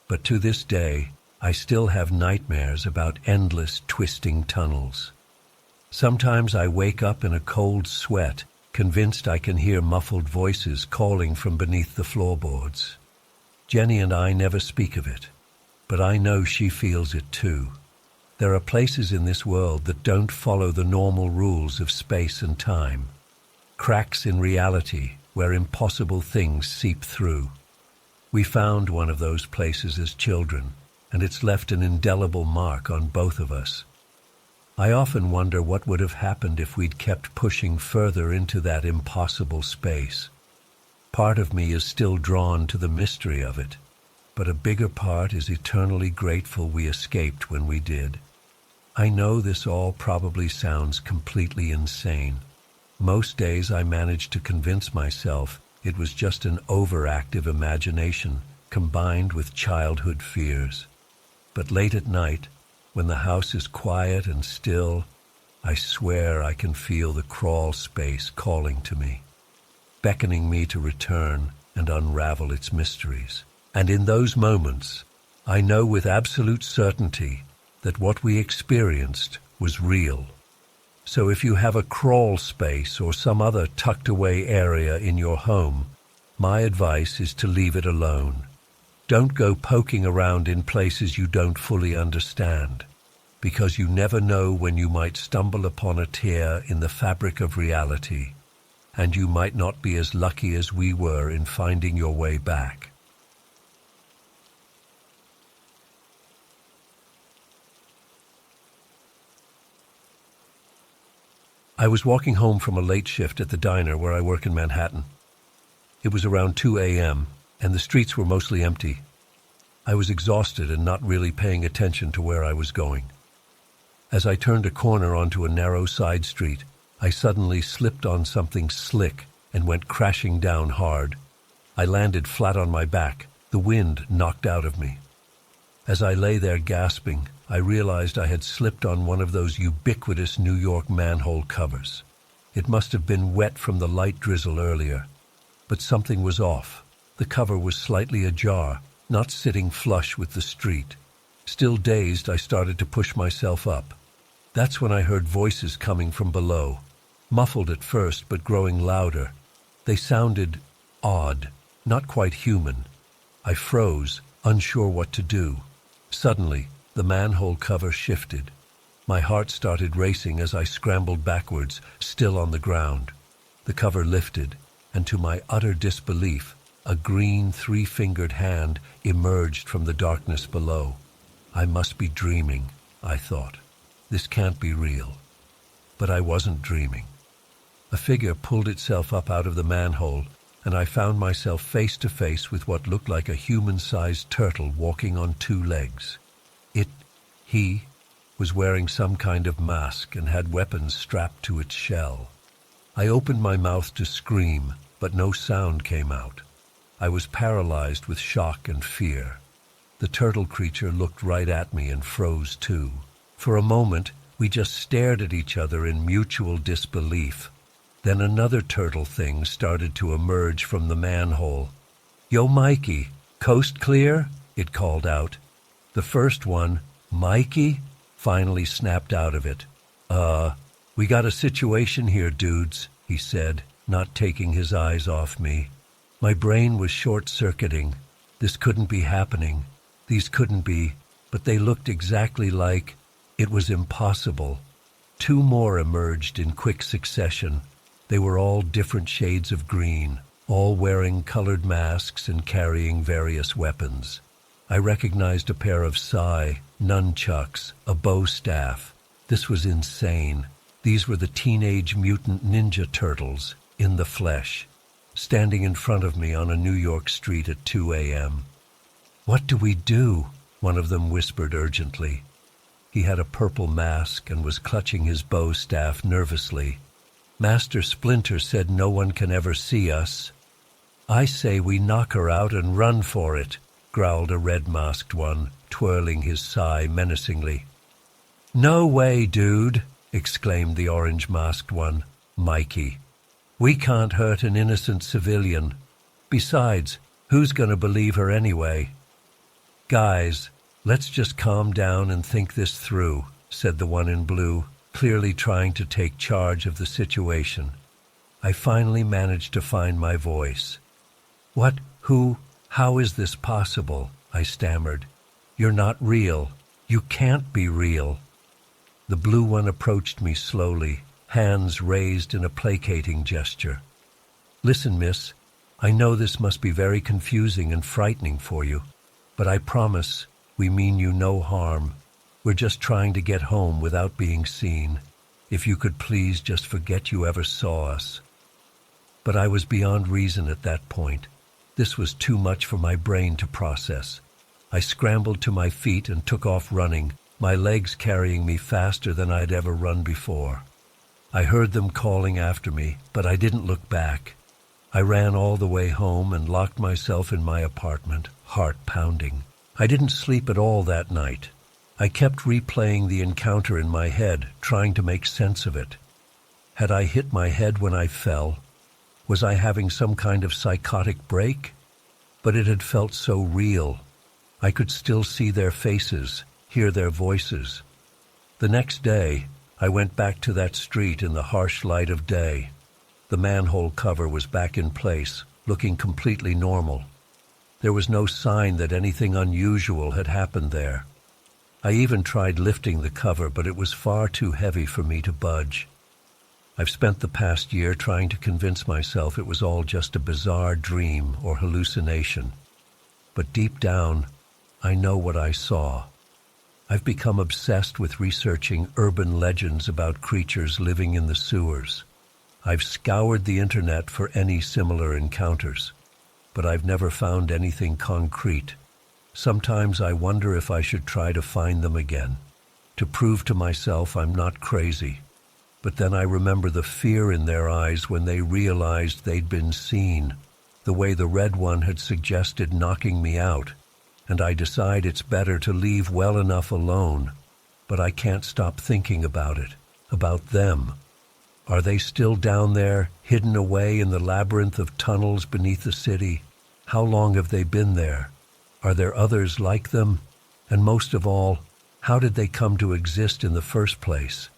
but to this day, I still have nightmares about endless twisting tunnels. Sometimes I wake up in a cold sweat, convinced I can hear muffled voices calling from beneath the floorboards. Jenny and I never speak of it, but I know she feels it too. There are places in this world that don't follow the normal rules of space and time. Cracks in reality where impossible things seep through. We found one of those places as children, and it's left an indelible mark on both of us. I often wonder what would have happened if we'd kept pushing further into that impossible space. Part of me is still drawn to the mystery of it, but a bigger part is eternally grateful we escaped when we did. I know this all probably sounds completely insane. Most days I manage to convince myself it was just an overactive imagination combined with childhood fears. But late at night, when the house is quiet and still, I swear I can feel the crawl space calling to me, beckoning me to return and unravel its mysteries. And in those moments, I know with absolute certainty that what we experienced was real. So if you have a crawl space or some other tucked-away area in your home, my advice is to leave it alone. Don't go poking around in places you don't fully understand, because you never know when you might stumble upon a tear in the fabric of reality, and you might not be as lucky as we were in finding your way back. I was walking home from a late shift at the diner where I work in Manhattan. It was around 2 a.m., and the streets were mostly empty. I was exhausted and not really paying attention to where I was going. As I turned a corner onto a narrow side street, I suddenly slipped on something slick and went crashing down hard. I landed flat on my back, The wind knocked out of me. As I lay there gasping, I realized I had slipped on one of those ubiquitous New York manhole covers. It must have been wet from the light drizzle earlier. But something was off. The cover was slightly ajar, not sitting flush with the street. Still dazed, I started to push myself up. That's when I heard voices coming from below. Muffled at first, but growing louder. They sounded odd, not quite human. I froze, unsure what to do. Suddenly, the manhole cover shifted. My heart started racing as I scrambled backwards, still on the ground. The cover lifted, and to my utter disbelief, a green three-fingered hand emerged from the darkness below. I must be dreaming, I thought. This can't be real. But I wasn't dreaming. A figure pulled itself up out of the manhole, and I found myself face to face with what looked like a human-sized turtle walking on two legs. He, was wearing some kind of mask and had weapons strapped to its shell. I opened my mouth to scream, but no sound came out. I was paralyzed with shock and fear. The turtle creature looked right at me and froze too. For a moment, we just stared at each other in mutual disbelief. Then another turtle thing started to emerge from the manhole. "Yo, Mikey, coast clear?" it called out. The first one, "Mikey?" finally snapped out of it. We got a situation here, dudes," he said, not taking his eyes off me. My brain was short-circuiting. This couldn't be happening. These couldn't be, but they looked exactly like. It was impossible. Two more emerged in quick succession. They were all different shades of green, all wearing colored masks and carrying various weapons. I recognized a pair of nunchucks, a bow staff. This was insane. These were the Teenage Mutant Ninja Turtles, in the flesh, standing in front of me on a New York street at 2 a.m. "What do we do?" one of them whispered urgently. He had a purple mask and was clutching his bow staff nervously. "Master Splinter said no one can ever see us." "I say we knock her out and run for it," growled a red-masked one, twirling his sai menacingly. "No way, dude," exclaimed the orange-masked one, Mikey. "We can't hurt an innocent civilian. Besides, who's gonna believe her anyway?" "Guys, let's just calm down and think this through," said the one in blue, clearly trying to take charge of the situation. I finally managed to find my voice. How is this possible?" I stammered. "You're not real. You can't be real." The blue one approached me slowly, hands raised in a placating gesture. "Listen, miss, I know this must be very confusing and frightening for you, but I promise we mean you no harm. We're just trying to get home without being seen. If you could please just forget you ever saw us." But I was beyond reason at that point. This was too much for my brain to process. I scrambled to my feet and took off running, my legs carrying me faster than I'd ever run before. I heard them calling after me, but I didn't look back. I ran all the way home and locked myself in my apartment, heart pounding. I didn't sleep at all that night. I kept replaying the encounter in my head, trying to make sense of it. Had I hit my head when I fell? Was I having some kind of psychotic break? But it had felt so real. I could still see their faces, hear their voices. The next day, I went back to that street in the harsh light of day. The manhole cover was back in place, looking completely normal. There was no sign that anything unusual had happened there. I even tried lifting the cover, but it was far too heavy for me to budge. I've spent the past year trying to convince myself it was all just a bizarre dream or hallucination. But deep down, I know what I saw. I've become obsessed with researching urban legends about creatures living in the sewers. I've scoured the internet for any similar encounters, but I've never found anything concrete. Sometimes I wonder if I should try to find them again, to prove to myself I'm not crazy. But then I remember the fear in their eyes when they realized they'd been seen. the way the red one had suggested knocking me out, and I decide it's better to leave well enough alone. But I can't stop thinking about it, about them. Are they still down there, hidden away in the labyrinth of tunnels beneath the city? How long have they been there? Are there others like them? And most of all, how did they come to exist in the first place?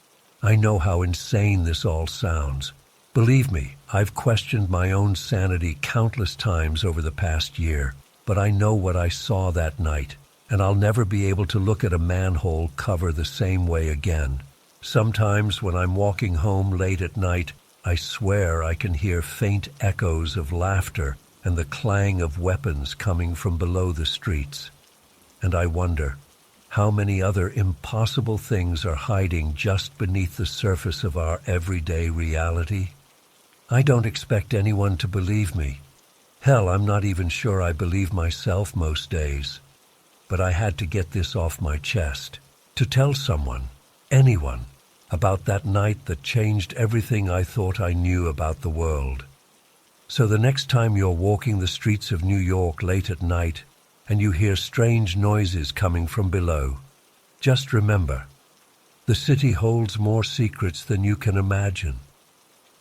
I know how insane this all sounds. Believe me, I've questioned my own sanity countless times over the past year, but I know what I saw that night, and I'll never be able to look at a manhole cover the same way again. Sometimes when I'm walking home late at night, I swear I can hear faint echoes of laughter and the clang of weapons coming from below the streets. And I wonder, how many other impossible things are hiding just beneath the surface of our everyday reality? I don't expect anyone to believe me. Hell, I'm not even sure I believe myself most days. But I had to get this off my chest, to tell someone, anyone, about that night that changed everything I thought I knew about the world. So the next time you're walking the streets of New York late at night and you hear strange noises coming from below, just remember, the city holds more secrets than you can imagine,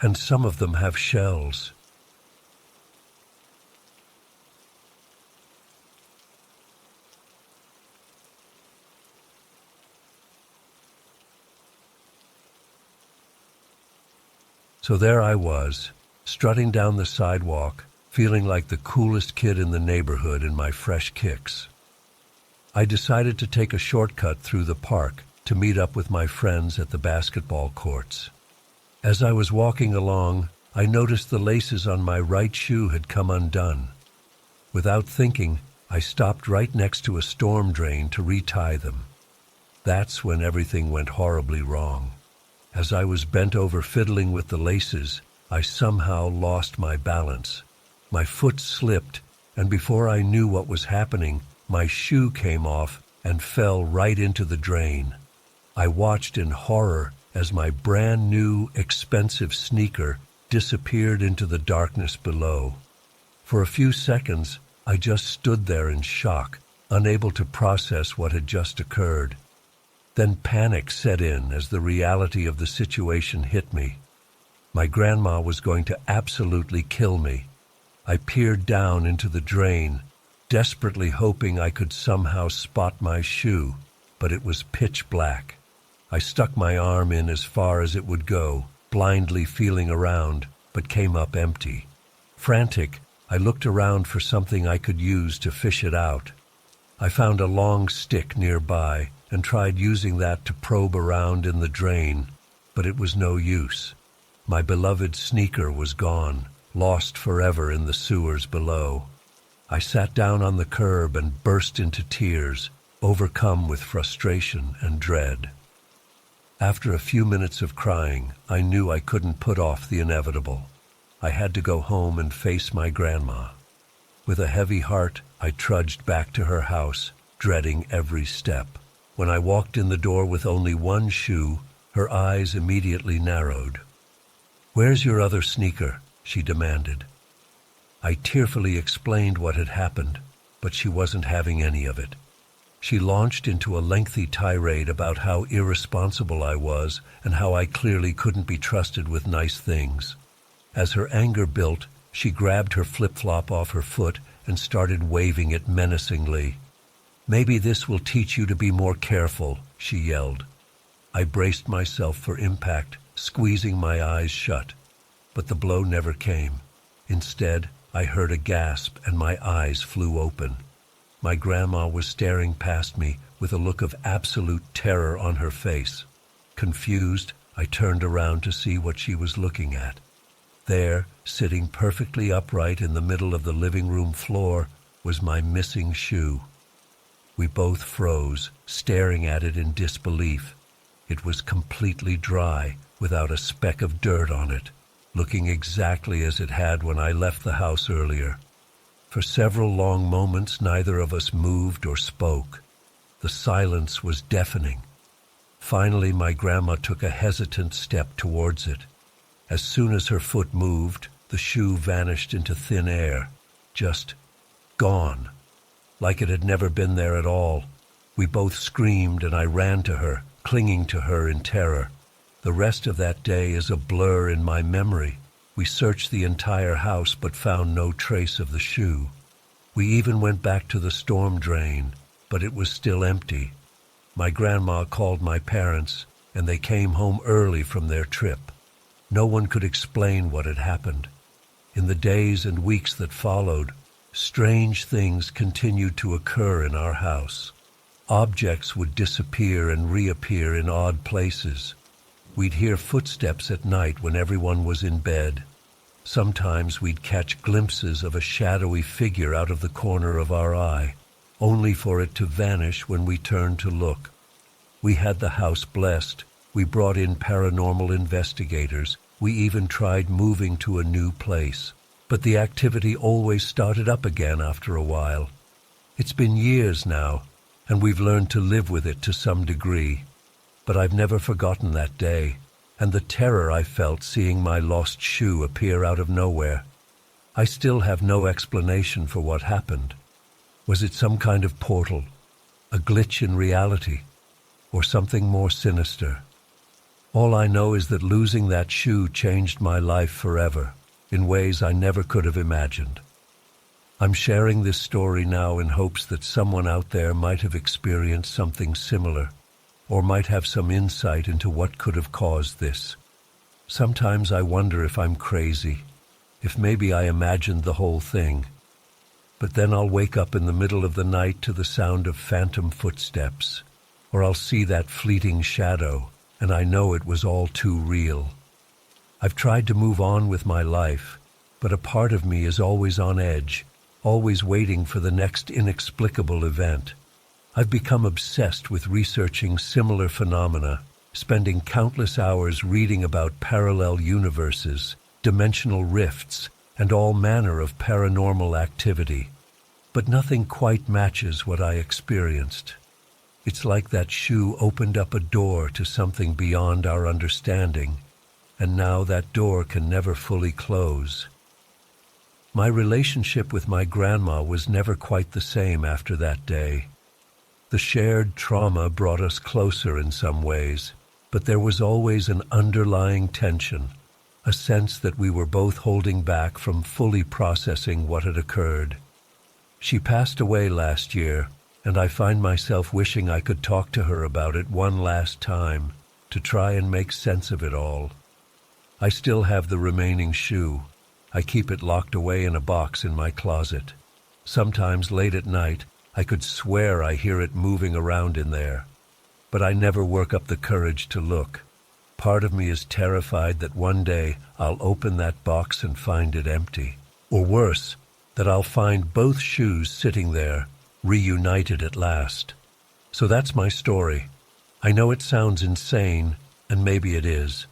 and some of them have shells. So there I was, strutting down the sidewalk, feeling like the coolest kid in the neighborhood in my fresh kicks. I decided to take a shortcut through the park to meet up with my friends at the basketball courts. As I was walking along, I noticed the laces on my right shoe had come undone. Without thinking, I stopped right next to a storm drain to retie them. That's when everything went horribly wrong. As I was bent over fiddling with the laces, I somehow lost my balance. My foot slipped, and before I knew what was happening, my shoe came off and fell right into the drain. I watched in horror as my brand new, expensive sneaker disappeared into the darkness below. For a few seconds, I just stood there in shock, unable to process what had just occurred. Then panic set in as the reality of the situation hit me. My grandma was going to absolutely kill me. I peered down into the drain, desperately hoping I could somehow spot my shoe, but it was pitch black. I stuck my arm in as far as it would go, blindly feeling around, but came up empty. Frantic, I looked around for something I could use to fish it out. I found a long stick nearby and tried using that to probe around in the drain, but it was no use. My beloved sneaker was gone, lost forever in the sewers below. I sat down on the curb and burst into tears, overcome with frustration and dread. After a few minutes of crying, I knew I couldn't put off the inevitable. I had to go home and face my grandma. With a heavy heart, I trudged back to her house, dreading every step. When I walked in the door with only one shoe, her eyes immediately narrowed. "Where's your other sneaker?" she demanded. I tearfully explained what had happened, but she wasn't having any of it. She launched into a lengthy tirade about how irresponsible I was and how I clearly couldn't be trusted with nice things. As her anger built, she grabbed her flip-flop off her foot and started waving it menacingly. "Maybe this will teach you to be more careful," she yelled. I braced myself for impact, squeezing my eyes shut. But the blow never came. Instead, I heard a gasp and my eyes flew open. My grandma was staring past me with a look of absolute terror on her face. Confused, I turned around to see what she was looking at. There, sitting perfectly upright in the middle of the living room floor, was my missing shoe. We both froze, staring at it in disbelief. It was completely dry, without a speck of dirt on it, looking exactly as it had when I left the house earlier. For several long moments, neither of us moved or spoke. The silence was deafening. Finally, my grandma took a hesitant step towards it. As soon as her foot moved, The shoe vanished into thin air, just gone, like it had never been there at all. We both screamed and I ran to her, clinging to her in terror. The rest of that day is a blur in my memory. We searched the entire house but found no trace of the shoe. We even went back to the storm drain, but it was still empty. My grandma called my parents, and they came home early from their trip. No one could explain what had happened. In the days and weeks that followed, strange things continued to occur in our house. Objects would disappear and reappear in odd places. We'd hear footsteps at night when everyone was in bed. Sometimes we'd catch glimpses of a shadowy figure out of the corner of our eye, only for it to vanish when we turned to look. We had the house blessed. We brought in paranormal investigators. We even tried moving to a new place. But the activity always started up again after a while. It's been years now, and we've learned to live with it to some degree. But I've never forgotten that day, and the terror I felt seeing my lost shoe appear out of nowhere. I still have no explanation for what happened. Was it some kind of portal, a glitch in reality, or something more sinister? All I know is that losing that shoe changed my life forever, in ways I never could have imagined. I'm sharing this story now in hopes that someone out there might have experienced something similar, or might have some insight into what could have caused this. Sometimes I wonder if I'm crazy, if maybe I imagined the whole thing. But then I'll wake up in the middle of the night to the sound of phantom footsteps, or I'll see that fleeting shadow, and I know it was all too real. I've tried to move on with my life, but a part of me is always on edge, always waiting for the next inexplicable event. I've become obsessed with researching similar phenomena, spending countless hours reading about parallel universes, dimensional rifts, and all manner of paranormal activity. But nothing quite matches what I experienced. It's like that shoe opened up a door to something beyond our understanding, and now that door can never fully close. My relationship with my grandma was never quite the same after that day. The shared trauma brought us closer in some ways, but there was always an underlying tension, a sense that we were both holding back from fully processing what had occurred. She passed away last year, and I find myself wishing I could talk to her about it one last time, to try and make sense of it all. I still have the remaining shoe. I keep it locked away in a box in my closet. Sometimes late at night, I could swear I hear it moving around in there. But I never work up the courage to look. Part of me is terrified that one day I'll open that box and find it empty. Or worse, that I'll find both shoes sitting there, reunited at last. So that's my story. I know it sounds insane, and maybe it is,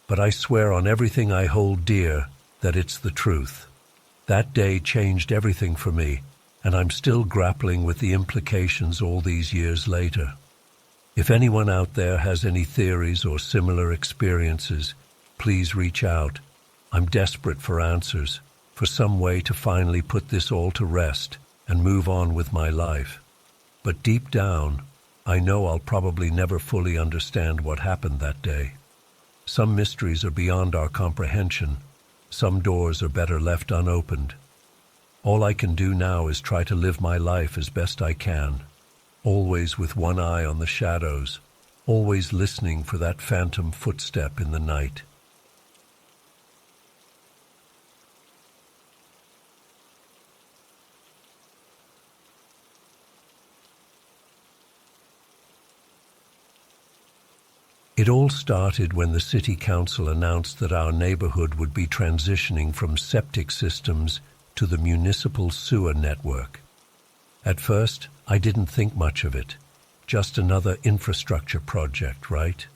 but I swear on everything I hold dear that it's the truth. That day changed everything for me, and I'm still grappling with the implications all these years later. If anyone out there has any theories or similar experiences, please reach out. I'm desperate for answers, for some way to finally put this all to rest and move on with my life. But deep down, I know I'll probably never fully understand what happened that day. Some mysteries are beyond our comprehension. Some doors are better left unopened. All I can do now is try to live my life as best I can, always with one eye on the shadows, always listening for that phantom footstep in the night. It all started when the city council announced that our neighborhood would be transitioning from septic systems to the municipal sewer network. At first, I didn't think much of it, just another infrastructure project, right?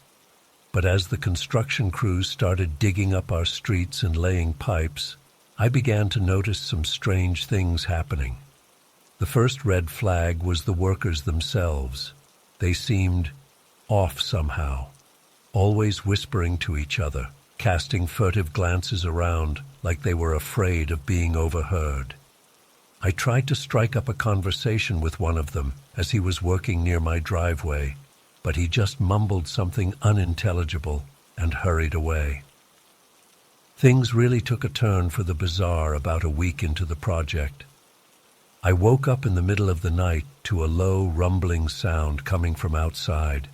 But as the construction crews started digging up our streets and laying pipes, I began to notice some strange things happening. The first red flag was the workers themselves. They seemed off somehow, always whispering to each other, casting furtive glances around like they were afraid of being overheard. I tried to strike up a conversation with one of them as he was working near my driveway, but he just mumbled something unintelligible and hurried away. Things really took a turn for the bizarre about a week into the project. I woke up in the middle of the night to a low, rumbling sound coming from outside.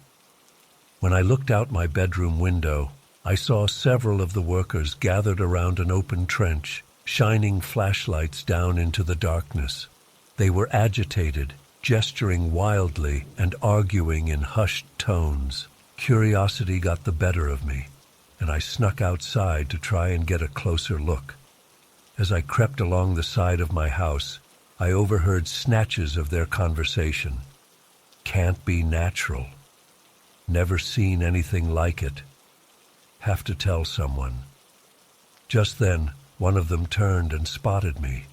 When I looked out my bedroom window, I saw several of the workers gathered around an open trench, shining flashlights down into the darkness. They were agitated, gesturing wildly and arguing in hushed tones. Curiosity got the better of me, and I snuck outside to try and get a closer look. As I crept along the side of my house, I overheard snatches of their conversation. Can't be natural. Never seen anything like it. Have to tell someone. Just then, one of them turned and spotted me.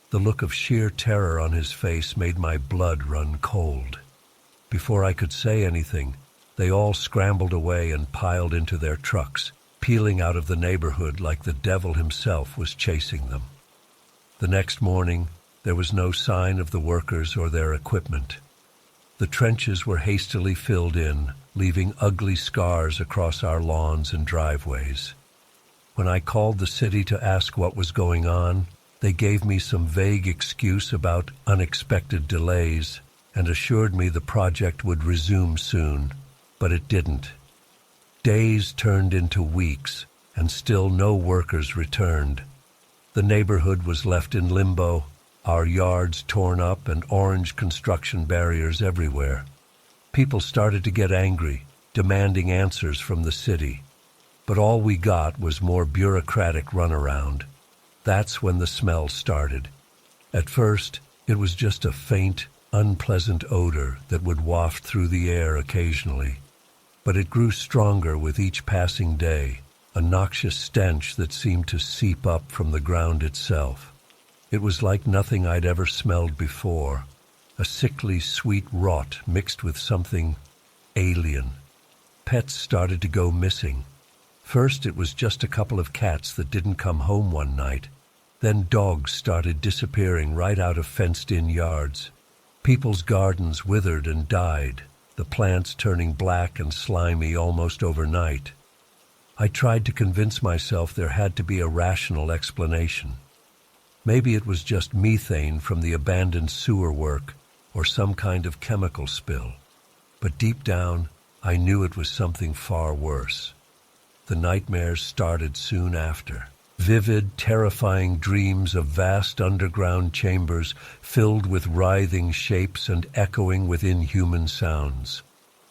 The look of sheer terror on his face made my blood run cold. Before I could say anything, they all scrambled away and piled into their trucks, peeling out of the neighborhood like the devil himself was chasing them. The next morning, there was no sign of the workers or their equipment. The trenches were hastily filled in, leaving ugly scars across our lawns and driveways. When I called the city to ask what was going on, they gave me some vague excuse about unexpected delays and assured me the project would resume soon, but it didn't. Days turned into weeks, and still no workers returned. The neighborhood was left in limbo, our yards torn up and orange construction barriers everywhere. People started to get angry, demanding answers from the city. But all we got was more bureaucratic runaround. That's when the smell started. At first, it was just a faint, unpleasant odor that would waft through the air occasionally. But it grew stronger with each passing day, a noxious stench that seemed to seep up from the ground itself. It was like nothing I'd ever smelled before, a sickly sweet rot mixed with something alien. Pets started to go missing. First, it was just a couple of cats that didn't come home one night. Then dogs started disappearing right out of fenced-in yards. People's gardens withered and died, the plants turning black and slimy almost overnight. I tried to convince myself there had to be a rational explanation. Maybe it was just methane from the abandoned sewer work or some kind of chemical spill. But deep down, I knew it was something far worse. The nightmares started soon after. Vivid, terrifying dreams of vast underground chambers filled with writhing shapes and echoing with inhuman sounds.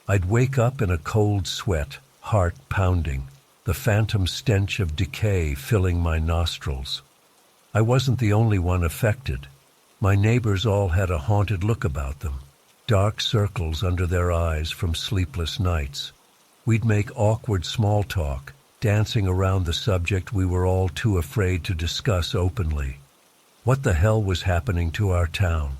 I'd wake up in a cold sweat, heart pounding, the phantom stench of decay filling my nostrils. I wasn't the only one affected. My neighbors all had a haunted look about them, dark circles under their eyes from sleepless nights. We'd make awkward small talk, dancing around the subject we were all too afraid to discuss openly. What the hell was happening to our town?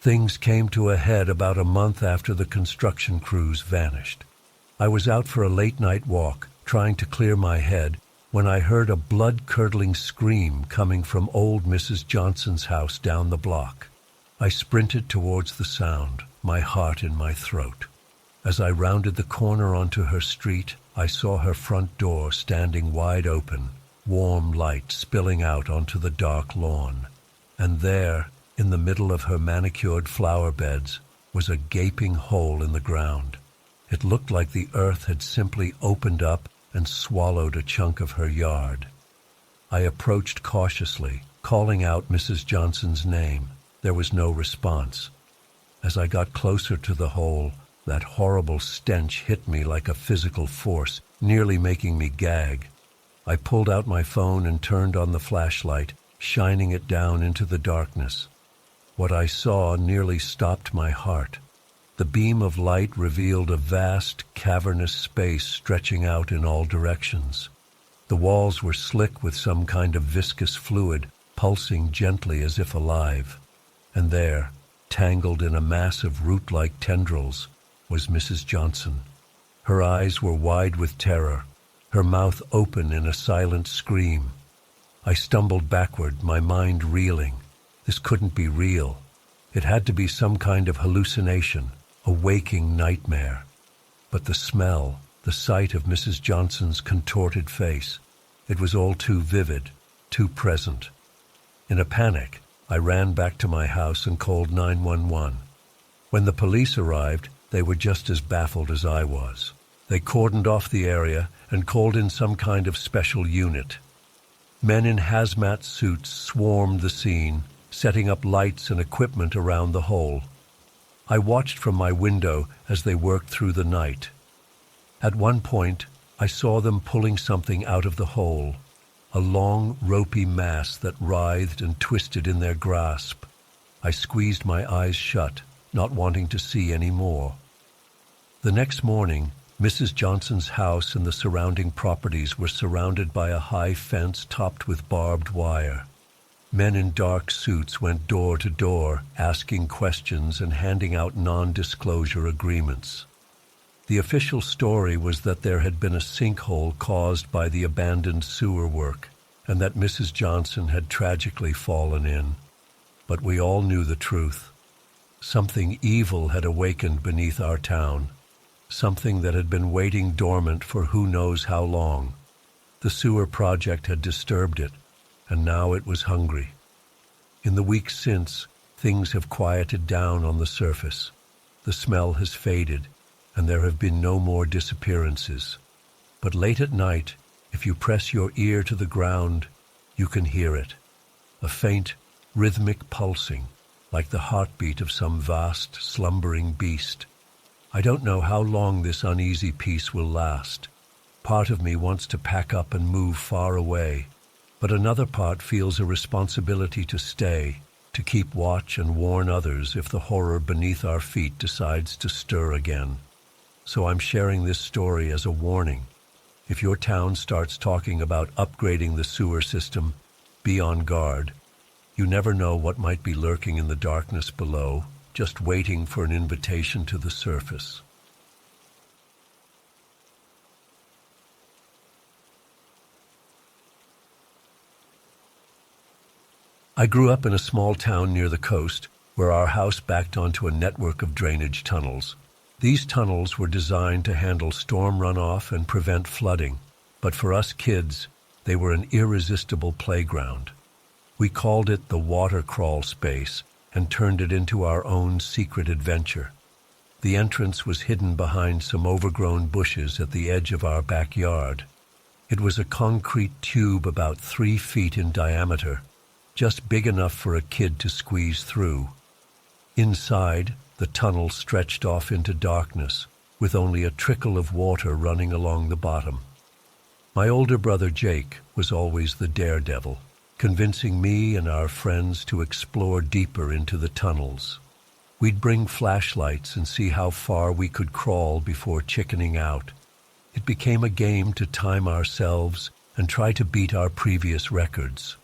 Things came to a head about a month after the construction crews vanished. I was out for a late-night walk, trying to clear my head, when I heard a blood-curdling scream coming from old Mrs. Johnson's house down the block. I sprinted towards the sound, my heart in my throat. As I rounded the corner onto her street, I saw her front door standing wide open, warm light spilling out onto the dark lawn. And there, in the middle of her manicured flower beds, was a gaping hole in the ground. It looked like the earth had simply opened up and swallowed a chunk of her yard. I approached cautiously, calling out Mrs. Johnson's name. There was no response. As I got closer to the hole, that horrible stench hit me like a physical force, nearly making me gag. I pulled out my phone and turned on the flashlight, shining it down into the darkness. What I saw nearly stopped my heart. The beam of light revealed a vast, cavernous space stretching out in all directions. The walls were slick with some kind of viscous fluid, pulsing gently as if alive. And there, tangled in a mass of root-like tendrils, was Mrs. Johnson. Her eyes were wide with terror, her mouth open in a silent scream. I stumbled backward, my mind reeling. This couldn't be real. It had to be some kind of hallucination, a waking nightmare. But the smell, the sight of Mrs. Johnson's contorted face, it was all too vivid, too present. In a panic, I ran back to my house and called 911. When the police arrived, they were just as baffled as I was. They cordoned off the area and called in some kind of special unit. Men in hazmat suits swarmed the scene, setting up lights and equipment around the hole. I watched from my window as they worked through the night. At one point, I saw them pulling something out of the hole, a long, ropey mass that writhed and twisted in their grasp. I squeezed my eyes shut, not wanting to see any more. The next morning, Mrs. Johnson's house and the surrounding properties were surrounded by a high fence topped with barbed wire. Men in dark suits went door to door, asking questions and handing out non-disclosure agreements. The official story was that there had been a sinkhole caused by the abandoned sewer work, and that Mrs. Johnson had tragically fallen in. But we all knew the truth. Something evil had awakened beneath our town. Something that had been waiting dormant for who knows how long. The sewer project had disturbed it, and now it was hungry. In the weeks since, things have quieted down on the surface. The smell has faded, and there have been no more disappearances. But late at night, if you press your ear to the ground, you can hear it. A faint, rhythmic pulsing, like the heartbeat of some vast, slumbering beast. I don't know how long this uneasy peace will last. Part of me wants to pack up and move far away, but another part feels a responsibility to stay, to keep watch and warn others if the horror beneath our feet decides to stir again. So I'm sharing this story as a warning. If your town starts talking about upgrading the sewer system, be on guard. You never know what might be lurking in the darkness below, just waiting for an invitation to the surface. I grew up in a small town near the coast, where our house backed onto a network of drainage tunnels. These tunnels were designed to handle storm runoff and prevent flooding, but for us kids, they were an irresistible playground. We called it the water crawl space and turned it into our own secret adventure. The entrance was hidden behind some overgrown bushes at the edge of our backyard. It was a concrete tube about 3 feet in diameter, just big enough for a kid to squeeze through. Inside, the tunnel stretched off into darkness, with only a trickle of water running along the bottom. My older brother Jake was always the daredevil, convincing me and our friends to explore deeper into the tunnels. We'd bring flashlights and see how far we could crawl before chickening out. It became a game to time ourselves and try to beat our previous records.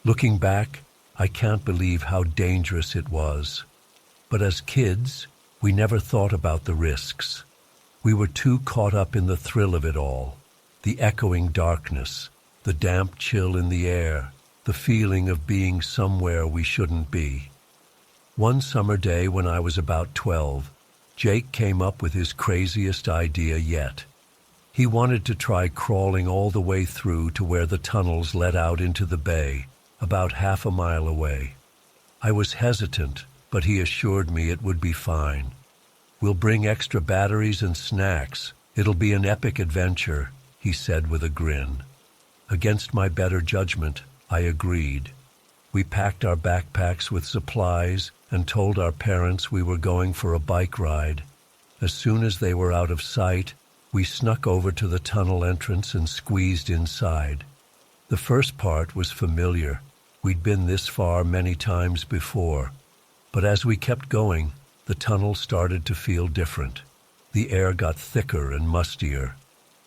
Looking back, I can't believe how dangerous it was. But as kids, we never thought about the risks. We were too caught up in the thrill of it all, the echoing darkness, the damp chill in the air, the feeling of being somewhere we shouldn't be. One summer day when I was about 12, Jake came up with his craziest idea yet. He wanted to try crawling all the way through to where the tunnels led out into the bay, about half a mile away. I was hesitant, but he assured me it would be fine. "We'll bring extra batteries and snacks. It'll be an epic adventure," he said with a grin. Against my better judgment, I agreed. We packed our backpacks with supplies and told our parents we were going for a bike ride. As soon as they were out of sight, we snuck over to the tunnel entrance and squeezed inside. The first part was familiar. We'd been this far many times before. But as we kept going, the tunnel started to feel different. The air got thicker and mustier.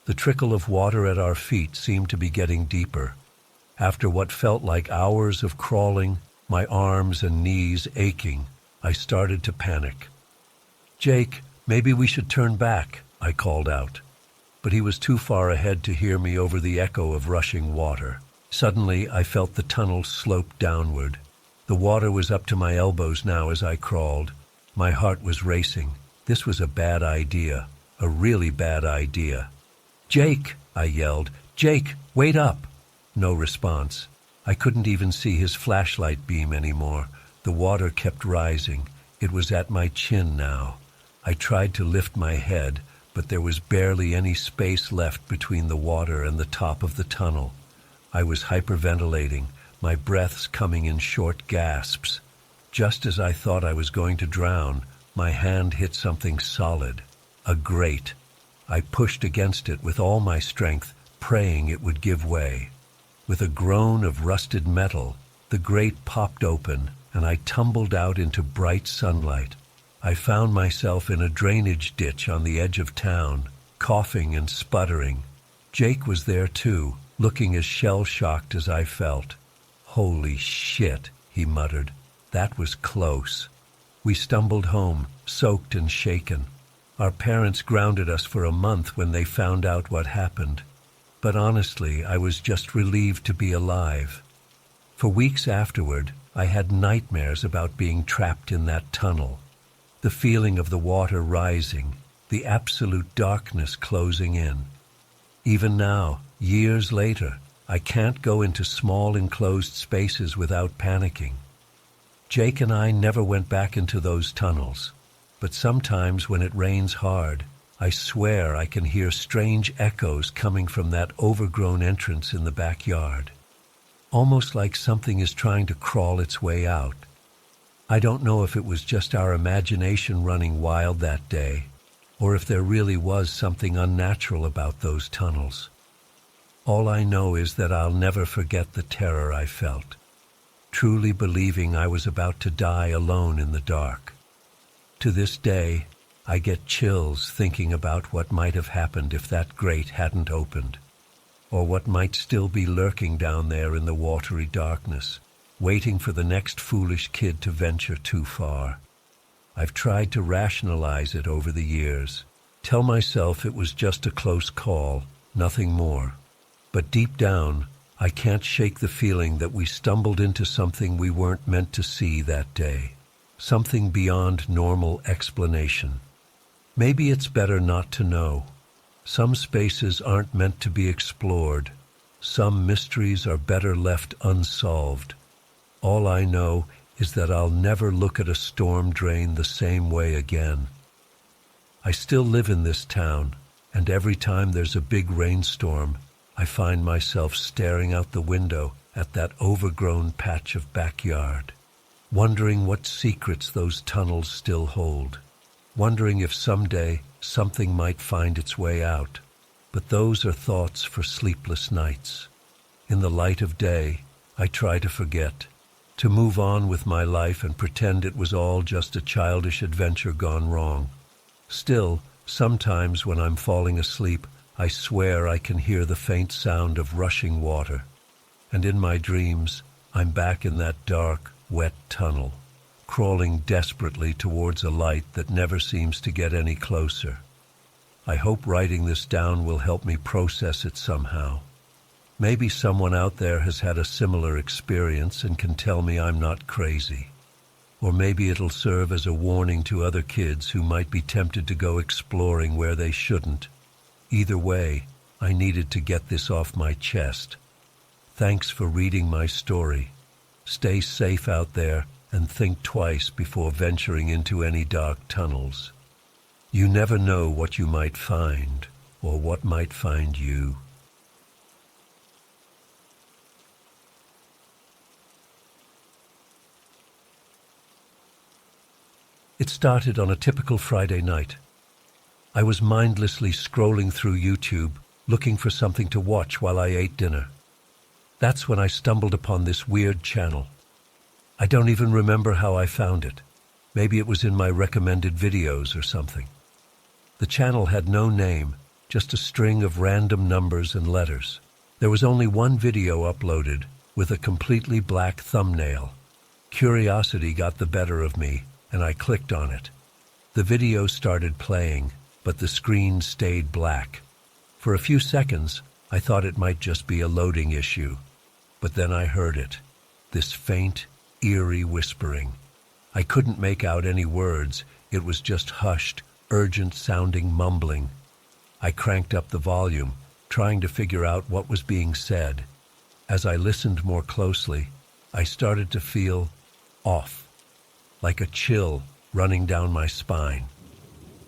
The trickle of water at our feet seemed to be getting deeper. After what felt like hours of crawling, my arms and knees aching, I started to panic. "Jake, maybe we should turn back," I called out. but he was too far ahead to hear me over the echo of rushing water. Suddenly, I felt the tunnel slope downward. The water was up to my elbows now as I crawled. My heart was racing. This was a bad idea, a really bad idea. "Jake!" I yelled. "Jake, wait up!" No response. I couldn't even see his flashlight beam anymore. The water kept rising. It was at my chin now. I tried to lift my head, but there was barely any space left between the water and the top of the tunnel. I was hyperventilating, my breaths coming in short gasps. Just as I thought I was going to drown, my hand hit something solid, a grate. I pushed against it with all my strength, praying it would give way. With a groan of rusted metal, the grate popped open, and I tumbled out into bright sunlight. I found myself in a drainage ditch on the edge of town, coughing and sputtering. Jake was there too, looking as shell-shocked as I felt. "Holy shit," he muttered. "That was close." We stumbled home, soaked and shaken. Our parents grounded us for a month when they found out what happened. But honestly, I was just relieved to be alive. For weeks afterward, I had nightmares about being trapped in that tunnel. The feeling of the water rising, the absolute darkness closing in. Even now, years later, I can't go into small enclosed spaces without panicking. Jake and I never went back into those tunnels, but sometimes when it rains hard, I swear I can hear strange echoes coming from that overgrown entrance in the backyard. Almost like something is trying to crawl its way out. I don't know if it was just our imagination running wild that day, or if there really was something unnatural about those tunnels. All I know is that I'll never forget the terror I felt, truly believing I was about to die alone in the dark. To this day, I get chills thinking about what might have happened if that grate hadn't opened, or what might still be lurking down there in the watery darkness, waiting for the next foolish kid to venture too far. I've tried to rationalize it over the years, tell myself it was just a close call, nothing more. But deep down, I can't shake the feeling that we stumbled into something we weren't meant to see that day, something beyond normal explanation. Maybe it's better not to know. Some spaces aren't meant to be explored. Some mysteries are better left unsolved. All I know is that I'll never look at a storm drain the same way again. I still live in this town, and every time there's a big rainstorm, I find myself staring out the window at that overgrown patch of backyard, wondering what secrets those tunnels still hold, wondering if someday something might find its way out. But those are thoughts for sleepless nights. In the light of day, I try to forget, to move on with my life and pretend it was all just a childish adventure gone wrong. Still, sometimes when I'm falling asleep, I swear I can hear the faint sound of rushing water. And in my dreams, I'm back in that dark, wet tunnel, crawling desperately towards a light that never seems to get any closer. I hope writing this down will help me process it somehow. Maybe someone out there has had a similar experience and can tell me I'm not crazy. Or maybe it'll serve as a warning to other kids who might be tempted to go exploring where they shouldn't. Either way, I needed to get this off my chest. Thanks for reading my story. Stay safe out there and think twice before venturing into any dark tunnels. You never know what you might find or what might find you. It started on a typical Friday night. I was mindlessly scrolling through YouTube, looking for something to watch while I ate dinner. That's when I stumbled upon this weird channel. I don't even remember how I found it. Maybe it was in my recommended videos or something. The channel had no name, just a string of random numbers and letters. There was only one video uploaded, with a completely black thumbnail. Curiosity got the better of me, and I clicked on it. The video started playing, but the screen stayed black. For a few seconds, I thought it might just be a loading issue. But then I heard it, this faint, eerie whispering. I couldn't make out any words. It was just hushed, urgent-sounding mumbling. I cranked up the volume, trying to figure out what was being said. As I listened more closely, I started to feel off, like a chill running down my spine.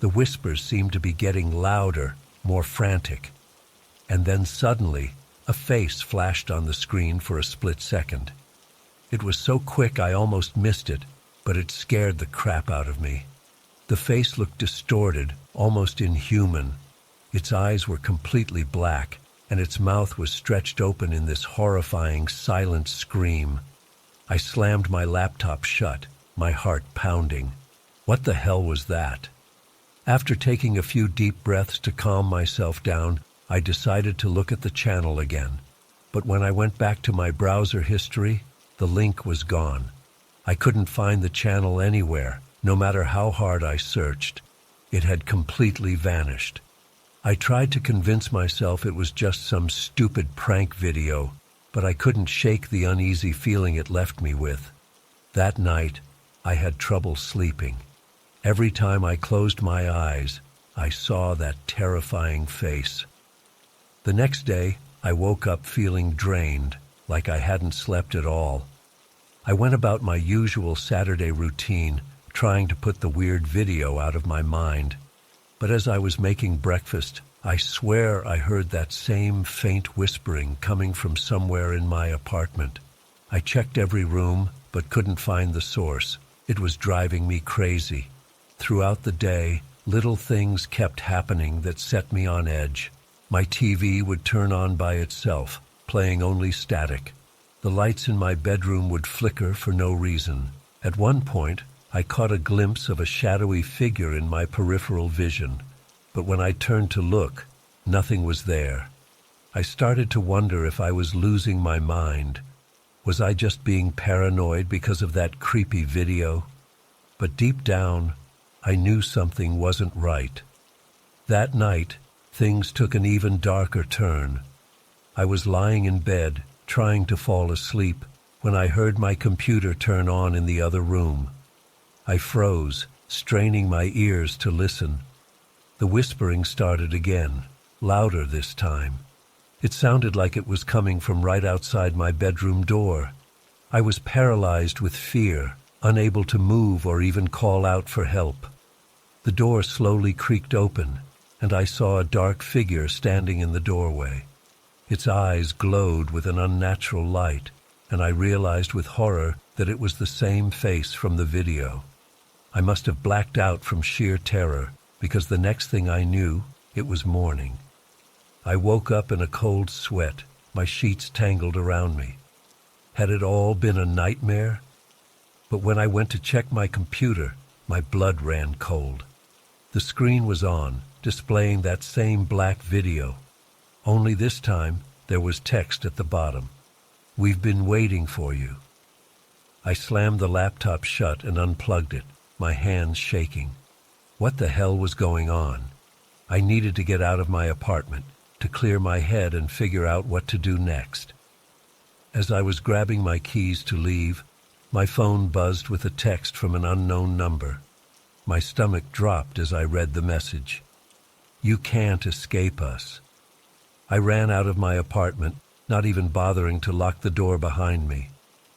The whispers seemed to be getting louder, more frantic. And then suddenly, a face flashed on the screen for a split second. It was so quick I almost missed it, but it scared the crap out of me. The face looked distorted, almost inhuman. Its eyes were completely black, and its mouth was stretched open in this horrifying, silent scream. I slammed my laptop shut, my heart pounding. What the hell was that? After taking a few deep breaths to calm myself down, I decided to look at the channel again. But when I went back to my browser history, the link was gone. I couldn't find the channel anywhere, no matter how hard I searched. It had completely vanished. I tried to convince myself it was just some stupid prank video, but I couldn't shake the uneasy feeling it left me with. That night, I had trouble sleeping. Every time I closed my eyes, I saw that terrifying face. The next day, I woke up feeling drained, like I hadn't slept at all. I went about my usual Saturday routine, trying to put the weird video out of my mind. But as I was making breakfast, I swear I heard that same faint whispering coming from somewhere in my apartment. I checked every room, but couldn't find the source. It was driving me crazy. Throughout the day, little things kept happening that set me on edge. My TV would turn on by itself, playing only static. The lights in my bedroom would flicker for no reason. At one point, I caught a glimpse of a shadowy figure in my peripheral vision. But when I turned to look, nothing was there. I started to wonder if I was losing my mind. Was I just being paranoid because of that creepy video? But deep down, I knew something wasn't right. That night, things took an even darker turn. I was lying in bed, trying to fall asleep, when I heard my computer turn on in the other room. I froze, straining my ears to listen. The whispering started again, louder this time. It sounded like it was coming from right outside my bedroom door. I was paralyzed with fear, unable to move or even call out for help. The door slowly creaked open, and I saw a dark figure standing in the doorway. Its eyes glowed with an unnatural light, and I realized with horror that it was the same face from the video. I must have blacked out from sheer terror, because the next thing I knew, it was morning. I woke up in a cold sweat, my sheets tangled around me. Had it all been a nightmare? But when I went to check my computer, my blood ran cold. The screen was on, displaying that same black video. Only this time, there was text at the bottom. "We've been waiting for you." I slammed the laptop shut and unplugged it, my hands shaking. What the hell was going on? I needed to get out of my apartment, to clear my head and figure out what to do next. As I was grabbing my keys to leave, my phone buzzed with a text from an unknown number. My stomach dropped as I read the message. "You can't escape us." I ran out of my apartment, not even bothering to lock the door behind me.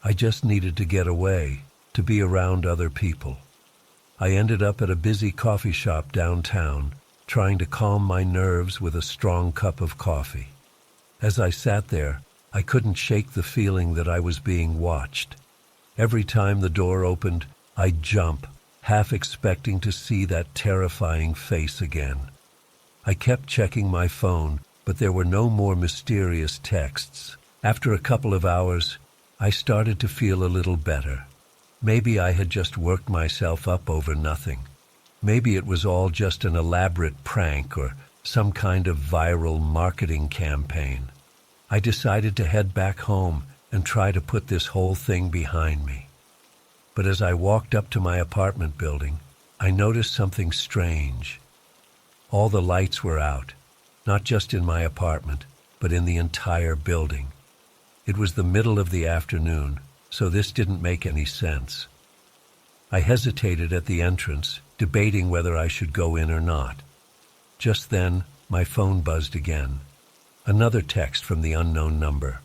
I just needed to get away, to be around other people. I ended up at a busy coffee shop downtown, trying to calm my nerves with a strong cup of coffee. As I sat there, I couldn't shake the feeling that I was being watched. Every time the door opened, I'd jump, half expecting to see that terrifying face again. I kept checking my phone, but there were no more mysterious texts. After a couple of hours, I started to feel a little better. Maybe I had just worked myself up over nothing. Maybe it was all just an elaborate prank or some kind of viral marketing campaign. I decided to head back home and try to put this whole thing behind me. But as I walked up to my apartment building, I noticed something strange. All the lights were out. not just in my apartment, but in the entire building. It was the middle of the afternoon, so this didn't make any sense. I hesitated at the entrance, debating whether I should go in or not. Just then, my phone buzzed again. Another text from the unknown number.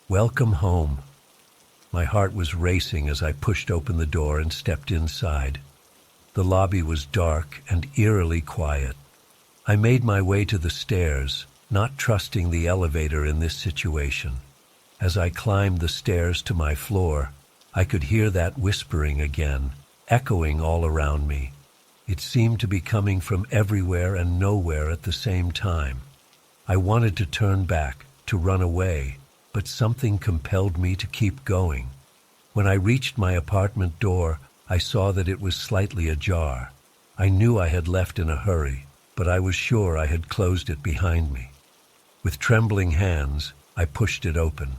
"Welcome home." My heart was racing as I pushed open the door and stepped inside. The lobby was dark and eerily quiet. I made my way to the stairs, not trusting the elevator in this situation. As I climbed the stairs to my floor, I could hear that whispering again, echoing all around me. It seemed to be coming from everywhere and nowhere at the same time. I wanted to turn back, to run away, but something compelled me to keep going. When I reached my apartment door, I saw that it was slightly ajar. I knew I had left in a hurry, but I was sure I had closed it behind me. With trembling hands, I pushed it open.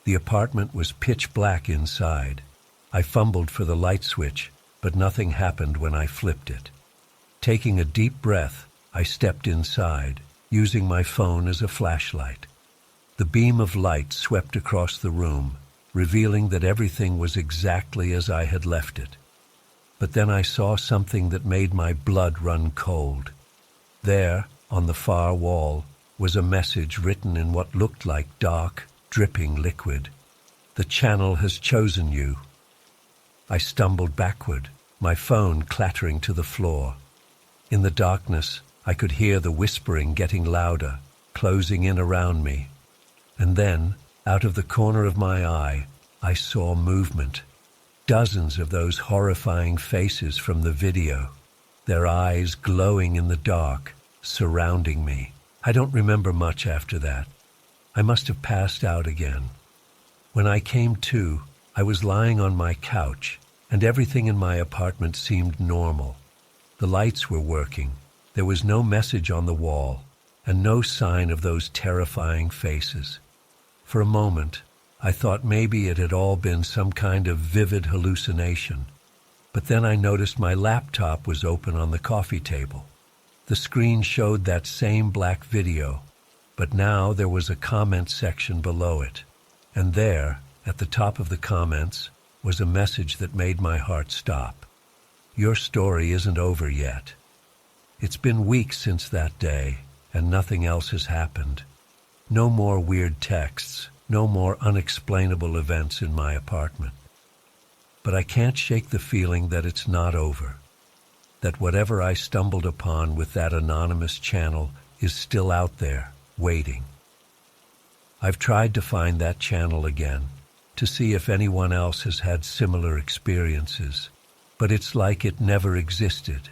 The apartment was pitch black inside. I fumbled for the light switch, but nothing happened when I flipped it. Taking a deep breath, I stepped inside, using my phone as a flashlight. The beam of light swept across the room, revealing that everything was exactly as I had left it. But then I saw something that made my blood run cold. There, on the far wall, was a message written in what looked like dark, dripping liquid. "The channel has chosen you." I stumbled backward, my phone clattering to the floor. In the darkness, I could hear the whispering getting louder, closing in around me. And then, out of the corner of my eye, I saw movement. Dozens of those horrifying faces from the video, their eyes glowing in the dark, surrounding me. I don't remember much after that. I must have passed out again. When I came to, I was lying on my couch, and everything in my apartment seemed normal. The lights were working. There was no message on the wall, and no sign of those terrifying faces. For a moment, I thought maybe it had all been some kind of vivid hallucination. But then I noticed my laptop was open on the coffee table. The screen showed that same black video, but now there was a comment section below it. And there, at the top of the comments, was a message that made my heart stop. "Your story isn't over yet." It's been weeks since that day, and nothing else has happened. No more weird texts, no more unexplainable events in my apartment. But I can't shake the feeling that it's not over, that whatever I stumbled upon with that anonymous channel is still out there, waiting. I've tried to find that channel again, to see if anyone else has had similar experiences, but it's like it never existed.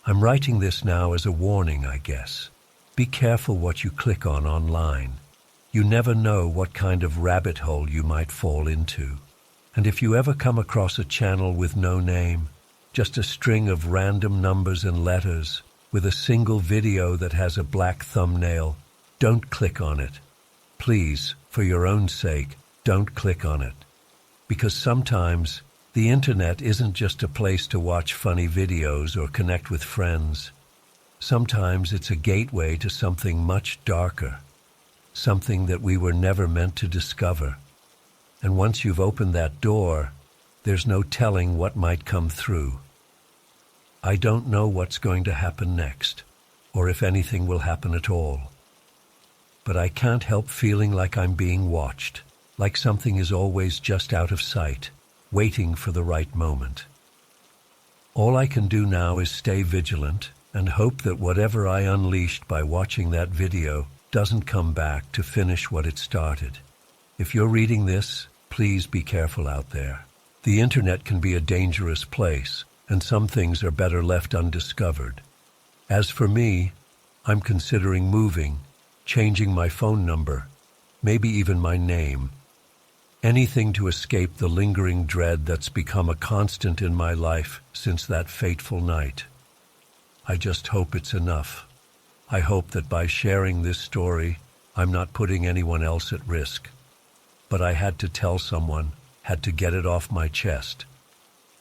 I'm writing this now as a warning, I guess. Be careful what you click on online. You never know what kind of rabbit hole you might fall into. And if you ever come across a channel with no name, just a string of random numbers and letters, with a single video that has a black thumbnail, don't click on it. Please, for your own sake, don't click on it. Because sometimes the internet isn't just a place to watch funny videos or connect with friends. Sometimes it's a gateway to something much darker, something that we were never meant to discover. And once you've opened that door, there's no telling what might come through. I don't know what's going to happen next, or if anything will happen at all. But I can't help feeling like I'm being watched, like something is always just out of sight, waiting for the right moment. All I can do now is stay vigilant and hope that whatever I unleashed by watching that video doesn't come back to finish what it started. If you're reading this, please be careful out there. The internet can be a dangerous place, and some things are better left undiscovered. As for me, I'm considering moving, changing my phone number, maybe even my name. Anything to escape the lingering dread that's become a constant in my life since that fateful night. I just hope it's enough. I hope that by sharing this story, I'm not putting anyone else at risk. But I had to tell someone, had to get it off my chest.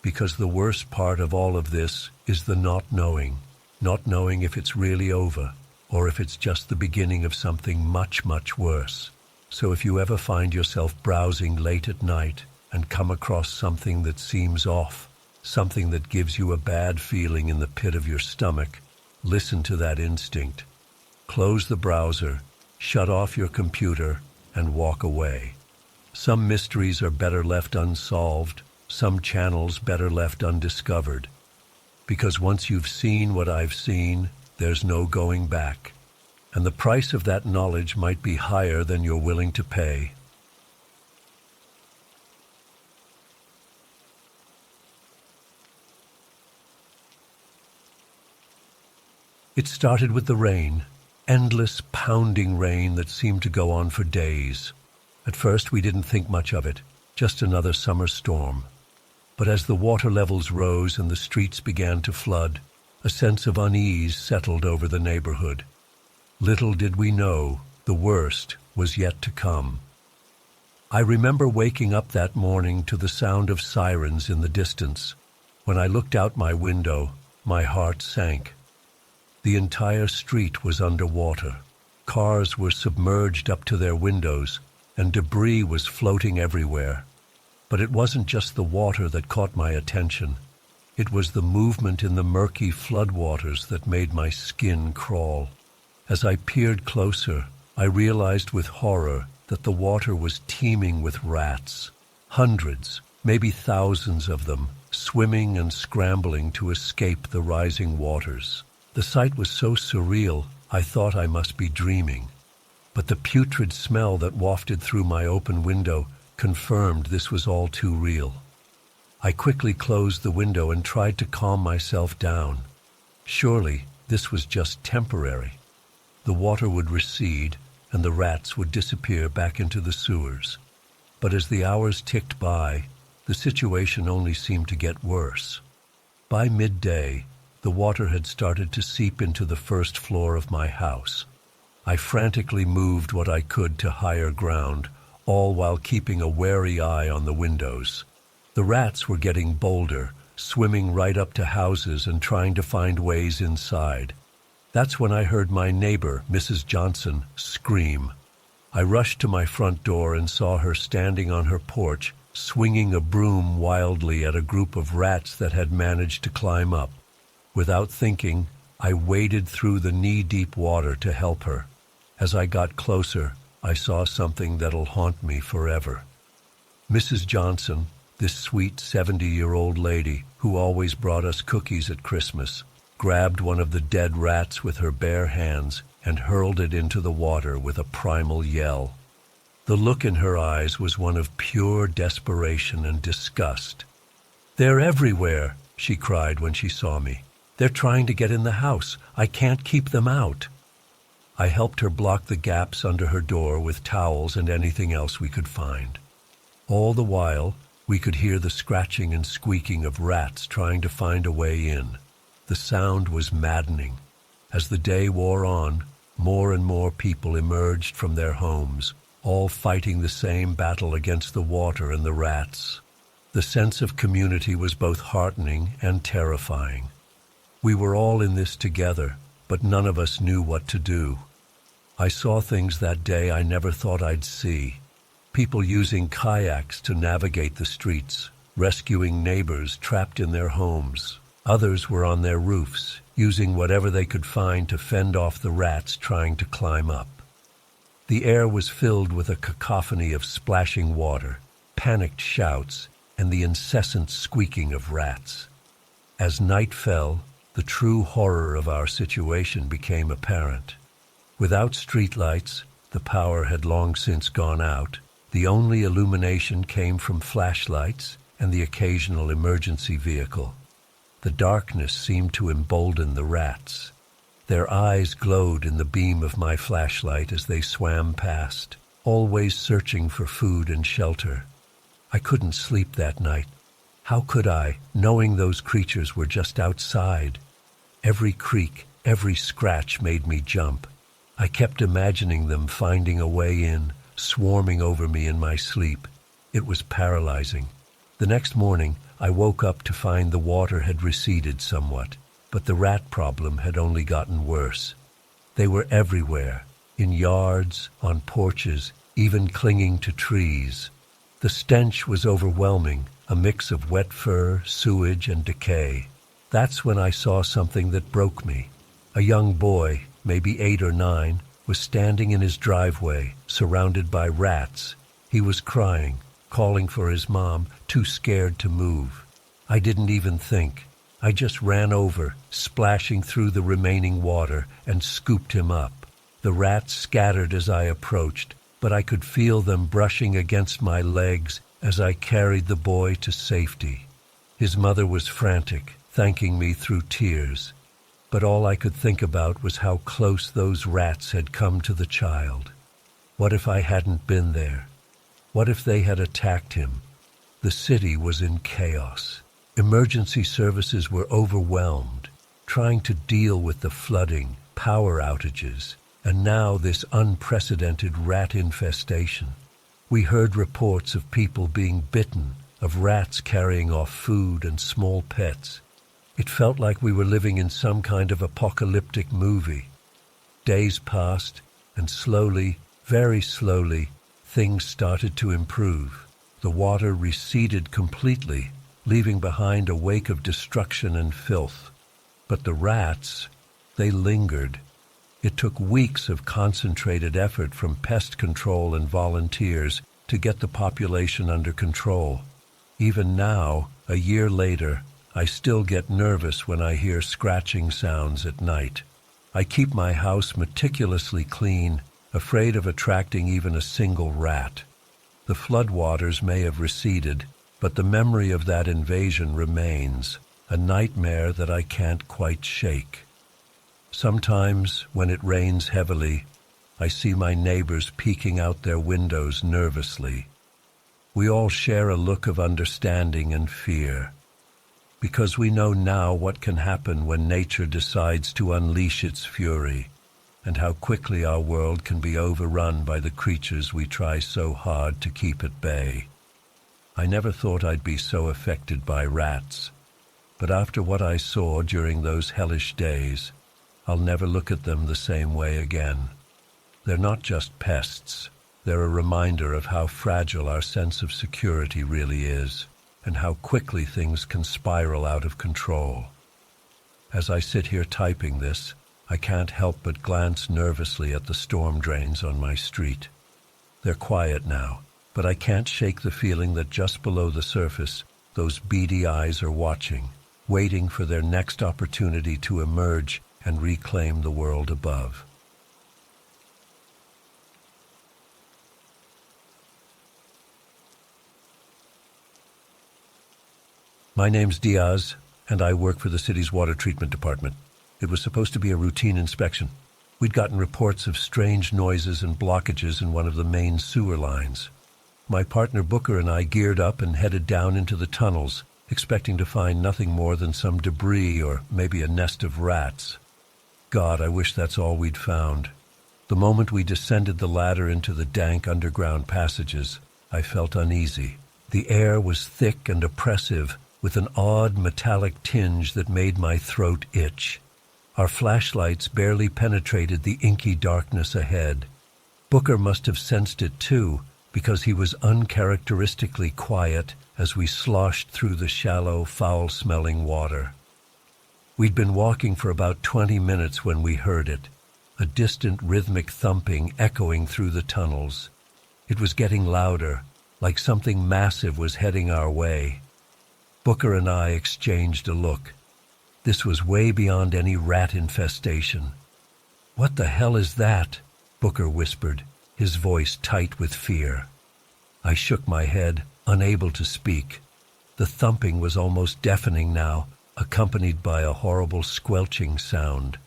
Because the worst part of all of this is the not knowing if it's really over, or if it's just the beginning of something much, much worse. So if you ever find yourself browsing late at night and come across something that seems off, something that gives you a bad feeling in the pit of your stomach, listen to that instinct. Close the browser, shut off your computer, and walk away. Some mysteries are better left unsolved, some channels better left undiscovered. Because once you've seen what I've seen, there's no going back. And the price of that knowledge might be higher than you're willing to pay. It started with the rain, endless pounding rain that seemed to go on for days. At first we didn't think much of it, just another summer storm. But as the water levels rose and the streets began to flood, a sense of unease settled over the neighborhood. Little did we know, the worst was yet to come. I remember waking up that morning to the sound of sirens in the distance. When I looked out my window, my heart sank. The entire street was underwater. Cars were submerged up to their windows, and debris was floating everywhere. But it wasn't just the water that caught my attention. It was the movement in the murky floodwaters that made my skin crawl. As I peered closer, I realized with horror that the water was teeming with rats. Hundreds, maybe thousands of them, swimming and scrambling to escape the rising waters. The sight was so surreal, I thought I must be dreaming. But the putrid smell that wafted through my open window confirmed this was all too real. I quickly closed the window and tried to calm myself down. Surely this was just temporary. The water would recede and the rats would disappear back into the sewers. But as the hours ticked by, the situation only seemed to get worse. By midday, the water had started to seep into the first floor of my house. I frantically moved what I could to higher ground, all while keeping a wary eye on the windows. The rats were getting bolder, swimming right up to houses and trying to find ways inside. That's when I heard my neighbor, Mrs. Johnson, scream. I rushed to my front door and saw her standing on her porch, swinging a broom wildly at a group of rats that had managed to climb up. Without thinking, I waded through the knee-deep water to help her. As I got closer, I saw something that'll haunt me forever. Mrs. Johnson, this sweet 70-year-old lady who always brought us cookies at Christmas, grabbed one of the dead rats with her bare hands and hurled it into the water with a primal yell. The look in her eyes was one of pure desperation and disgust. "They're everywhere," she cried when she saw me. "They're trying to get in the house. I can't keep them out." I helped her block the gaps under her door with towels and anything else we could find. All the while, we could hear the scratching and squeaking of rats trying to find a way in. The sound was maddening. As the day wore on, more and more people emerged from their homes, all fighting the same battle against the water and the rats. The sense of community was both heartening and terrifying. We were all in this together, but none of us knew what to do. I saw things that day I never thought I'd see. People using kayaks to navigate the streets, rescuing neighbors trapped in their homes. Others were on their roofs, using whatever they could find to fend off the rats trying to climb up. The air was filled with a cacophony of splashing water, panicked shouts, and the incessant squeaking of rats. As night fell, the true horror of our situation became apparent. Without streetlights, the power had long since gone out. The only illumination came from flashlights and the occasional emergency vehicle. The darkness seemed to embolden the rats. Their eyes glowed in the beam of my flashlight as they swam past, always searching for food and shelter. I couldn't sleep that night. How could I, knowing those creatures were just outside? Every creak, every scratch made me jump. I kept imagining them finding a way in, swarming over me in my sleep. It was paralyzing. The next morning, I woke up to find the water had receded somewhat, but the rat problem had only gotten worse. They were everywhere, in yards, on porches, even clinging to trees. The stench was overwhelming, a mix of wet fur, sewage, and decay. That's when I saw something that broke me. A young boy, maybe 8 or 9, was standing in his driveway, surrounded by rats. He was crying, calling for his mom, too scared to move. I didn't even think. I just ran over, splashing through the remaining water, and scooped him up. The rats scattered as I approached, but I could feel them brushing against my legs as I carried the boy to safety. His mother was frantic, thanking me through tears. But all I could think about was how close those rats had come to the child. What if I hadn't been there? What if they had attacked him? The city was in chaos. Emergency services were overwhelmed, trying to deal with the flooding, power outages, and now this unprecedented rat infestation. We heard reports of people being bitten, of rats carrying off food and small pets. It felt like we were living in some kind of apocalyptic movie. Days passed, and slowly, very slowly, things started to improve. The water receded completely, leaving behind a wake of destruction and filth. But the rats, they lingered. It took weeks of concentrated effort from pest control and volunteers to get the population under control. Even now, a year later, I still get nervous when I hear scratching sounds at night. I keep my house meticulously clean, afraid of attracting even a single rat. The floodwaters may have receded, but the memory of that invasion remains, a nightmare that I can't quite shake. Sometimes, when it rains heavily, I see my neighbors peeking out their windows nervously. We all share a look of understanding and fear, because we know now what can happen when nature decides to unleash its fury, and how quickly our world can be overrun by the creatures we try so hard to keep at bay. I never thought I'd be so affected by rats, but after what I saw during those hellish days, I'll never look at them the same way again. They're not just pests. They're a reminder of how fragile our sense of security really is, and how quickly things can spiral out of control. As I sit here typing this, I can't help but glance nervously at the storm drains on my street. They're quiet now, but I can't shake the feeling that just below the surface, those beady eyes are watching, waiting for their next opportunity to emerge and reclaim the world above. My name's Diaz, and I work for the city's water treatment department. It was supposed to be a routine inspection. We'd gotten reports of strange noises and blockages in one of the main sewer lines. My partner Booker and I geared up and headed down into the tunnels, expecting to find nothing more than some debris or maybe a nest of rats. God, I wish that's all we'd found. The moment we descended the ladder into the dank underground passages, I felt uneasy. The air was thick and oppressive, with an odd metallic tinge that made my throat itch. Our flashlights barely penetrated the inky darkness ahead. Booker must have sensed it too, because he was uncharacteristically quiet as we sloshed through the shallow, foul-smelling water. We'd been walking for about 20 minutes when we heard it, a distant rhythmic thumping echoing through the tunnels. It was getting louder, like something massive was heading our way. Booker and I exchanged a look. This was way beyond any rat infestation. "What the hell is that?" Booker whispered, his voice tight with fear. I shook my head, unable to speak. The thumping was almost deafening now, accompanied by a horrible squelching sound.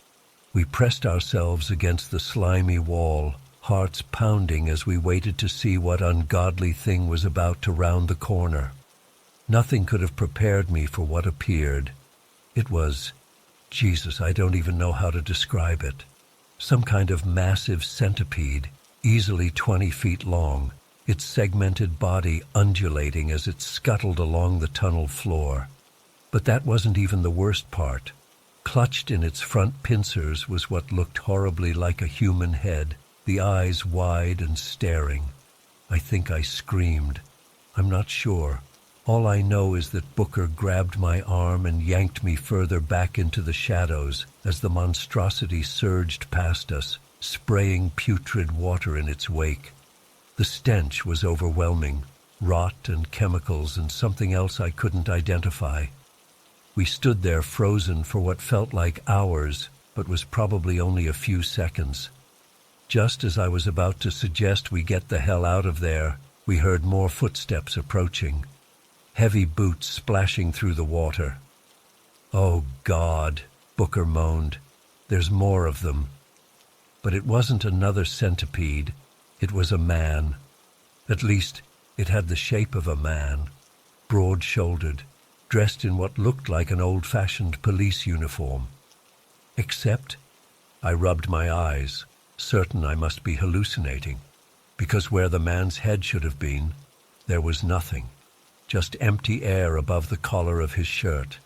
We pressed ourselves against the slimy wall, hearts pounding as we waited to see what ungodly thing was about to round the corner. Nothing could have prepared me for what appeared. It was, Jesus, I don't even know how to describe it. Some kind of massive centipede, easily 20 feet long, its segmented body undulating as it scuttled along the tunnel floor. But that wasn't even the worst part. Clutched in its front pincers was what looked horribly like a human head, the eyes wide and staring. I think I screamed. I'm not sure. All I know is that Booker grabbed my arm and yanked me further back into the shadows as the monstrosity surged past us, spraying putrid water in its wake. The stench was overwhelming, rot and chemicals and something else I couldn't identify. We stood there frozen for what felt like hours, but was probably only a few seconds. Just as I was about to suggest we get the hell out of there, we heard more footsteps approaching. Heavy boots splashing through the water. "Oh, God," Booker moaned. "There's more of them." But it wasn't another centipede. It was a man. At least, it had the shape of a man, broad-shouldered, dressed in what looked like an old-fashioned police uniform. Except, I rubbed my eyes, certain I must be hallucinating, because where the man's head should have been, there was nothing. Just empty air above the collar of his shirt.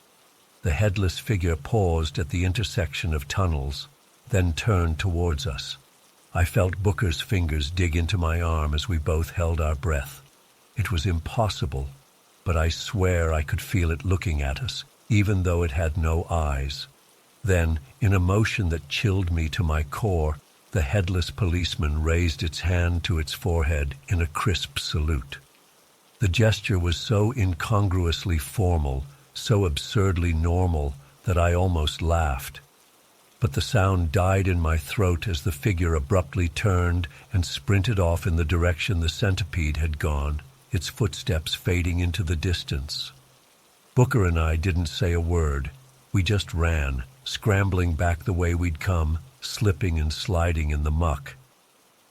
The headless figure paused at the intersection of tunnels, then turned towards us. I felt Booker's fingers dig into my arm as we both held our breath. It was impossible, but I swear I could feel it looking at us, even though it had no eyes. Then, in a motion that chilled me to my core, the headless policeman raised its hand to its forehead in a crisp salute. The gesture was so incongruously formal, so absurdly normal, that I almost laughed. But the sound died in my throat as the figure abruptly turned and sprinted off in the direction the centipede had gone, its footsteps fading into the distance. Booker and I didn't say a word. We just ran, scrambling back the way we'd come, slipping and sliding in the muck.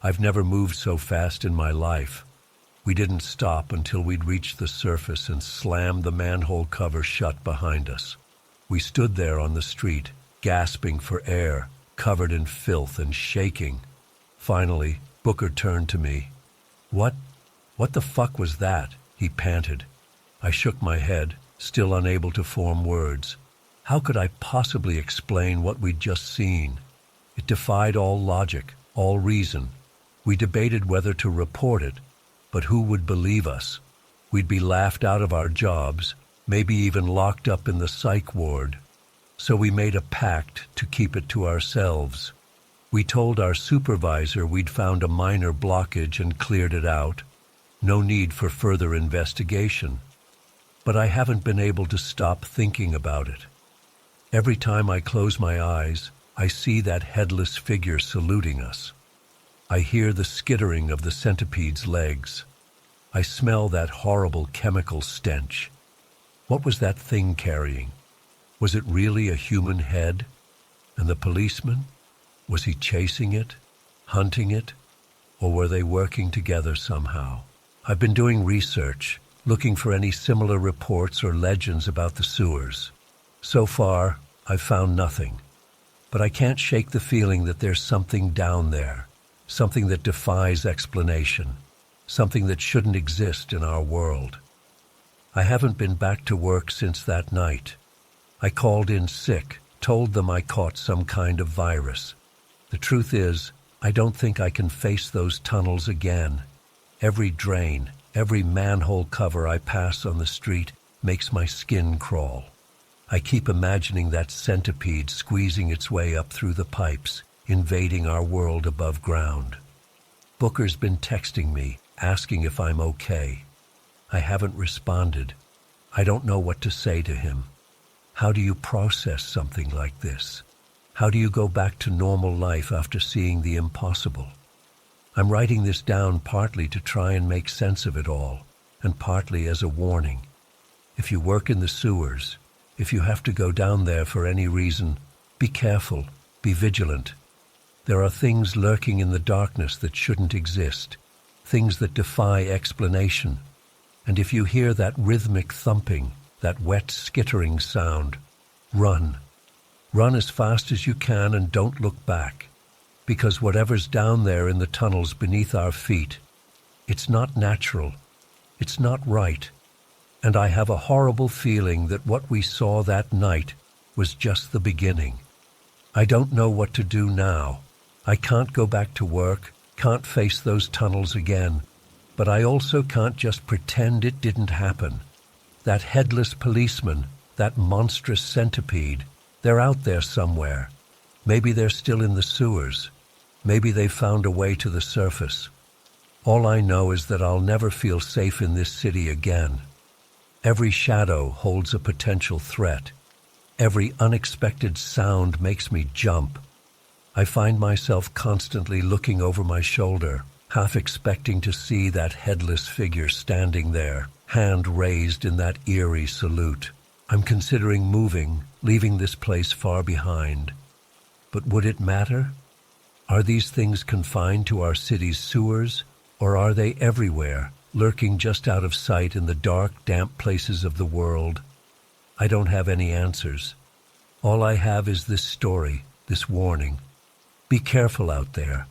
I've never moved so fast in my life. We didn't stop until we'd reached the surface and slammed the manhole cover shut behind us. We stood there on the street, gasping for air, covered in filth and shaking. Finally, Booker turned to me. What the fuck was that?" he panted. I shook my head, still unable to form words. How could I possibly explain what we'd just seen? It defied all logic, all reason. We debated whether to report it, but who would believe us? We'd be laughed out of our jobs, maybe even locked up in the psych ward. So we made a pact to keep it to ourselves. We told our supervisor we'd found a minor blockage and cleared it out. No need for further investigation. But I haven't been able to stop thinking about it. Every time I close my eyes, I see that headless figure saluting us. I hear the skittering of the centipede's legs. I smell that horrible chemical stench. What was that thing carrying? Was it really a human head? And the policeman? Was he chasing it, hunting it, or were they working together somehow? I've been doing research, looking for any similar reports or legends about the sewers. So far, I've found nothing. But I can't shake the feeling that there's something down there, something that defies explanation, something that shouldn't exist in our world. I haven't been back to work since that night. I called in sick, told them I caught some kind of virus. The truth is, I don't think I can face those tunnels again. Every drain, every manhole cover I pass on the street makes my skin crawl. I keep imagining that centipede squeezing its way up through the pipes, invading our world above ground. Booker's been texting me, asking if I'm okay. I haven't responded. I don't know what to say to him. How do you process something like this? How do you go back to normal life after seeing the impossible? I'm writing this down partly to try and make sense of it all, and partly as a warning. If you work in the sewers, if you have to go down there for any reason, be careful, be vigilant. There are things lurking in the darkness that shouldn't exist, things that defy explanation. And if you hear that rhythmic thumping, that wet skittering sound, run. Run as fast as you can and don't look back, because whatever's down there in the tunnels beneath our feet, it's not natural, it's not right. And I have a horrible feeling that what we saw that night was just the beginning. I don't know what to do now. I can't go back to work, can't face those tunnels again, but I also can't just pretend it didn't happen. That headless policeman, that monstrous centipede, they're out there somewhere. Maybe they're still in the sewers. Maybe they've found a way to the surface. All I know is that I'll never feel safe in this city again. Every shadow holds a potential threat. Every unexpected sound makes me jump. I find myself constantly looking over my shoulder, half expecting to see that headless figure standing there, hand raised in that eerie salute. I'm considering moving, leaving this place far behind. But would it matter? Are these things confined to our city's sewers, or are they everywhere, lurking just out of sight in the dark, damp places of the world? I don't have any answers. All I have is this story, this warning. Be careful out there.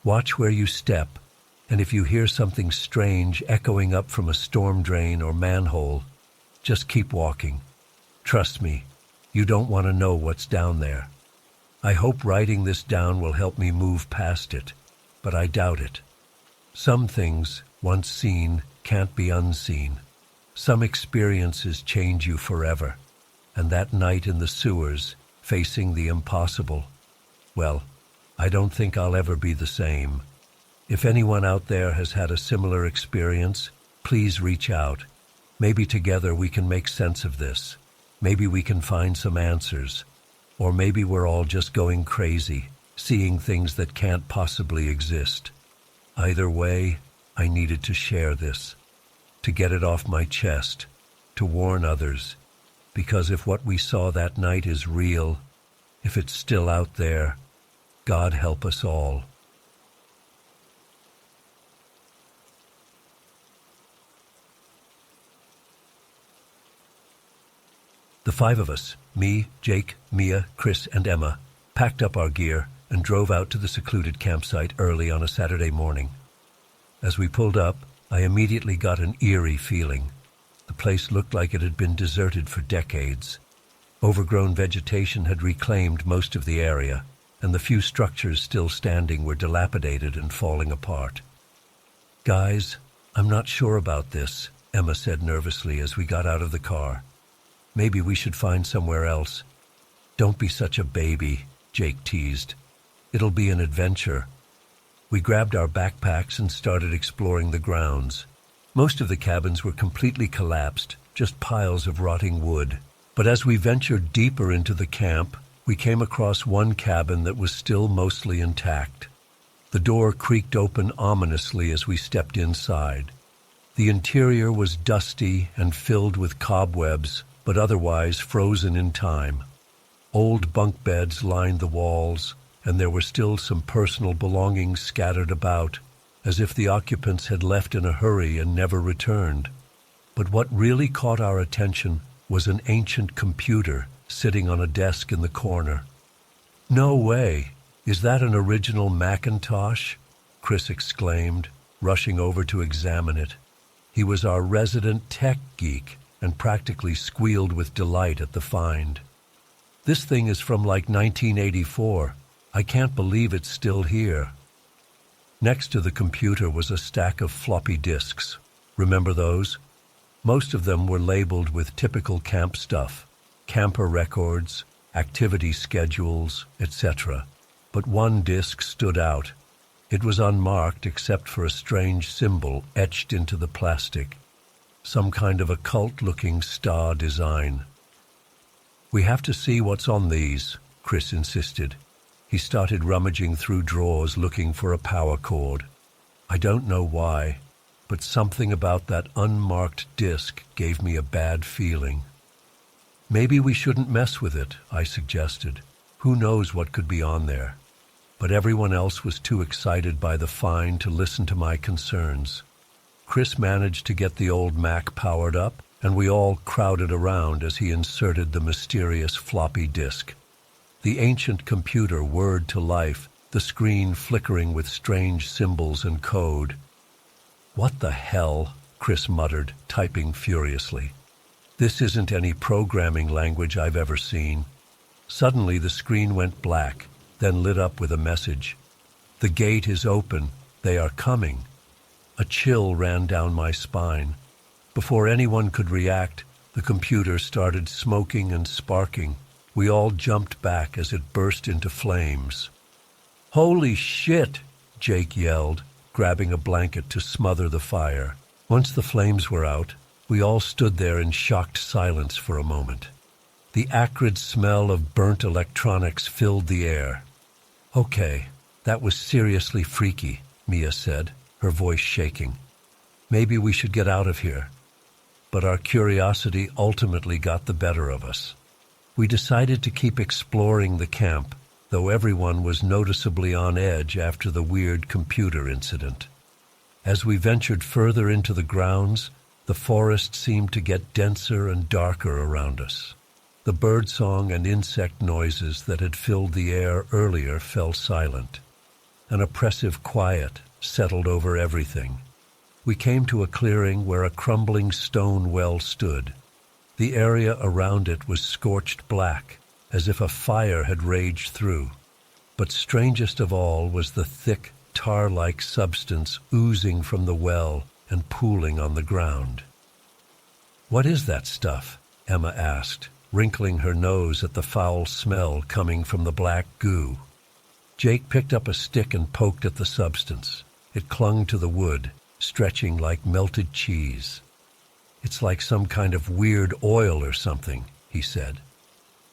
Watch where you step, and if you hear something strange echoing up from a storm drain or manhole, just keep walking. Trust me, you don't want to know what's down there. I hope writing this down will help me move past it, but I doubt it. Some things, once seen, can't be unseen. Some experiences change you forever, and that night in the sewers, facing the impossible, well, I don't think I'll ever be the same. If anyone out there has had a similar experience, please reach out. Maybe together we can make sense of this. Maybe we can find some answers. Or maybe we're all just going crazy, seeing things that can't possibly exist. Either way, I needed to share this, to get it off my chest, to warn others, because if what we saw that night is real, if it's still out there, God help us all. The five of us, me, Jake, Mia, Chris, and Emma, packed up our gear and drove out to the secluded campsite early on a Saturday morning. As we pulled up, I immediately got an eerie feeling. The place looked like it had been deserted for decades. Overgrown vegetation had reclaimed most of the area, and the few structures still standing were dilapidated and falling apart. "Guys, I'm not sure about this," Emma said nervously as we got out of the car. "Maybe we should find somewhere else." "Don't be such a baby," Jake teased. "It'll be an adventure." We grabbed our backpacks and started exploring the grounds. Most of the cabins were completely collapsed, just piles of rotting wood. But as we ventured deeper into the camp, we came across one cabin that was still mostly intact. The door creaked open ominously as we stepped inside. The interior was dusty and filled with cobwebs, but otherwise frozen in time. Old bunk beds lined the walls, and there were still some personal belongings scattered about, as if the occupants had left in a hurry and never returned. But what really caught our attention was an ancient computer sitting on a desk in the corner. "No way! Is that an original Macintosh?" Chris exclaimed, rushing over to examine it. He was our resident tech geek and practically squealed with delight at the find. "This thing is from like 1984. I can't believe it's still here." Next to the computer was a stack of floppy disks. Remember those? Most of them were labeled with typical camp stuff, camper records, activity schedules, etc. But one disk stood out. It was unmarked except for a strange symbol etched into the plastic, some kind of occult-looking star design. "We have to see what's on these," Chris insisted. He started rummaging through drawers looking for a power cord. I don't know why, but something about that unmarked disc gave me a bad feeling. "Maybe we shouldn't mess with it," I suggested. "Who knows what could be on there?" But everyone else was too excited by the find to listen to my concerns. Chris managed to get the old Mac powered up, and we all crowded around as he inserted the mysterious floppy disk. The ancient computer whirred to life, the screen flickering with strange symbols and code. "What the hell?" Chris muttered, typing furiously. "This isn't any programming language I've ever seen. Suddenly the screen went black, then lit up with a message. "The gate is open. They are coming." A chill ran down my spine. Before anyone could react, the computer started smoking and sparking. We all jumped back as it burst into flames. "Holy shit!" Jake yelled, grabbing a blanket to smother the fire. Once the flames were out, we all stood there in shocked silence for a moment. The acrid smell of burnt electronics filled the air. "Okay, that was seriously freaky," Mia said, her voice shaking. "Maybe we should get out of here." But our curiosity ultimately got the better of us. We decided to keep exploring the camp, though everyone was noticeably on edge after the weird computer incident. As we ventured further into the grounds, the forest seemed to get denser and darker around us. The birdsong and insect noises that had filled the air earlier fell silent. An oppressive quiet settled over everything. We came to a clearing where a crumbling stone well stood. The area around it was scorched black, as if a fire had raged through. But strangest of all was the thick, tar-like substance oozing from the well and pooling on the ground. "What is that stuff?" Emma asked, wrinkling her nose at the foul smell coming from the black goo. Jake picked up a stick and poked at the substance. It clung to the wood, stretching like melted cheese. "It's like some kind of weird oil or something," he said.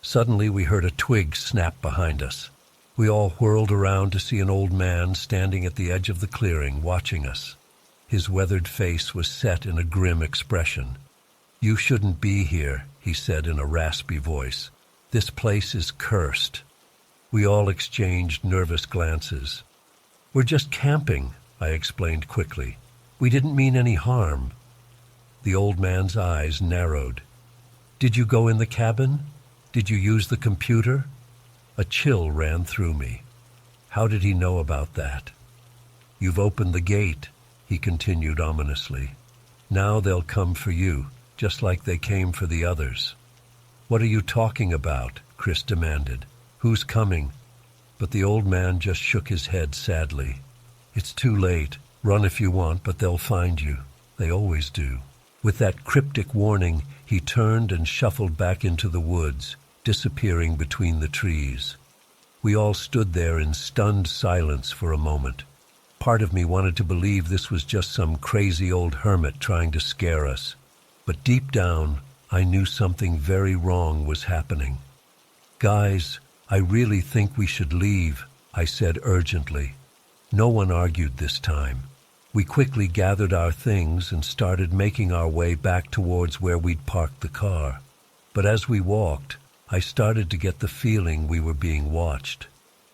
Suddenly we heard a twig snap behind us. We all whirled around to see an old man standing at the edge of the clearing, watching us. His weathered face was set in a grim expression. "You shouldn't be here," he said in a raspy voice. "This place is cursed." We all exchanged nervous glances. "We're just camping," I explained quickly. "We didn't mean any harm." The old man's eyes narrowed. "Did you go in the cabin? Did you use the computer?" A chill ran through me. How did he know about that? "You've opened the gate," he continued ominously. "Now they'll come for you, just like they came for the others." "What are you talking about?" Chris demanded. "Who's coming?" But the old man just shook his head sadly. "It's too late. Run if you want, but they'll find you. They always do." With that cryptic warning, he turned and shuffled back into the woods, disappearing between the trees. We all stood there in stunned silence for a moment. Part of me wanted to believe this was just some crazy old hermit trying to scare us. But deep down, I knew something very wrong was happening. "Guys, I really think we should leave," I said urgently. No one argued this time. We quickly gathered our things and started making our way back towards where we'd parked the car. But as we walked, I started to get the feeling we were being watched.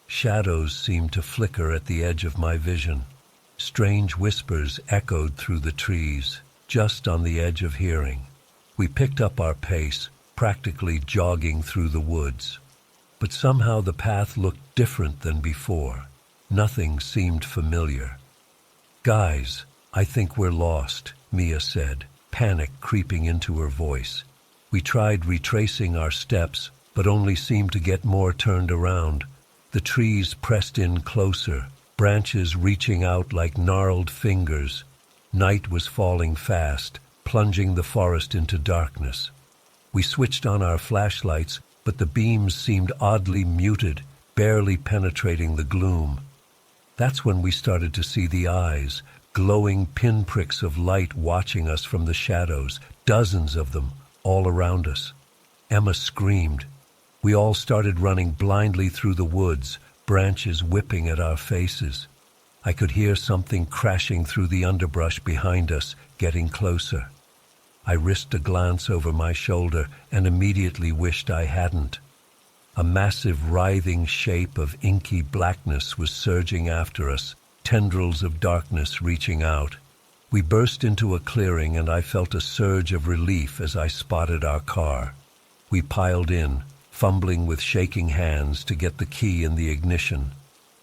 Shadows seemed to flicker at the edge of my vision. Strange whispers echoed through the trees, just on the edge of hearing. We picked up our pace, practically jogging through the woods. But somehow the path looked different than before. Nothing seemed familiar. "Guys, I think we're lost," Mia said, panic creeping into her voice. We tried retracing our steps, but only seemed to get more turned around. The trees pressed in closer, branches reaching out like gnarled fingers. Night was falling fast, plunging the forest into darkness. We switched on our flashlights, but the beams seemed oddly muted, barely penetrating the gloom. That's when we started to see the eyes, glowing pinpricks of light watching us from the shadows, dozens of them, all around us. Emma screamed. We all started running blindly through the woods, branches whipping at our faces. I could hear something crashing through the underbrush behind us, getting closer. I risked a glance over my shoulder and immediately wished I hadn't. A massive writhing shape of inky blackness was surging after us, tendrils of darkness reaching out. We burst into a clearing and I felt a surge of relief as I spotted our car. We piled in, fumbling with shaking hands to get the key in the ignition.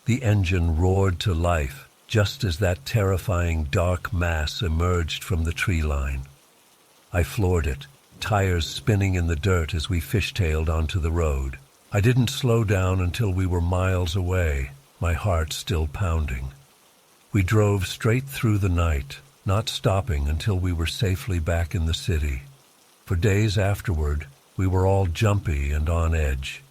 The engine roared to life just as that terrifying dark mass emerged from the tree line. I floored it, tires spinning in the dirt as we fishtailed onto the road. I didn't slow down until we were miles away, my heart still pounding. We drove straight through the night, not stopping until we were safely back in the city. For days afterward, we were all jumpy and on edge.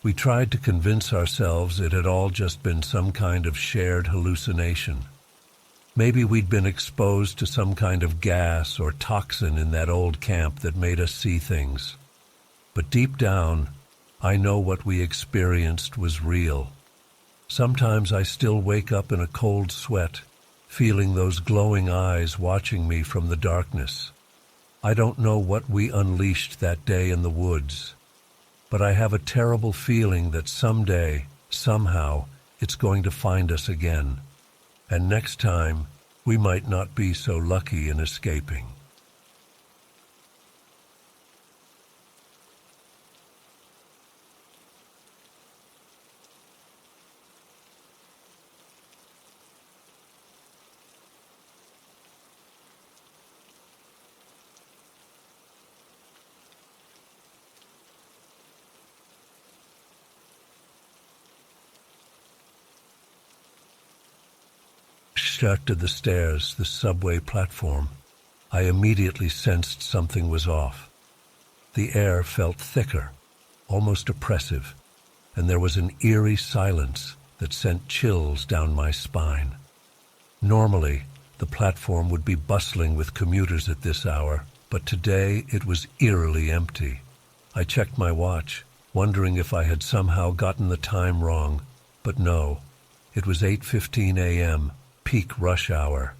We tried to convince ourselves it had all just been some kind of shared hallucination. Maybe we'd been exposed to some kind of gas or toxin in that old camp that made us see things. But deep down, I know what we experienced was real. Sometimes I still wake up in a cold sweat, feeling those glowing eyes watching me from the darkness. I don't know what we unleashed that day in the woods, but I have a terrible feeling that someday, somehow, it's going to find us again. And next time, we might not be so lucky in escaping. To the stairs, the subway platform, I immediately sensed something was off. The air felt thicker, almost oppressive, and there was an eerie silence that sent chills down my spine. Normally, the platform would be bustling with commuters at this hour, but today it was eerily empty. I checked my watch, wondering if I had somehow gotten the time wrong, but no, it was 8:15 a.m., peak rush hour.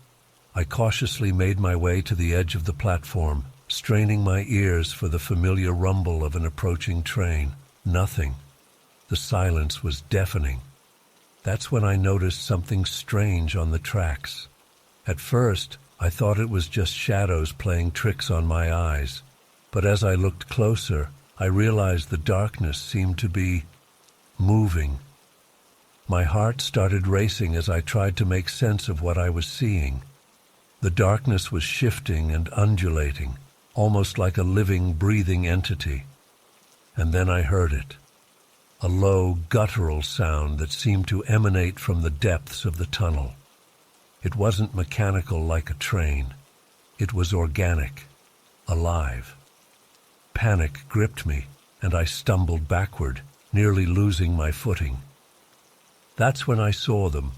I cautiously made my way to the edge of the platform, straining my ears for the familiar rumble of an approaching train. Nothing. The silence was deafening. That's when I noticed something strange on the tracks. At first, I thought it was just shadows playing tricks on my eyes, but as I looked closer, I realized the darkness seemed to be moving. My heart started racing as I tried to make sense of what I was seeing. The darkness was shifting and undulating, almost like a living, breathing entity. And then I heard it. A low, guttural sound that seemed to emanate from the depths of the tunnel. It wasn't mechanical like a train. It was organic, alive. Panic gripped me, and I stumbled backward, nearly losing my footing. That's when I saw them.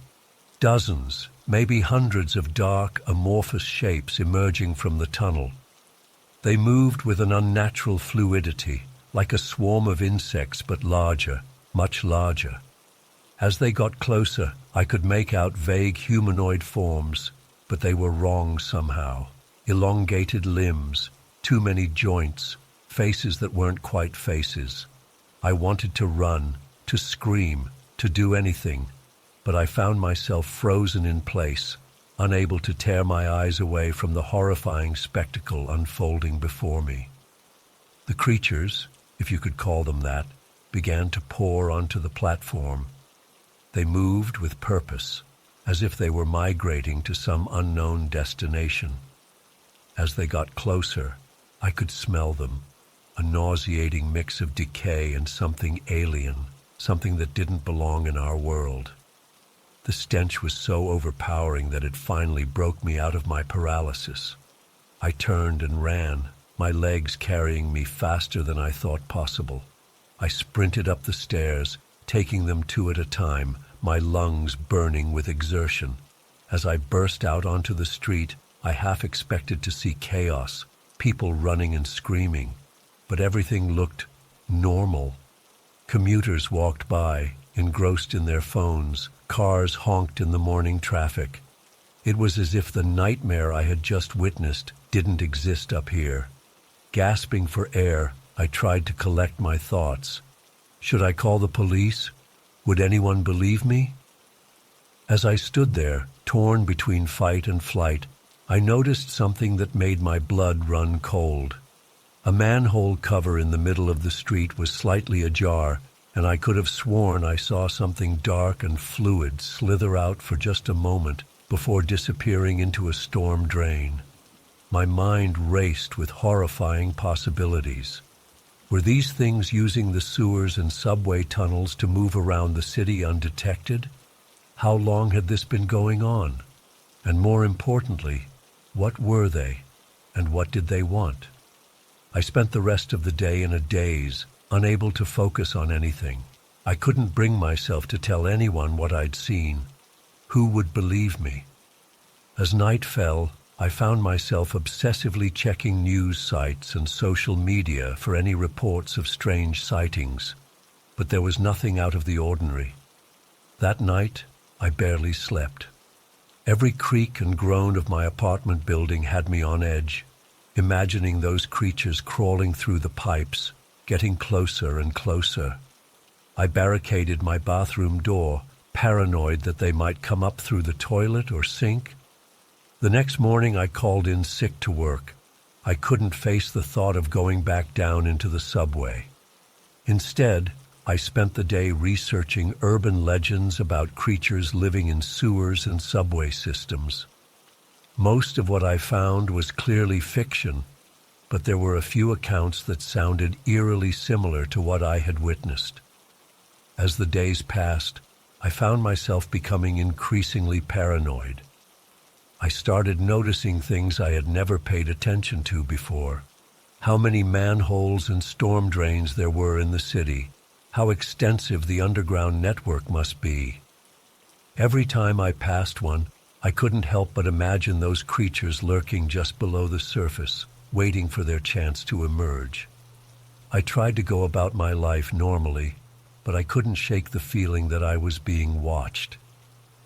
Dozens, maybe hundreds of dark, amorphous shapes emerging from the tunnel. They moved with an unnatural fluidity, like a swarm of insects but larger, much larger. As they got closer, I could make out vague humanoid forms, but they were wrong somehow. Elongated limbs, too many joints, faces that weren't quite faces. I wanted to run, to scream, to do anything, but I found myself frozen in place, unable to tear my eyes away from the horrifying spectacle unfolding before me. The creatures, if you could call them that, began to pour onto the platform. They moved with purpose, as if they were migrating to some unknown destination. As they got closer, I could smell them, a nauseating mix of decay and something alien, something that didn't belong in our world. The stench was so overpowering that it finally broke me out of my paralysis. I turned and ran, my legs carrying me faster than I thought possible. I sprinted up the stairs, taking them two at a time, my lungs burning with exertion. As I burst out onto the street, I half expected to see chaos, people running and screaming, but everything looked normal. Commuters walked by, engrossed in their phones. Cars honked in the morning traffic. It was as if the nightmare I had just witnessed didn't exist up here. Gasping for air, I tried to collect my thoughts. Should I call the police? Would anyone believe me? As I stood there, torn between fight and flight, I noticed something that made my blood run cold. A manhole cover in the middle of the street was slightly ajar, and I could have sworn I saw something dark and fluid slither out for just a moment before disappearing into a storm drain. My mind raced with horrifying possibilities. Were these things using the sewers and subway tunnels to move around the city undetected? How long had this been going on? And more importantly, what were they, and what did they want? I spent the rest of the day in a daze, unable to focus on anything. I couldn't bring myself to tell anyone what I'd seen. Who would believe me? As night fell, I found myself obsessively checking news sites and social media for any reports of strange sightings, but there was nothing out of the ordinary. That night, I barely slept. Every creak and groan of my apartment building had me on edge, imagining those creatures crawling through the pipes, getting closer and closer. I barricaded my bathroom door, paranoid that they might come up through the toilet or sink. The next morning I called in sick to work. I couldn't face the thought of going back down into the subway. Instead, I spent the day researching urban legends about creatures living in sewers and subway systems. Most of what I found was clearly fiction, but there were a few accounts that sounded eerily similar to what I had witnessed. As the days passed, I found myself becoming increasingly paranoid. I started noticing things I had never paid attention to before. How many manholes and storm drains there were in the city. How extensive the underground network must be. Every time I passed one, I couldn't help but imagine those creatures lurking just below the surface, waiting for their chance to emerge. I tried to go about my life normally, but I couldn't shake the feeling that I was being watched.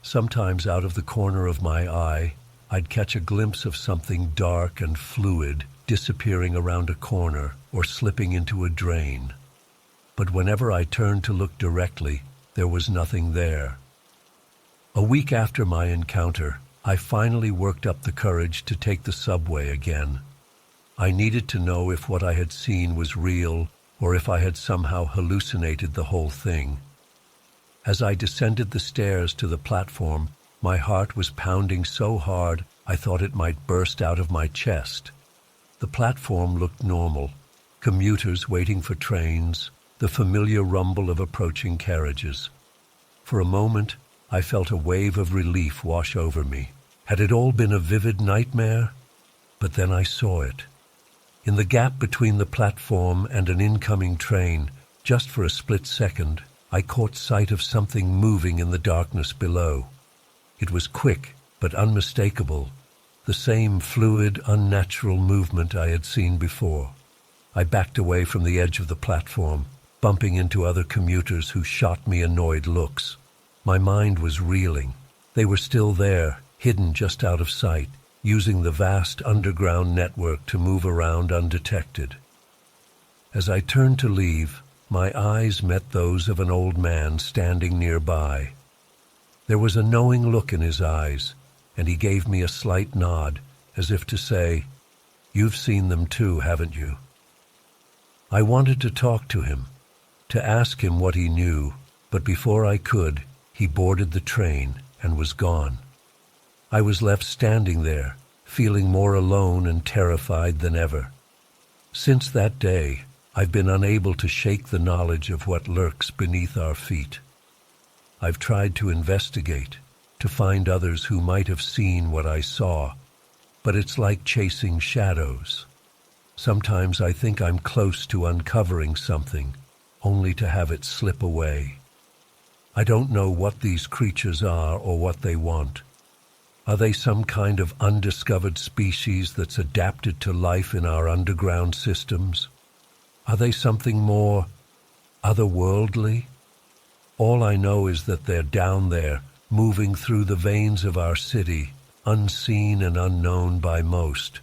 Sometimes out of the corner of my eye, I'd catch a glimpse of something dark and fluid disappearing around a corner or slipping into a drain. But whenever I turned to look directly, there was nothing there. A week after my encounter, I finally worked up the courage to take the subway again. I needed to know if what I had seen was real or if I had somehow hallucinated the whole thing. As I descended the stairs to the platform, my heart was pounding so hard I thought it might burst out of my chest. The platform looked normal, commuters waiting for trains, the familiar rumble of approaching carriages. For a moment, I felt a wave of relief wash over me. Had it all been a vivid nightmare? But then I saw it. In the gap between the platform and an incoming train, just for a split second, I caught sight of something moving in the darkness below. It was quick, but unmistakable, the same fluid, unnatural movement I had seen before. I backed away from the edge of the platform, bumping into other commuters who shot me annoyed looks. My mind was reeling. They were still there, hidden just out of sight, using the vast underground network to move around undetected. As I turned to leave, my eyes met those of an old man standing nearby. There was a knowing look in his eyes, and he gave me a slight nod, as if to say, "You've seen them too, haven't you?" I wanted to talk to him, to ask him what he knew, but before I could, he boarded the train and was gone. I was left standing there, feeling more alone and terrified than ever. Since that day, I've been unable to shake the knowledge of what lurks beneath our feet. I've tried to investigate, to find others who might have seen what I saw, but it's like chasing shadows. Sometimes I think I'm close to uncovering something, only to have it slip away. I don't know what these creatures are or what they want. Are they some kind of undiscovered species that's adapted to life in our underground systems? Are they something more otherworldly? All I know is that they're down there, moving through the veins of our city, unseen and unknown by most.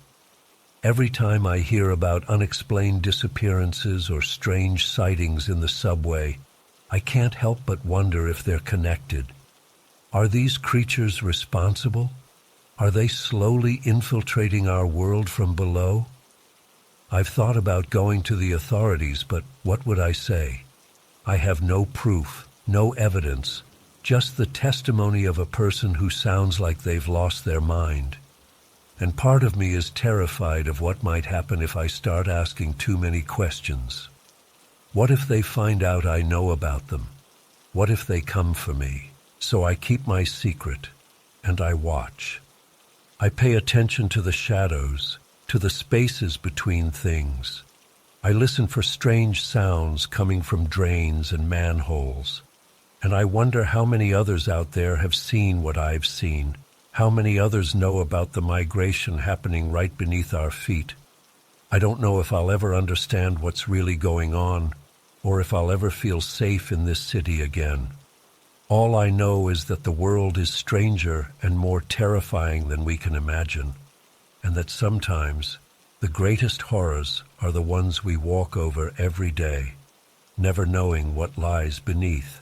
Every time I hear about unexplained disappearances or strange sightings in the subway, I can't help but wonder if they're connected. Are these creatures responsible? Are they slowly infiltrating our world from below? I've thought about going to the authorities, but what would I say? I have no proof, no evidence, just the testimony of a person who sounds like they've lost their mind. And part of me is terrified of what might happen if I start asking too many questions. What if they find out I know about them? What if they come for me? So I keep my secret, and I watch. I pay attention to the shadows, to the spaces between things. I listen for strange sounds coming from drains and manholes. And I wonder how many others out there have seen what I've seen, how many others know about the migration happening right beneath our feet. I don't know if I'll ever understand what's really going on, or if I'll ever feel safe in this city again. All I know is that the world is stranger and more terrifying than we can imagine, and that sometimes the greatest horrors are the ones we walk over every day, never knowing what lies beneath.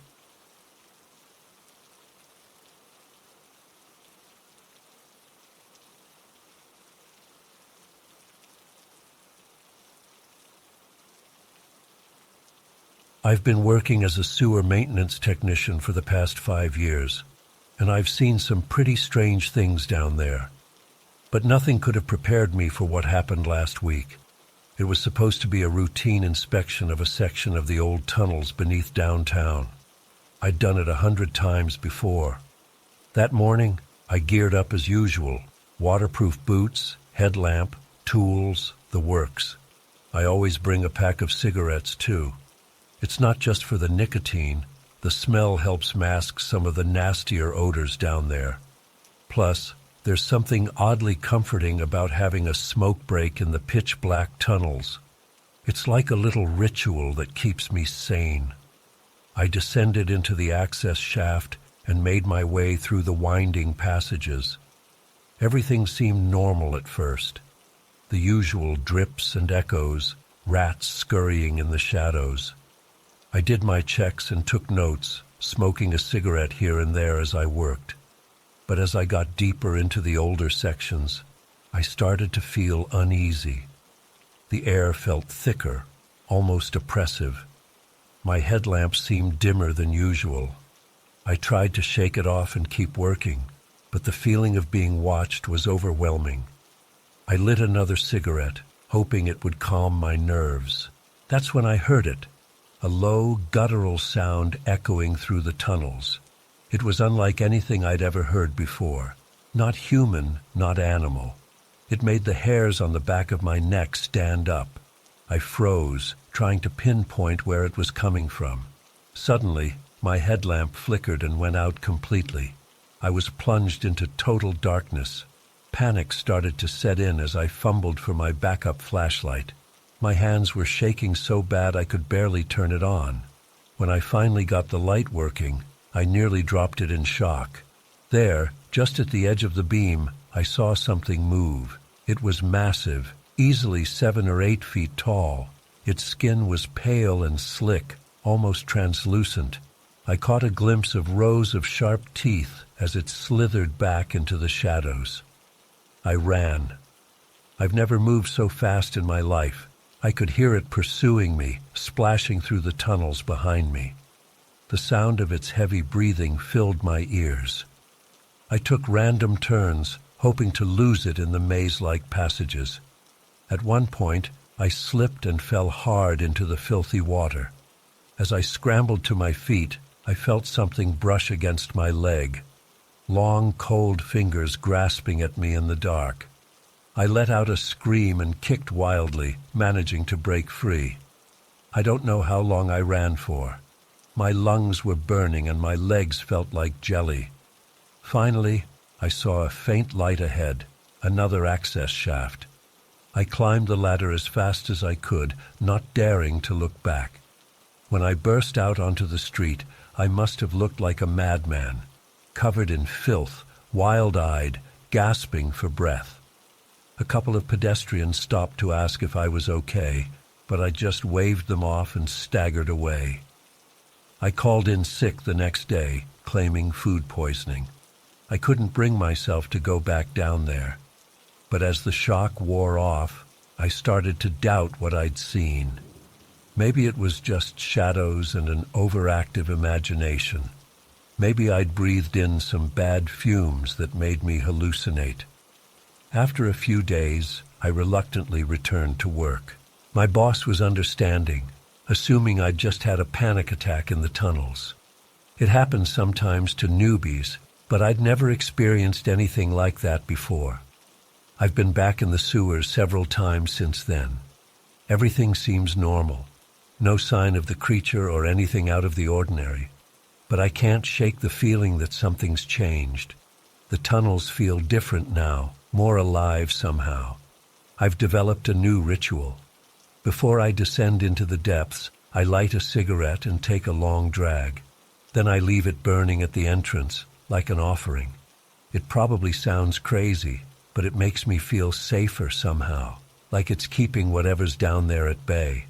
I've been working as a sewer maintenance technician for the past 5 years, and I've seen some pretty strange things down there. But nothing could have prepared me for what happened last week. It was supposed to be a routine inspection of a section of the old tunnels beneath downtown. I'd done it 100 times before. That morning, I geared up as usual. Waterproof boots, headlamp, tools, the works. I always bring a pack of cigarettes, too. It's not just for the nicotine. The smell helps mask some of the nastier odors down there. Plus, there's something oddly comforting about having a smoke break in the pitch-black tunnels. It's like a little ritual that keeps me sane. I descended into the access shaft and made my way through the winding passages. Everything seemed normal at first. The usual drips and echoes, rats scurrying in the shadows. I did my checks and took notes, smoking a cigarette here and there as I worked. But as I got deeper into the older sections, I started to feel uneasy. The air felt thicker, almost oppressive. My headlamp seemed dimmer than usual. I tried to shake it off and keep working, but the feeling of being watched was overwhelming. I lit another cigarette, hoping it would calm my nerves. That's when I heard it. A low, guttural sound echoing through the tunnels. It was unlike anything I'd ever heard before. Not human, not animal. It made the hairs on the back of my neck stand up. I froze, trying to pinpoint where it was coming from. Suddenly, my headlamp flickered and went out completely. I was plunged into total darkness. Panic started to set in as I fumbled for my backup flashlight. My hands were shaking so bad I could barely turn it on. When I finally got the light working, I nearly dropped it in shock. There, just at the edge of the beam, I saw something move. It was massive, easily 7 or 8 feet tall. Its skin was pale and slick, almost translucent. I caught a glimpse of rows of sharp teeth as it slithered back into the shadows. I ran. I've never moved so fast in my life. I could hear it pursuing me, splashing through the tunnels behind me. The sound of its heavy breathing filled my ears. I took random turns, hoping to lose it in the maze-like passages. At one point, I slipped and fell hard into the filthy water. As I scrambled to my feet, I felt something brush against my leg. Long, cold fingers grasping at me in the dark. I let out a scream and kicked wildly, managing to break free. I don't know how long I ran for. My lungs were burning and my legs felt like jelly. Finally, I saw a faint light ahead, another access shaft. I climbed the ladder as fast as I could, not daring to look back. When I burst out onto the street, I must have looked like a madman, covered in filth, wild-eyed, gasping for breath. A couple of pedestrians stopped to ask if I was okay, but I just waved them off and staggered away. I called in sick the next day, claiming food poisoning. I couldn't bring myself to go back down there. But as the shock wore off, I started to doubt what I'd seen. Maybe it was just shadows and an overactive imagination. Maybe I'd breathed in some bad fumes that made me hallucinate. After a few days, I reluctantly returned to work. My boss was understanding. assuming I'd just had a panic attack in the tunnels. It happens sometimes to newbies, but I'd never experienced anything like that before. I've been back in the sewers several times since then. Everything seems normal. No sign of the creature or anything out of the ordinary. But I can't shake the feeling that something's changed. The tunnels feel different now, more alive somehow. I've developed a new ritual. Before I descend into the depths, I light a cigarette and take a long drag. Then I leave it burning at the entrance, like an offering. It probably sounds crazy, but it makes me feel safer somehow, like it's keeping whatever's down there at bay.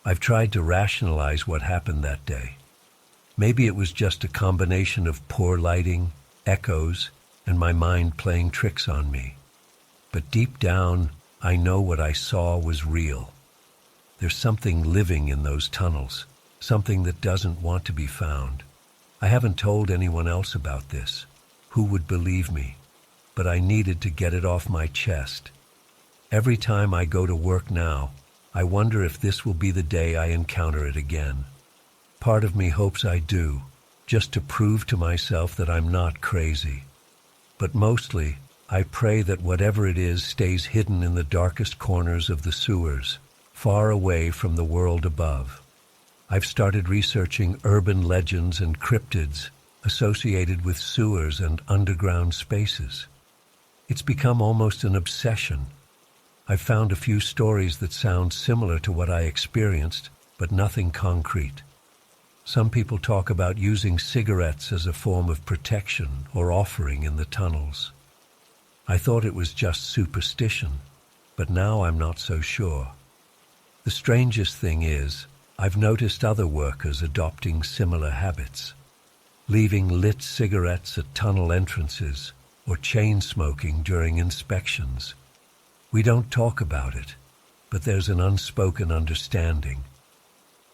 I've tried to rationalize what happened that day. Maybe it was just a combination of poor lighting, echoes, and my mind playing tricks on me. But deep down, I know what I saw was real. There's something living in those tunnels, something that doesn't want to be found. I haven't told anyone else about this. Who would believe me? But I needed to get it off my chest. Every time I go to work now, I wonder if this will be the day I encounter it again. Part of me hopes I do, just to prove to myself that I'm not crazy. But mostly, I pray that whatever it is stays hidden in the darkest corners of the sewers, far away from the world above. I've started researching urban legends and cryptids associated with sewers and underground spaces. It's become almost an obsession. I've found a few stories that sound similar to what I experienced, but nothing concrete. Some people talk about using cigarettes as a form of protection or offering in the tunnels. I thought it was just superstition, but now I'm not so sure. The strangest thing is, I've noticed other workers adopting similar habits, leaving lit cigarettes at tunnel entrances or chain smoking during inspections. We don't talk about it, but there's an unspoken understanding.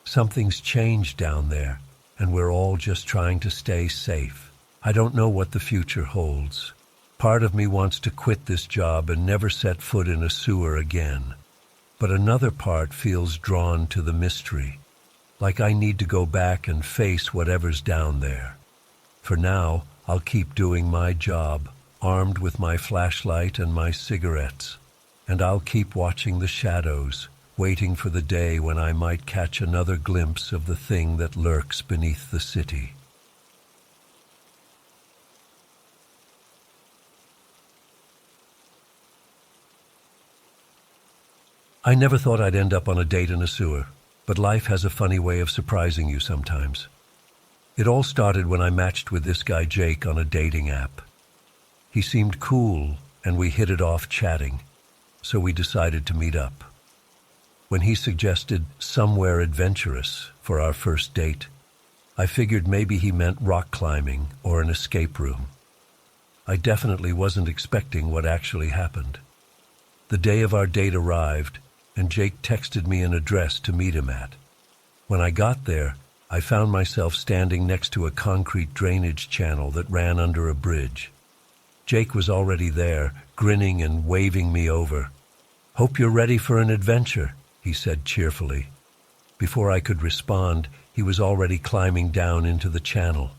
Something's changed down there, and we're all just trying to stay safe. I don't know what the future holds. Part of me wants to quit this job and never set foot in a sewer again. But another part feels drawn to the mystery, like I need to go back and face whatever's down there. For now, I'll keep doing my job, armed with my flashlight and my cigarettes, and I'll keep watching the shadows, waiting for the day when I might catch another glimpse of the thing that lurks beneath the city. I never thought I'd end up on a date in a sewer, but life has a funny way of surprising you sometimes. It all started when I matched with this guy Jake on a dating app. He seemed cool, and we hit it off chatting, so we decided to meet up. When he suggested somewhere adventurous for our first date, I figured maybe he meant rock climbing or an escape room. I definitely wasn't expecting what actually happened. The day of our date arrived, and Jake texted me an address to meet him at. When I got there, I found myself standing next to a concrete drainage channel that ran under a bridge. Jake was already there, grinning and waving me over. "Hope you're ready for an adventure," he said cheerfully. Before I could respond, he was already climbing down into the channel.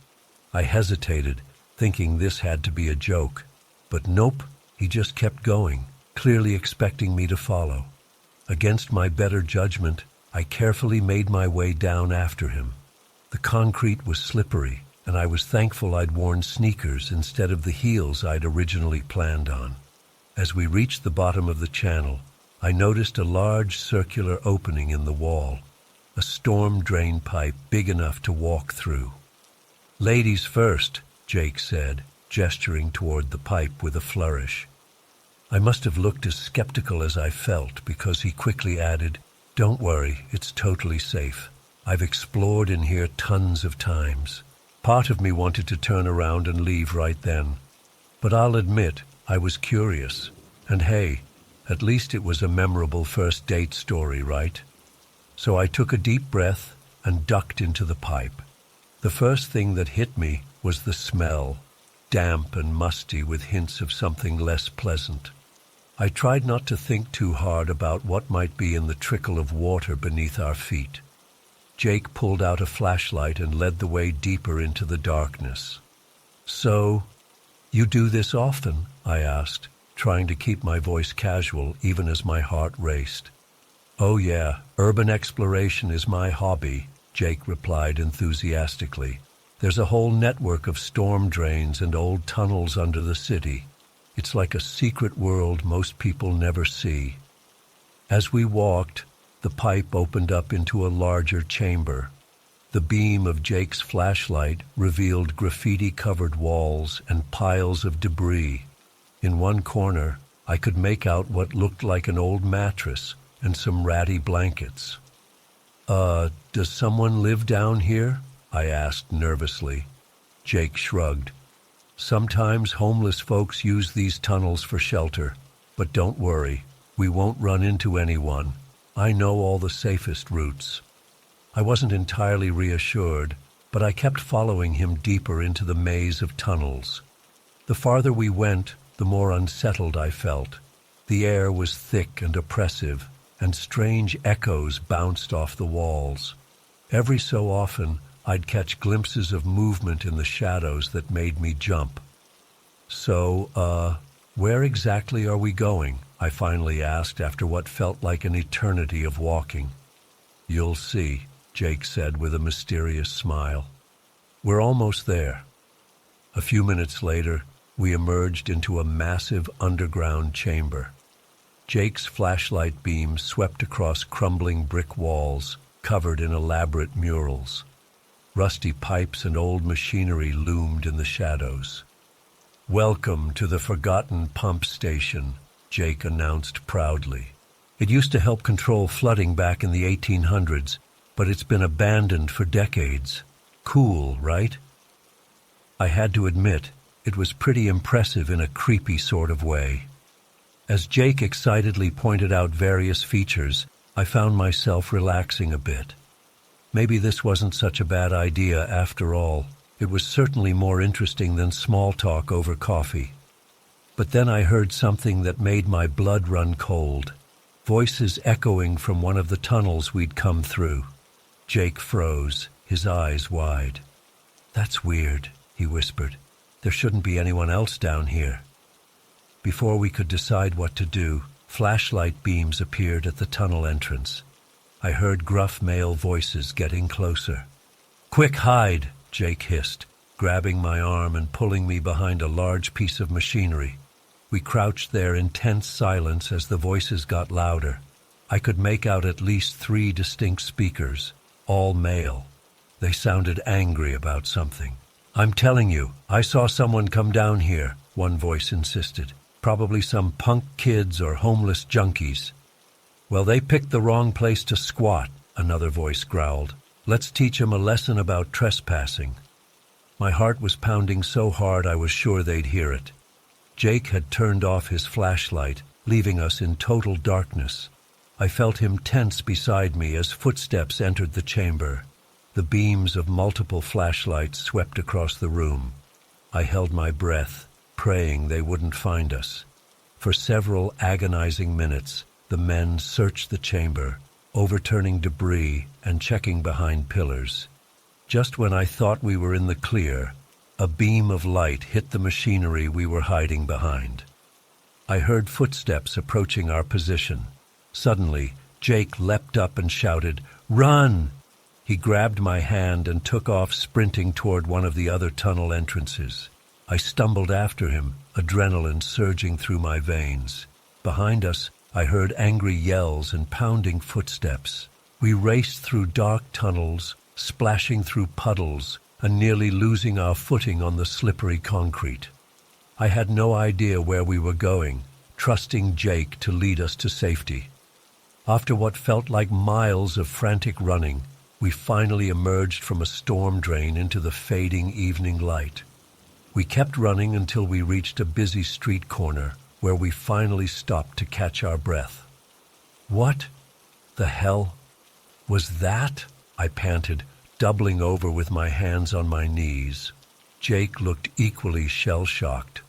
I hesitated, thinking this had to be a joke. But nope, he just kept going, clearly expecting me to follow. Against my better judgment, I carefully made my way down after him. The concrete was slippery, and I was thankful I'd worn sneakers instead of the heels I'd originally planned on. As we reached the bottom of the channel, I noticed a large circular opening in the wall, a storm drain pipe big enough to walk through. "Ladies first," Jake said, gesturing toward the pipe with a flourish. I must have looked as skeptical as I felt because he quickly added, "Don't worry, it's totally safe. I've explored in here tons of times." Part of me wanted to turn around and leave right then, but I'll admit I was curious. And hey, at least it was a memorable first date story, right? So I took a deep breath and ducked into the pipe. The first thing that hit me was the smell, damp and musty with hints of something less pleasant. I tried not to think too hard about what might be in the trickle of water beneath our feet. Jake pulled out a flashlight and led the way deeper into the darkness. "So, you do this often?" I asked, trying to keep my voice casual even as my heart raced. "Oh yeah, urban exploration is my hobby," Jake replied enthusiastically. "There's a whole network of storm drains and old tunnels under the city. It's like a secret world most people never see." As we walked, the pipe opened up into a larger chamber. The beam of Jake's flashlight revealed graffiti-covered walls and piles of debris. In one corner, I could make out what looked like an old mattress and some ratty blankets. Does someone live down here?" I asked nervously. Jake shrugged. "Sometimes homeless folks use these tunnels for shelter, but don't worry, we won't run into anyone. I know all the safest routes." I wasn't entirely reassured, but I kept following him deeper into the maze of tunnels. The farther we went, the more unsettled I felt. The air was thick and oppressive, and strange echoes bounced off the walls. Every so often, I'd catch glimpses of movement in the shadows that made me jump. "So, where exactly are we going?" I finally asked after what felt like an eternity of walking. "You'll see," Jake said with a mysterious smile. "We're almost there." A few minutes later, we emerged into a massive underground chamber. Jake's flashlight beam swept across crumbling brick walls, covered in elaborate murals. Rusty pipes and old machinery loomed in the shadows. "Welcome to the Forgotten Pump Station," Jake announced proudly. "It used to help control flooding back in the 1800s, but it's been abandoned for decades. Cool, right?" I had to admit, it was pretty impressive in a creepy sort of way. As Jake excitedly pointed out various features, I found myself relaxing a bit. Maybe this wasn't such a bad idea after all. It was certainly more interesting than small talk over coffee. But then I heard something that made my blood run cold. Voices echoing from one of the tunnels we'd come through. Jake froze, his eyes wide. "That's weird," he whispered. "There shouldn't be anyone else down here." Before we could decide what to do, flashlight beams appeared at the tunnel entrance. I heard gruff male voices getting closer. "Quick, hide!" Jake hissed, grabbing my arm and pulling me behind a large piece of machinery. We crouched there in tense silence as the voices got louder. I could make out at least 3 distinct speakers, all male. They sounded angry about something. "I'm telling you, I saw someone come down here," one voice insisted. "Probably some punk kids or homeless junkies." "Well, they picked the wrong place to squat," another voice growled. "Let's teach 'em a lesson about trespassing." My heart was pounding so hard I was sure they'd hear it. Jake had turned off his flashlight, leaving us in total darkness. I felt him tense beside me as footsteps entered the chamber. The beams of multiple flashlights swept across the room. I held my breath, praying they wouldn't find us. For several agonizing minutes, the men searched the chamber, overturning debris and checking behind pillars. Just when I thought we were in the clear, a beam of light hit the machinery we were hiding behind. I heard footsteps approaching our position. Suddenly, Jake leapt up and shouted, "Run!" He grabbed my hand and took off sprinting toward one of the other tunnel entrances. I stumbled after him, adrenaline surging through my veins. Behind us, I heard angry yells and pounding footsteps. We raced through dark tunnels, splashing through puddles, and nearly losing our footing on the slippery concrete. I had no idea where we were going, trusting Jake to lead us to safety. After what felt like miles of frantic running, we finally emerged from a storm drain into the fading evening light. We kept running until we reached a busy street corner, where we finally stopped to catch our breath. "What the hell was that?" I panted, doubling over with my hands on my knees. Jake looked equally shell-shocked.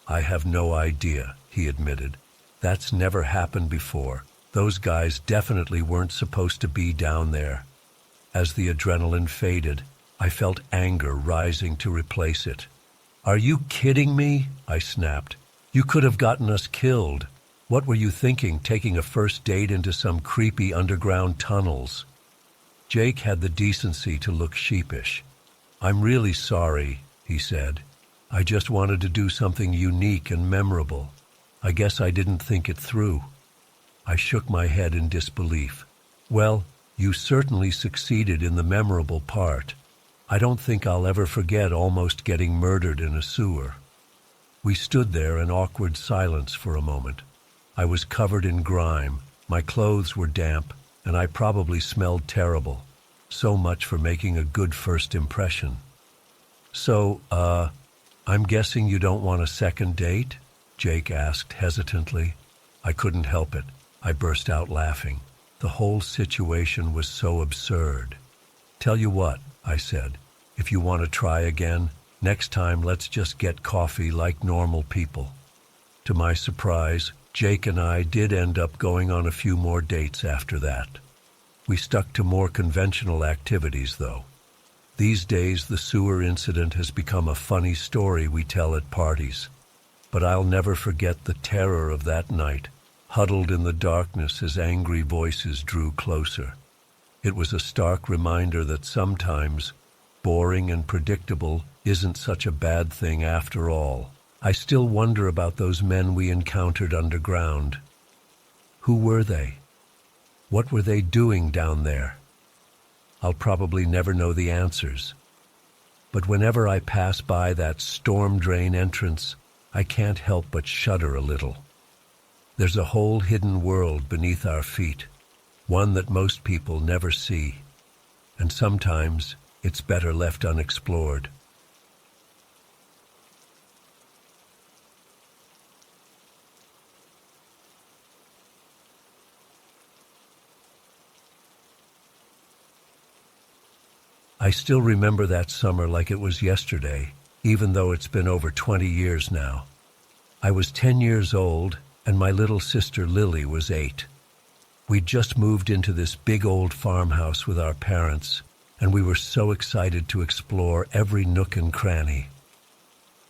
"I have no idea," he admitted. "That's never happened before. Those guys definitely weren't supposed to be down there." As the adrenaline faded, I felt anger rising to replace it. "Are you kidding me?" I snapped. "You could have gotten us killed. What were you thinking, taking a first date into some creepy underground tunnels?" Jake had the decency to look sheepish. "I'm really sorry," he said. "I just wanted to do something unique and memorable. I guess I didn't think it through." I shook my head in disbelief. "Well, you certainly succeeded in the memorable part. I don't think I'll ever forget almost getting murdered in a sewer." We stood there in awkward silence for a moment. I was covered in grime, my clothes were damp, and I probably smelled terrible. So much for making a good first impression. "So, I'm guessing you don't want a second date?" Jake asked hesitantly. I couldn't help it. I burst out laughing. The whole situation was so absurd. "Tell you what," I said, "if you want to try again, next time let's just get coffee like normal people." To my surprise, Jake and I did end up going on a few more dates after that. We stuck to more conventional activities, though. These days, the sewer incident has become a funny story we tell at parties. But I'll never forget the terror of that night, huddled in the darkness as angry voices drew closer. It was a stark reminder that sometimes boring and predictable isn't such a bad thing after all. I still wonder about those men we encountered underground. Who were they? What were they doing down there? I'll probably never know the answers. But whenever I pass by that storm drain entrance, I can't help but shudder a little. There's a whole hidden world beneath our feet, one that most people never see, and sometimes it's better left unexplored. I still remember that summer like it was yesterday, even though it's been over 20 years now. I was 10 years old, and my little sister Lily was 8. We'd just moved into this big old farmhouse with our parents, and we were so excited to explore every nook and cranny.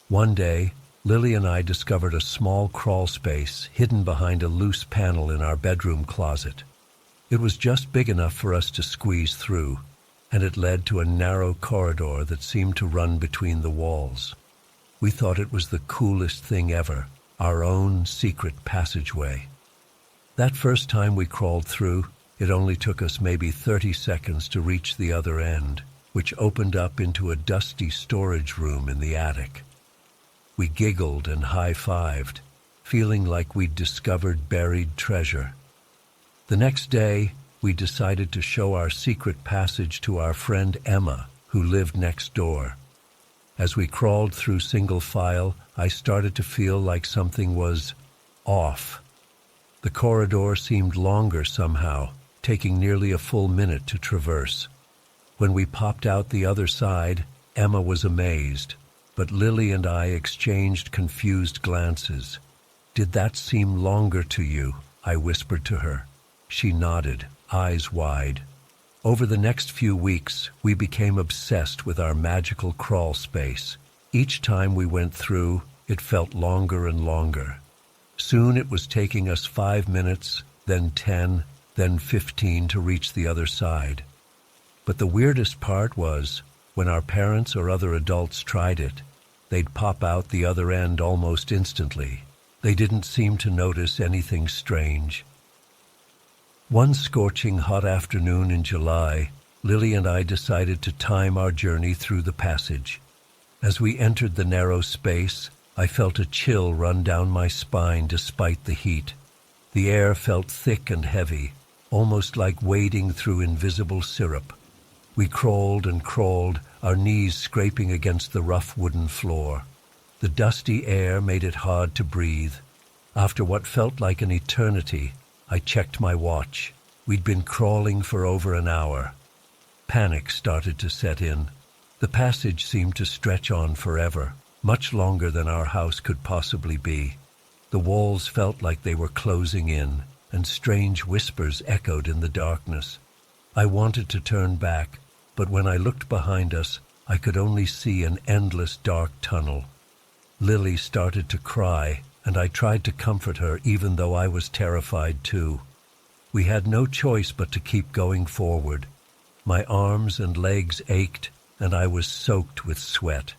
One day, Lily and I discovered a small crawl space hidden behind a loose panel in our bedroom closet. It was just big enough for us to squeeze through, and it led to a narrow corridor that seemed to run between the walls. We thought it was the coolest thing ever, our own secret passageway. That first time we crawled through, it only took us maybe 30 seconds to reach the other end, which opened up into a dusty storage room in the attic. We giggled and high-fived, feeling like we'd discovered buried treasure. The next day, we decided to show our secret passage to our friend Emma, who lived next door. As we crawled through single file, I started to feel like something was off. The corridor seemed longer somehow, taking nearly a full minute to traverse. When we popped out the other side, Emma was amazed, but Lily and I exchanged confused glances. "Did that seem longer to you?" I whispered to her. She nodded, eyes wide. Over the next few weeks, we became obsessed with our magical crawl space. Each time we went through, it felt longer and longer. Soon it was taking us 5 minutes, then 10, then 15 to reach the other side. But the weirdest part was, when our parents or other adults tried it, they'd pop out the other end almost instantly. They didn't seem to notice anything strange. One scorching hot afternoon in July, Lily and I decided to time our journey through the passage. As we entered the narrow space, I felt a chill run down my spine despite the heat. The air felt thick and heavy, almost like wading through invisible syrup. We crawled and crawled, our knees scraping against the rough wooden floor. The dusty air made it hard to breathe. After what felt like an eternity, I checked my watch. We'd been crawling for over an hour. Panic started to set in. The passage seemed to stretch on forever, much longer than our house could possibly be. The walls felt like they were closing in, and strange whispers echoed in the darkness. I wanted to turn back, but when I looked behind us, I could only see an endless dark tunnel. Lily started to cry, and I tried to comfort her even though I was terrified too. We had no choice but to keep going forward. My arms and legs ached, and I was soaked with sweat.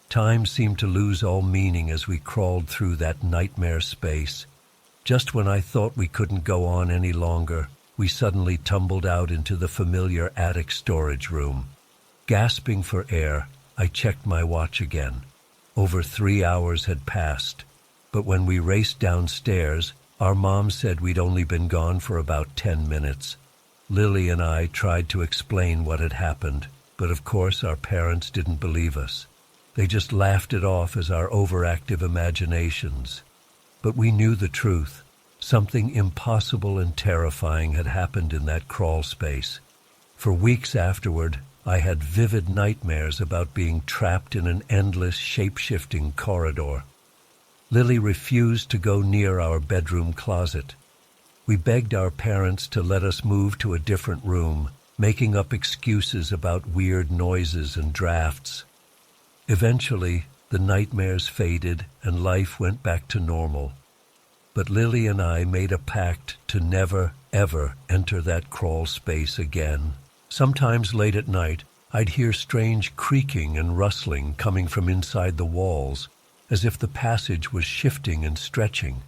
Time seemed to lose all meaning as we crawled through that nightmare space. Just when I thought we couldn't go on any longer, we suddenly tumbled out into the familiar attic storage room. Gasping for air, I checked my watch again. Over 3 hours had passed, but when we raced downstairs, our mom said we'd only been gone for about 10 minutes. Lily and I tried to explain what had happened, but of course our parents didn't believe us. They just laughed it off as our overactive imaginations. But we knew the truth. Something impossible and terrifying had happened in that crawl space. For weeks afterward, I had vivid nightmares about being trapped in an endless, shape-shifting corridor. Lily refused to go near our bedroom closet. We begged our parents to let us move to a different room, making up excuses about weird noises and drafts. Eventually, the nightmares faded and life went back to normal. But Lily and I made a pact to never, ever enter that crawl space again. Sometimes late at night, I'd hear strange creaking and rustling coming from inside the walls, as if the passage was shifting and stretching.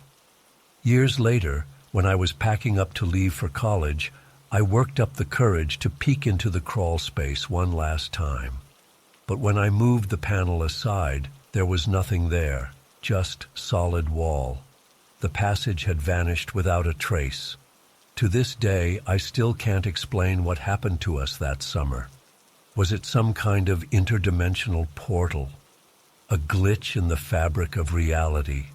Years later, when I was packing up to leave for college, I worked up the courage to peek into the crawl space one last time. But when I moved the panel aside, there was nothing there, just solid wall. The passage had vanished without a trace. To this day, I still can't explain what happened to us that summer. Was it some kind of interdimensional portal? A glitch in the fabric of reality?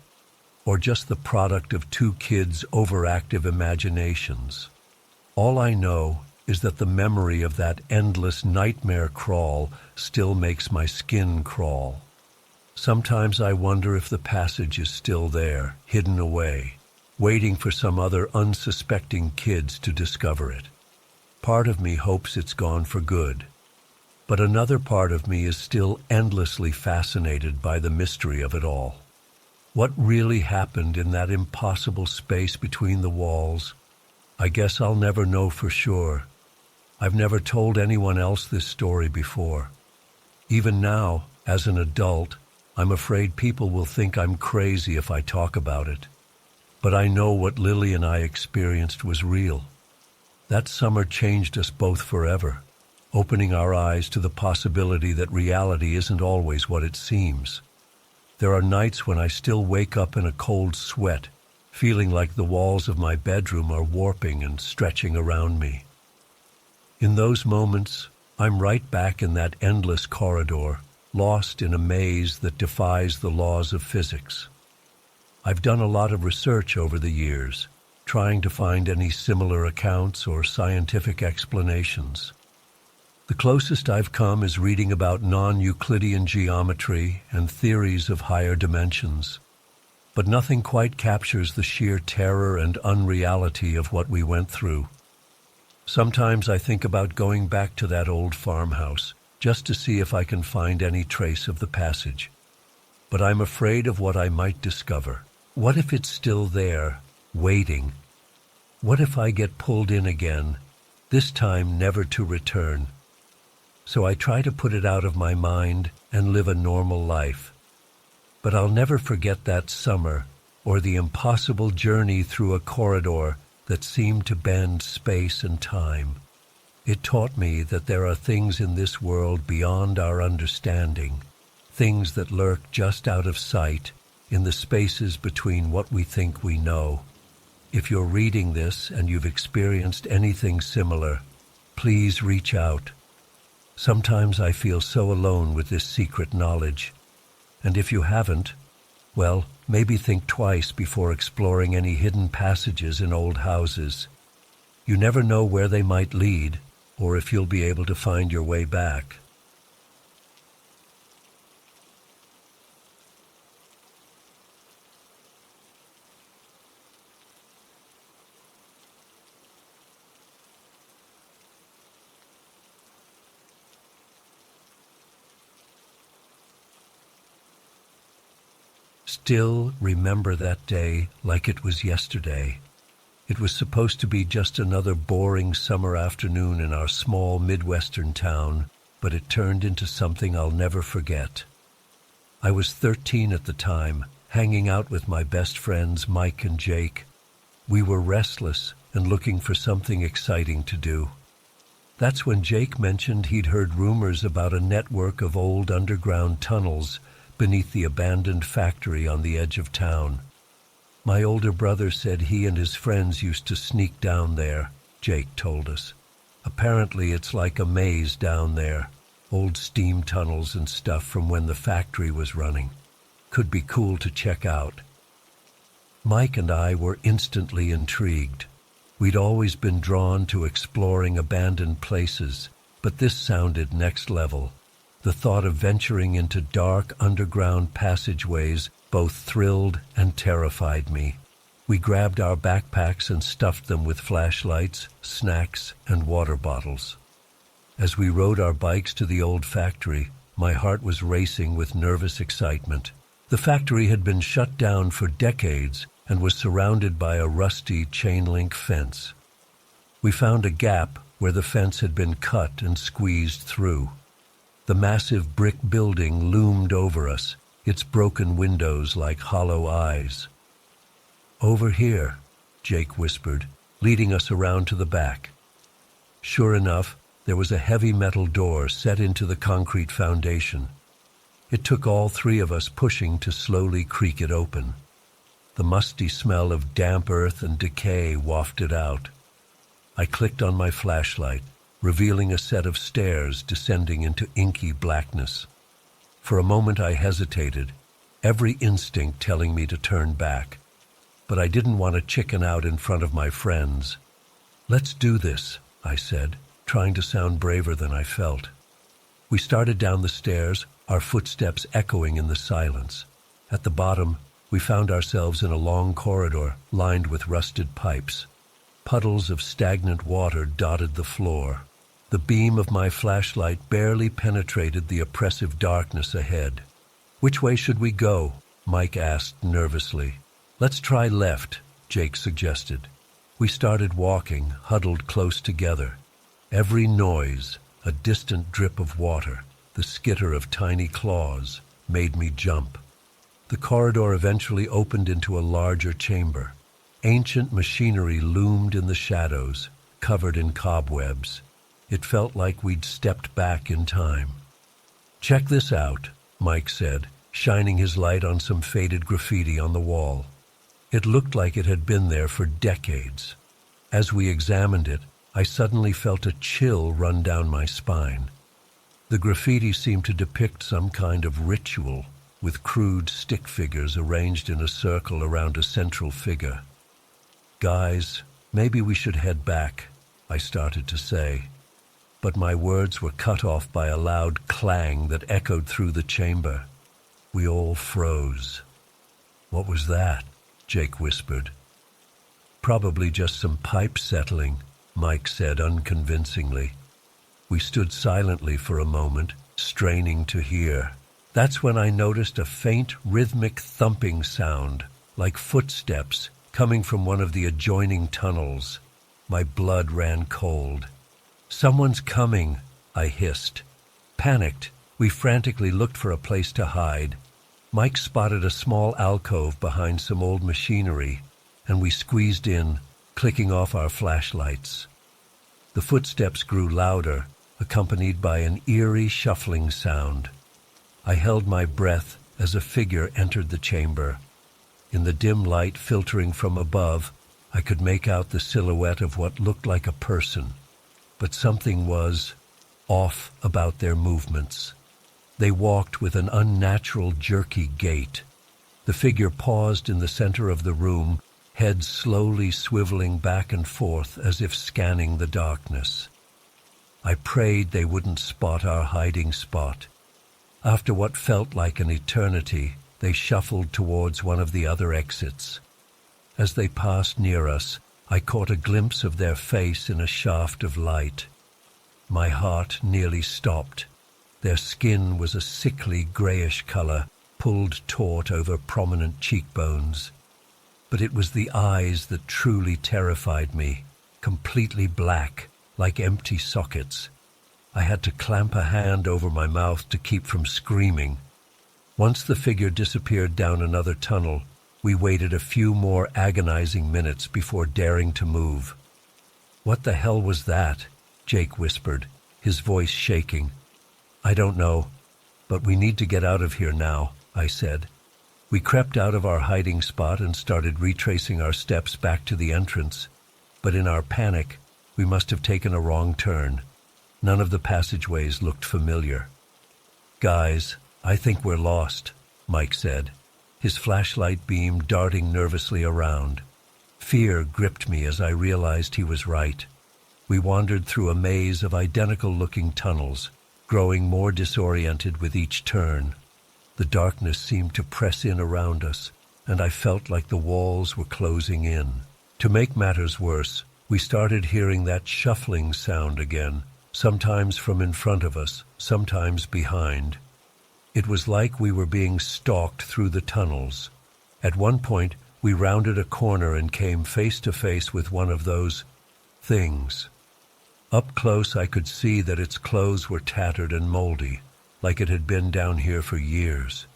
Or just the product of two kids' overactive imaginations? All I know is that the memory of that endless nightmare crawl still makes my skin crawl. Sometimes I wonder if the passage is still there, hidden away, waiting for some other unsuspecting kids to discover it. Part of me hopes it's gone for good, but another part of me is still endlessly fascinated by the mystery of it all. What really happened in that impossible space between the walls? I guess I'll never know for sure. I've never told anyone else this story before. Even now, as an adult, I'm afraid people will think I'm crazy if I talk about it. But I know what Lily and I experienced was real. That summer changed us both forever, opening our eyes to the possibility that reality isn't always what it seems. There are nights when I still wake up in a cold sweat, feeling like the walls of my bedroom are warping and stretching around me. In those moments, I'm right back in that endless corridor, lost in a maze that defies the laws of physics. I've done a lot of research over the years, trying to find any similar accounts or scientific explanations. The closest I've come is reading about non-Euclidean geometry and theories of higher dimensions. But nothing quite captures the sheer terror and unreality of what we went through. Sometimes I think about going back to that old farmhouse, just to see if I can find any trace of the passage. But I'm afraid of what I might discover. What if it's still there, waiting? What if I get pulled in again, this time never to return? So I try to put it out of my mind and live a normal life. But I'll never forget that summer or the impossible journey through a corridor that seemed to bend space and time. It taught me that there are things in this world beyond our understanding, things that lurk just out of sight in the spaces between what we think we know. If you're reading this and you've experienced anything similar, please reach out. Sometimes I feel so alone with this secret knowledge. And if you haven't, well, maybe think twice before exploring any hidden passages in old houses. You never know where they might lead, or if you'll be able to find your way back. Still remember that day like it was yesterday. It was supposed to be just another boring summer afternoon in our small Midwestern town, but it turned into something I'll never forget. I was 13 at the time, hanging out with my best friends Mike and Jake. We were restless and looking for something exciting to do. That's when Jake mentioned he'd heard rumors about a network of old underground tunnels beneath the abandoned factory on the edge of town. My older brother said he and his friends used to sneak down there, Jake told us. Apparently it's like a maze down there, old steam tunnels and stuff from when the factory was running. Could be cool to check out. Mike and I were instantly intrigued. We'd always been drawn to exploring abandoned places, but this sounded next level. The thought of venturing into dark underground passageways both thrilled and terrified me. We grabbed our backpacks and stuffed them with flashlights, snacks, and water bottles. As we rode our bikes to the old factory, my heart was racing with nervous excitement. The factory had been shut down for decades and was surrounded by a rusty chain-link fence. We found a gap where the fence had been cut and squeezed through. The massive brick building loomed over us, its broken windows like hollow eyes. "Over here," Jake whispered, leading us around to the back. Sure enough, there was a heavy metal door set into the concrete foundation. It took all three of us pushing to slowly creak it open. The musty smell of damp earth and decay wafted out. I clicked on my flashlight, revealing a set of stairs descending into inky blackness. For a moment I hesitated, every instinct telling me to turn back. But I didn't want to chicken out in front of my friends. "Let's do this," I said, trying to sound braver than I felt. We started down the stairs, our footsteps echoing in the silence. At the bottom, we found ourselves in a long corridor lined with rusted pipes. Puddles of stagnant water dotted the floor. The beam of my flashlight barely penetrated the oppressive darkness ahead. "Which way should we go?" Mike asked nervously. "Let's try left," Jake suggested. We started walking, huddled close together. Every noise, a distant drip of water, the skitter of tiny claws, made me jump. The corridor eventually opened into a larger chamber. Ancient machinery loomed in the shadows, covered in cobwebs. It felt like we'd stepped back in time. "Check this out," Mike said, shining his light on some faded graffiti on the wall. It looked like it had been there for decades. As we examined it, I suddenly felt a chill run down my spine. The graffiti seemed to depict some kind of ritual, with crude stick figures arranged in a circle around a central figure. "Guys, maybe we should head back," I started to say. But my words were cut off by a loud clang that echoed through the chamber. We all froze. "What was that?" Jake whispered. "Probably just some pipes settling," Mike said unconvincingly. We stood silently for a moment, straining to hear. That's when I noticed a faint, rhythmic thumping sound, like footsteps, coming from one of the adjoining tunnels. My blood ran cold. "Someone's coming," I hissed. Panicked, we frantically looked for a place to hide. Mike spotted a small alcove behind some old machinery, and we squeezed in, clicking off our flashlights. The footsteps grew louder, accompanied by an eerie shuffling sound. I held my breath as a figure entered the chamber. In the dim light filtering from above, I could make out the silhouette of what looked like a person, but something was off about their movements. They walked with an unnatural, jerky gait. The figure paused in the center of the room, head slowly swiveling back and forth as if scanning the darkness. I prayed they wouldn't spot our hiding spot. After what felt like an eternity, they shuffled towards one of the other exits. As they passed near us, I caught a glimpse of their face in a shaft of light. My heart nearly stopped. Their skin was a sickly grayish color, pulled taut over prominent cheekbones. But it was the eyes that truly terrified me, completely black, like empty sockets. I had to clamp a hand over my mouth to keep from screaming. Once the figure disappeared down another tunnel, we waited a few more agonizing minutes before daring to move. "What the hell was that?" Jake whispered, his voice shaking. "I don't know, but we need to get out of here now," I said. We crept out of our hiding spot and started retracing our steps back to the entrance, but in our panic, we must have taken a wrong turn. None of the passageways looked familiar. "Guys, I think we're lost," Mike said, his flashlight beam darting nervously around. Fear gripped me as I realized he was right. We wandered through a maze of identical-looking tunnels, growing more disoriented with each turn. The darkness seemed to press in around us, and I felt like the walls were closing in. To make matters worse, we started hearing that shuffling sound again, sometimes from in front of us, sometimes behind. It was like we were being stalked through the tunnels. At one point, we rounded a corner and came face to face with one of those things. Up close, I could see that its clothes were tattered and moldy, like it had been down here for years.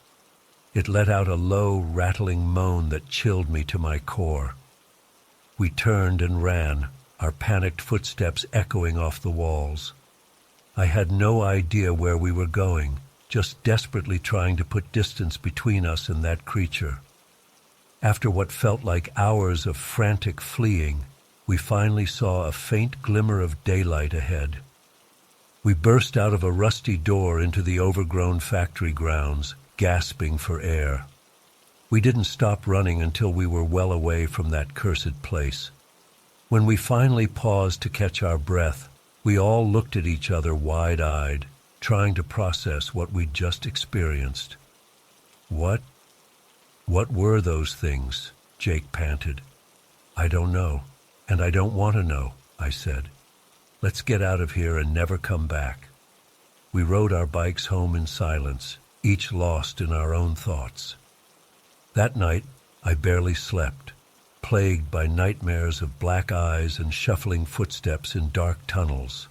It let out a low, rattling moan that chilled me to my core. We turned and ran, our panicked footsteps echoing off the walls. I had no idea where we were going, just desperately trying to put distance between us and that creature. After what felt like hours of frantic fleeing, we finally saw a faint glimmer of daylight ahead. We burst out of a rusty door into the overgrown factory grounds, gasping for air. We didn't stop running until we were well away from that cursed place. When we finally paused to catch our breath, we all looked at each other wide-eyed, trying to process what we'd just experienced. What were those things?" Jake panted. "I don't know, and I don't want to know," I said. "Let's get out of here and never come back." We rode our bikes home in silence, each lost in our own thoughts. That night, I barely slept, plagued by nightmares of black eyes and shuffling footsteps in dark tunnels.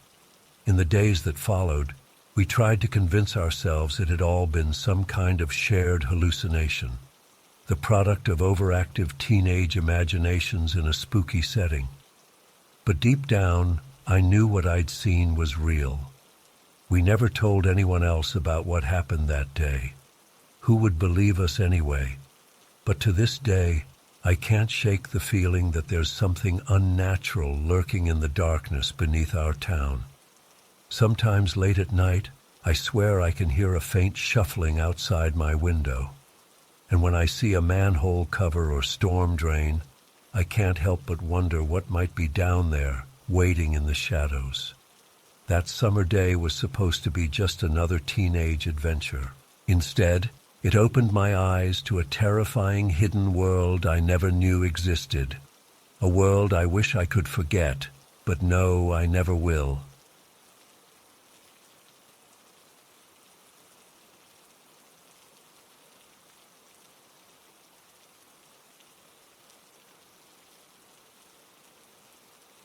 In the days that followed, we tried to convince ourselves it had all been some kind of shared hallucination, the product of overactive teenage imaginations in a spooky setting. But deep down, I knew what I'd seen was real. We never told anyone else about what happened that day. Who would believe us anyway? But to this day, I can't shake the feeling that there's something unnatural lurking in the darkness beneath our town. Sometimes late at night, I swear I can hear a faint shuffling outside my window. And when I see a manhole cover or storm drain, I can't help but wonder what might be down there, waiting in the shadows. That summer day was supposed to be just another teenage adventure. Instead, it opened my eyes to a terrifying hidden world I never knew existed. A world I wish I could forget, but no, I never will.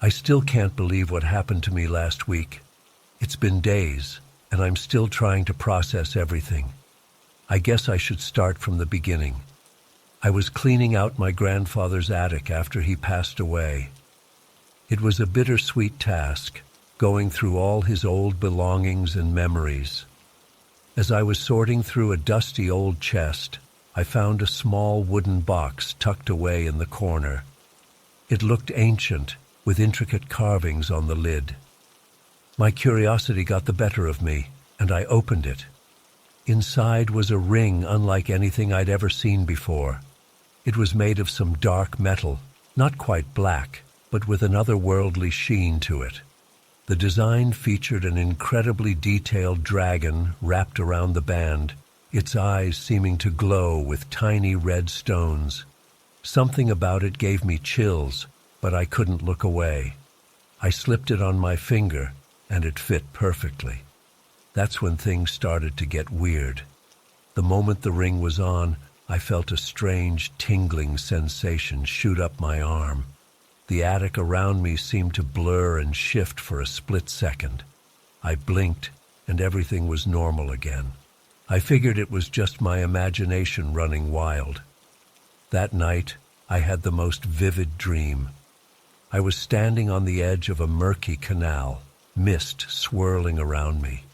I still can't believe what happened to me last week. It's been days, and I'm still trying to process everything. I guess I should start from the beginning. I was cleaning out my grandfather's attic after he passed away. It was a bittersweet task, going through all his old belongings and memories. As I was sorting through a dusty old chest, I found a small wooden box tucked away in the corner. It looked ancient, with intricate carvings on the lid. My curiosity got the better of me, and I opened it. Inside was a ring unlike anything I'd ever seen before. It was made of some dark metal, not quite black, but with an otherworldly sheen to it. The design featured an incredibly detailed dragon wrapped around the band, its eyes seeming to glow with tiny red stones. Something about it gave me chills, but I couldn't look away. I slipped it on my finger, and it fit perfectly. That's when things started to get weird. The moment the ring was on, I felt a strange, tingling sensation shoot up my arm. The attic around me seemed to blur and shift for a split second. I blinked, and everything was normal again. I figured it was just my imagination running wild. That night, I had the most vivid dream. I was standing on the edge of a murky canal, mist swirling around me.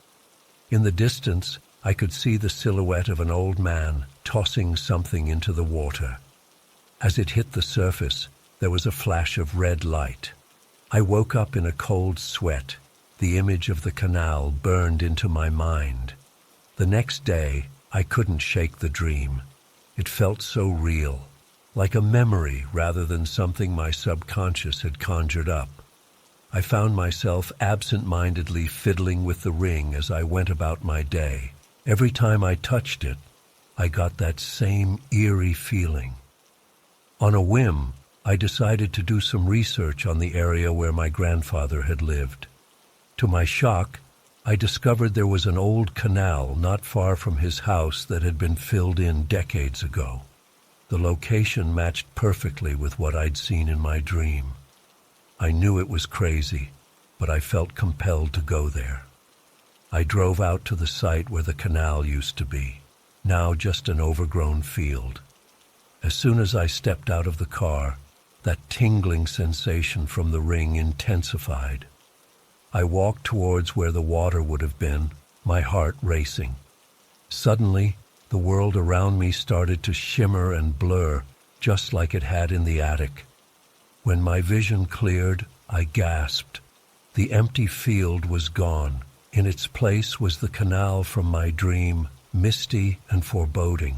In the distance, I could see the silhouette of an old man tossing something into the water. As it hit the surface, there was a flash of red light. I woke up in a cold sweat. The image of the canal burned into my mind. The next day, I couldn't shake the dream. It felt so real, like a memory rather than something my subconscious had conjured up. I found myself absent-mindedly fiddling with the ring as I went about my day. Every time I touched it, I got that same eerie feeling. On a whim, I decided to do some research on the area where my grandfather had lived. To my shock, I discovered there was an old canal not far from his house that had been filled in decades ago. The location matched perfectly with what I'd seen in my dream. I knew it was crazy, but I felt compelled to go there. I drove out to the site where the canal used to be, now just an overgrown field. As soon as I stepped out of the car, that tingling sensation from the ring intensified. I walked towards where the water would have been, my heart racing. Suddenly, the world around me started to shimmer and blur, just like it had in the attic. When my vision cleared, I gasped. The empty field was gone. In its place was the canal from my dream, misty and foreboding.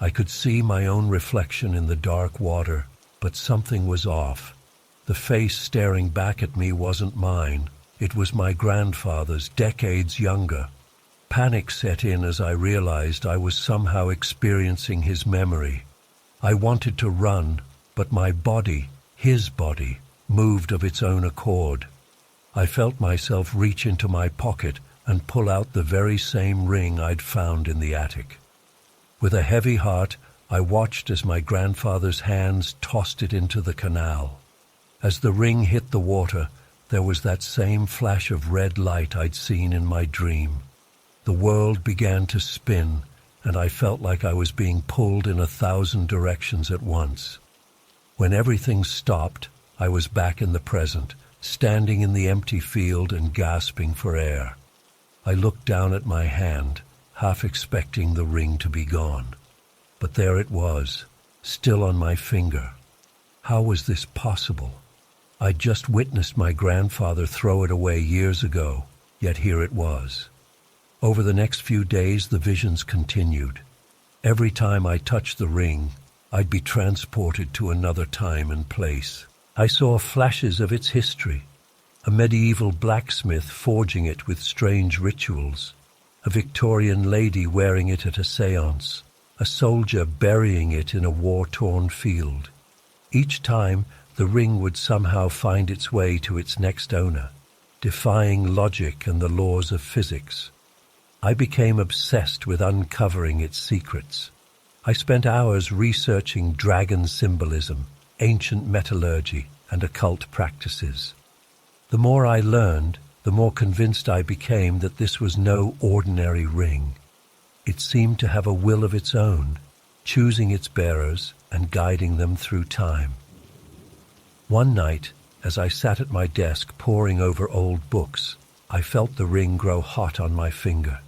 I could see my own reflection in the dark water, but something was off. The face staring back at me wasn't mine. It was my grandfather's, decades younger. Panic set in as I realized I was somehow experiencing his memory. I wanted to run, but my body, his body, moved of its own accord. I felt myself reach into my pocket and pull out the very same ring I'd found in the attic. With a heavy heart, I watched as my grandfather's hands tossed it into the canal. As the ring hit the water, there was that same flash of red light I'd seen in my dream. The world began to spin, and I felt like I was being pulled in 1,000 directions at once. When everything stopped, I was back in the present, standing in the empty field and gasping for air. I looked down at my hand, half expecting the ring to be gone. But there it was, still on my finger. How was this possible? I'd just witnessed my grandfather throw it away years ago, yet here it was. Over the next few days, the visions continued. Every time I touched the ring, I'd be transported to another time and place. I saw flashes of its history, a medieval blacksmith forging it with strange rituals, a Victorian lady wearing it at a séance, a soldier burying it in a war-torn field. Each time, the ring would somehow find its way to its next owner, defying logic and the laws of physics. I became obsessed with uncovering its secrets. I spent hours researching dragon symbolism, ancient metallurgy, and occult practices. The more I learned, the more convinced I became that this was no ordinary ring. It seemed to have a will of its own, choosing its bearers and guiding them through time. One night, as I sat at my desk poring over old books, I felt the ring grow hot on my finger.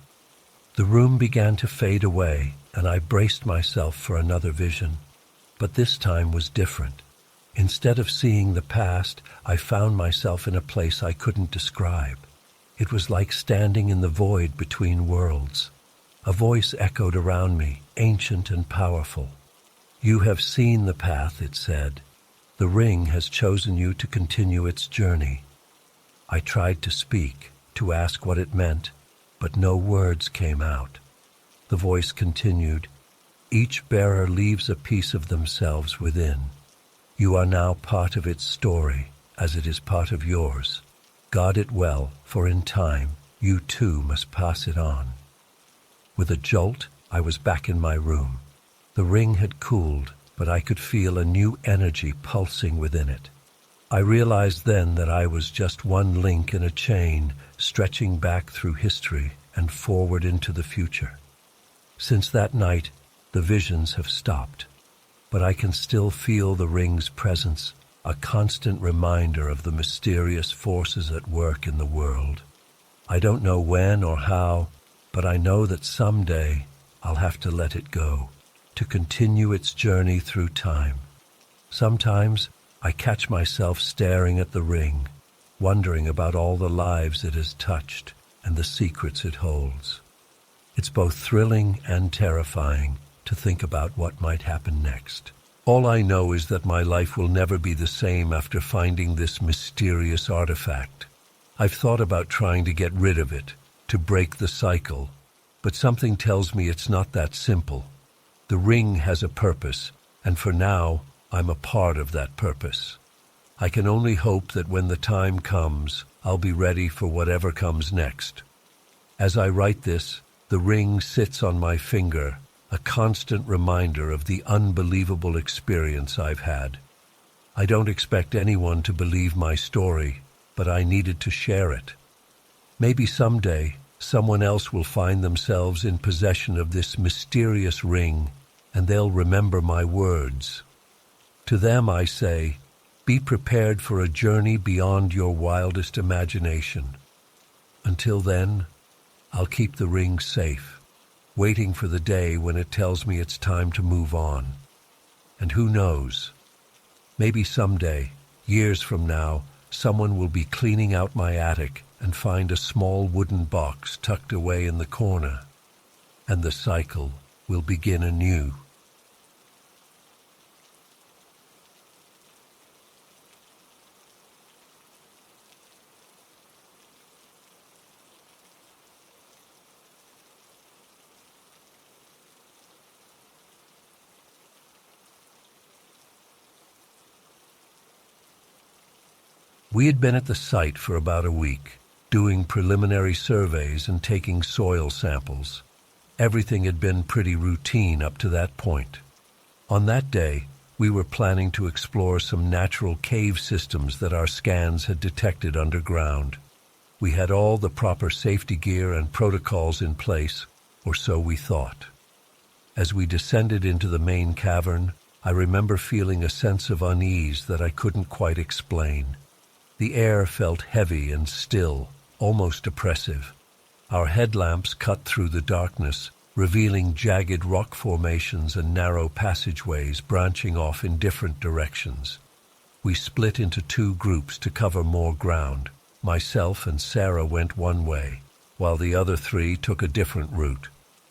The room began to fade away, and I braced myself for another vision. But this time was different. Instead of seeing the past, I found myself in a place I couldn't describe. It was like standing in the void between worlds. A voice echoed around me, ancient and powerful. "You have seen the path," it said. "The ring has chosen you to continue its journey." I tried to speak, to ask what it meant, but no words came out. The voice continued, "Each bearer leaves a piece of themselves within. You are now part of its story, as it is part of yours. Guard it well, for in time, you too must pass it on." With a jolt, I was back in my room. The ring had cooled, but I could feel a new energy pulsing within it. I realized then that I was just one link in a chain stretching back through history and forward into the future. Since that night, the visions have stopped, but I can still feel the ring's presence, a constant reminder of the mysterious forces at work in the world. I don't know when or how, but I know that someday I'll have to let it go, to continue its journey through time. Sometimes I catch myself staring at the ring, wondering about all the lives it has touched and the secrets it holds. It's both thrilling and terrifying to think about what might happen next. All I know is that my life will never be the same after finding this mysterious artifact. I've thought about trying to get rid of it, to break the cycle, but something tells me it's not that simple. The ring has a purpose, and for now, I'm a part of that purpose. I can only hope that when the time comes, I'll be ready for whatever comes next. As I write this, the ring sits on my finger, a constant reminder of the unbelievable experience I've had. I don't expect anyone to believe my story, but I needed to share it. Maybe someday, someone else will find themselves in possession of this mysterious ring, and they'll remember my words. To them I say, be prepared for a journey beyond your wildest imagination. Until then, I'll keep the ring safe, waiting for the day when it tells me it's time to move on. And who knows, maybe someday, years from now, someone will be cleaning out my attic and find a small wooden box tucked away in the corner, and the cycle will begin anew. We had been at the site for about a week, doing preliminary surveys and taking soil samples. Everything had been pretty routine up to that point. On that day, we were planning to explore some natural cave systems that our scans had detected underground. We had all the proper safety gear and protocols in place, or so we thought. As we descended into the main cavern, I remember feeling a sense of unease that I couldn't quite explain. The air felt heavy and still, almost oppressive. Our headlamps cut through the darkness, revealing jagged rock formations and narrow passageways branching off in different directions. We split into two groups to cover more ground. Myself and Sarah went one way, while the other three took a different route.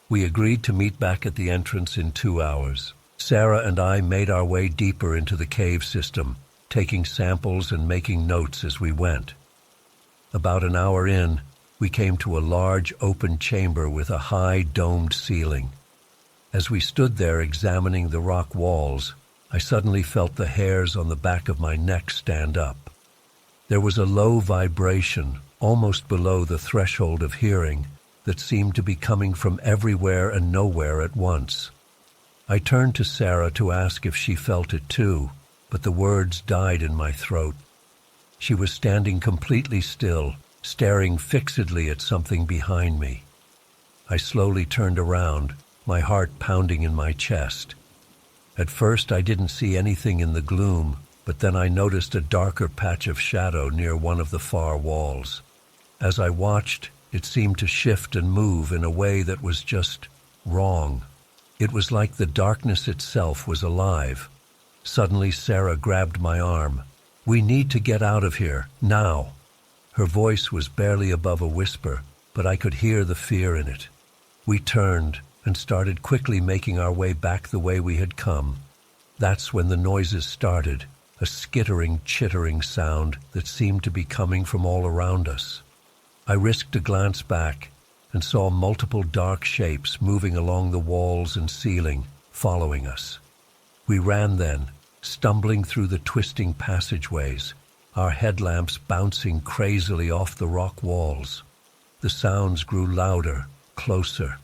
We agreed to meet back at the entrance in 2 hours. Sarah and I made our way deeper into the cave system, taking samples and making notes as we went. About an hour in, we came to a large open chamber with a high domed ceiling. As we stood there examining the rock walls, I suddenly felt the hairs on the back of my neck stand up. There was a low vibration, almost below the threshold of hearing, that seemed to be coming from everywhere and nowhere at once. I turned to Sarah to ask if she felt it too, but the words died in my throat. She was standing completely still, staring fixedly at something behind me. I slowly turned around, my heart pounding in my chest. At first I didn't see anything in the gloom, but then I noticed a darker patch of shadow near one of the far walls. As I watched, it seemed to shift and move in a way that was just wrong. It was like the darkness itself was alive. Suddenly Sarah grabbed my arm. "We need to get out of here, now." Her voice was barely above a whisper, but I could hear the fear in it. We turned and started quickly making our way back the way we had come. That's when the noises started, a skittering, chittering sound that seemed to be coming from all around us. I risked a glance back and saw multiple dark shapes moving along the walls and ceiling, following us. We ran then, stumbling through the twisting passageways, our headlamps bouncing crazily off the rock walls. The sounds grew louder, closer.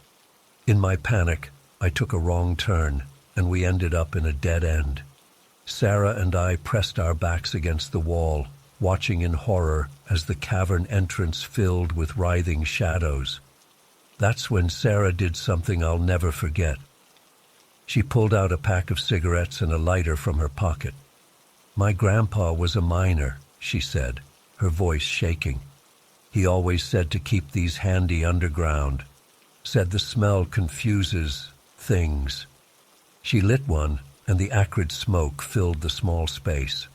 In my panic, I took a wrong turn, and we ended up in a dead end. Sarah and I pressed our backs against the wall, watching in horror as the cavern entrance filled with writhing shadows. That's when Sarah did something I'll never forget. She pulled out a pack of cigarettes and a lighter from her pocket. "My grandpa was a miner," she said, her voice shaking. "He always said to keep these handy underground. Said the smell confuses things." She lit one, and the acrid smoke filled the small space.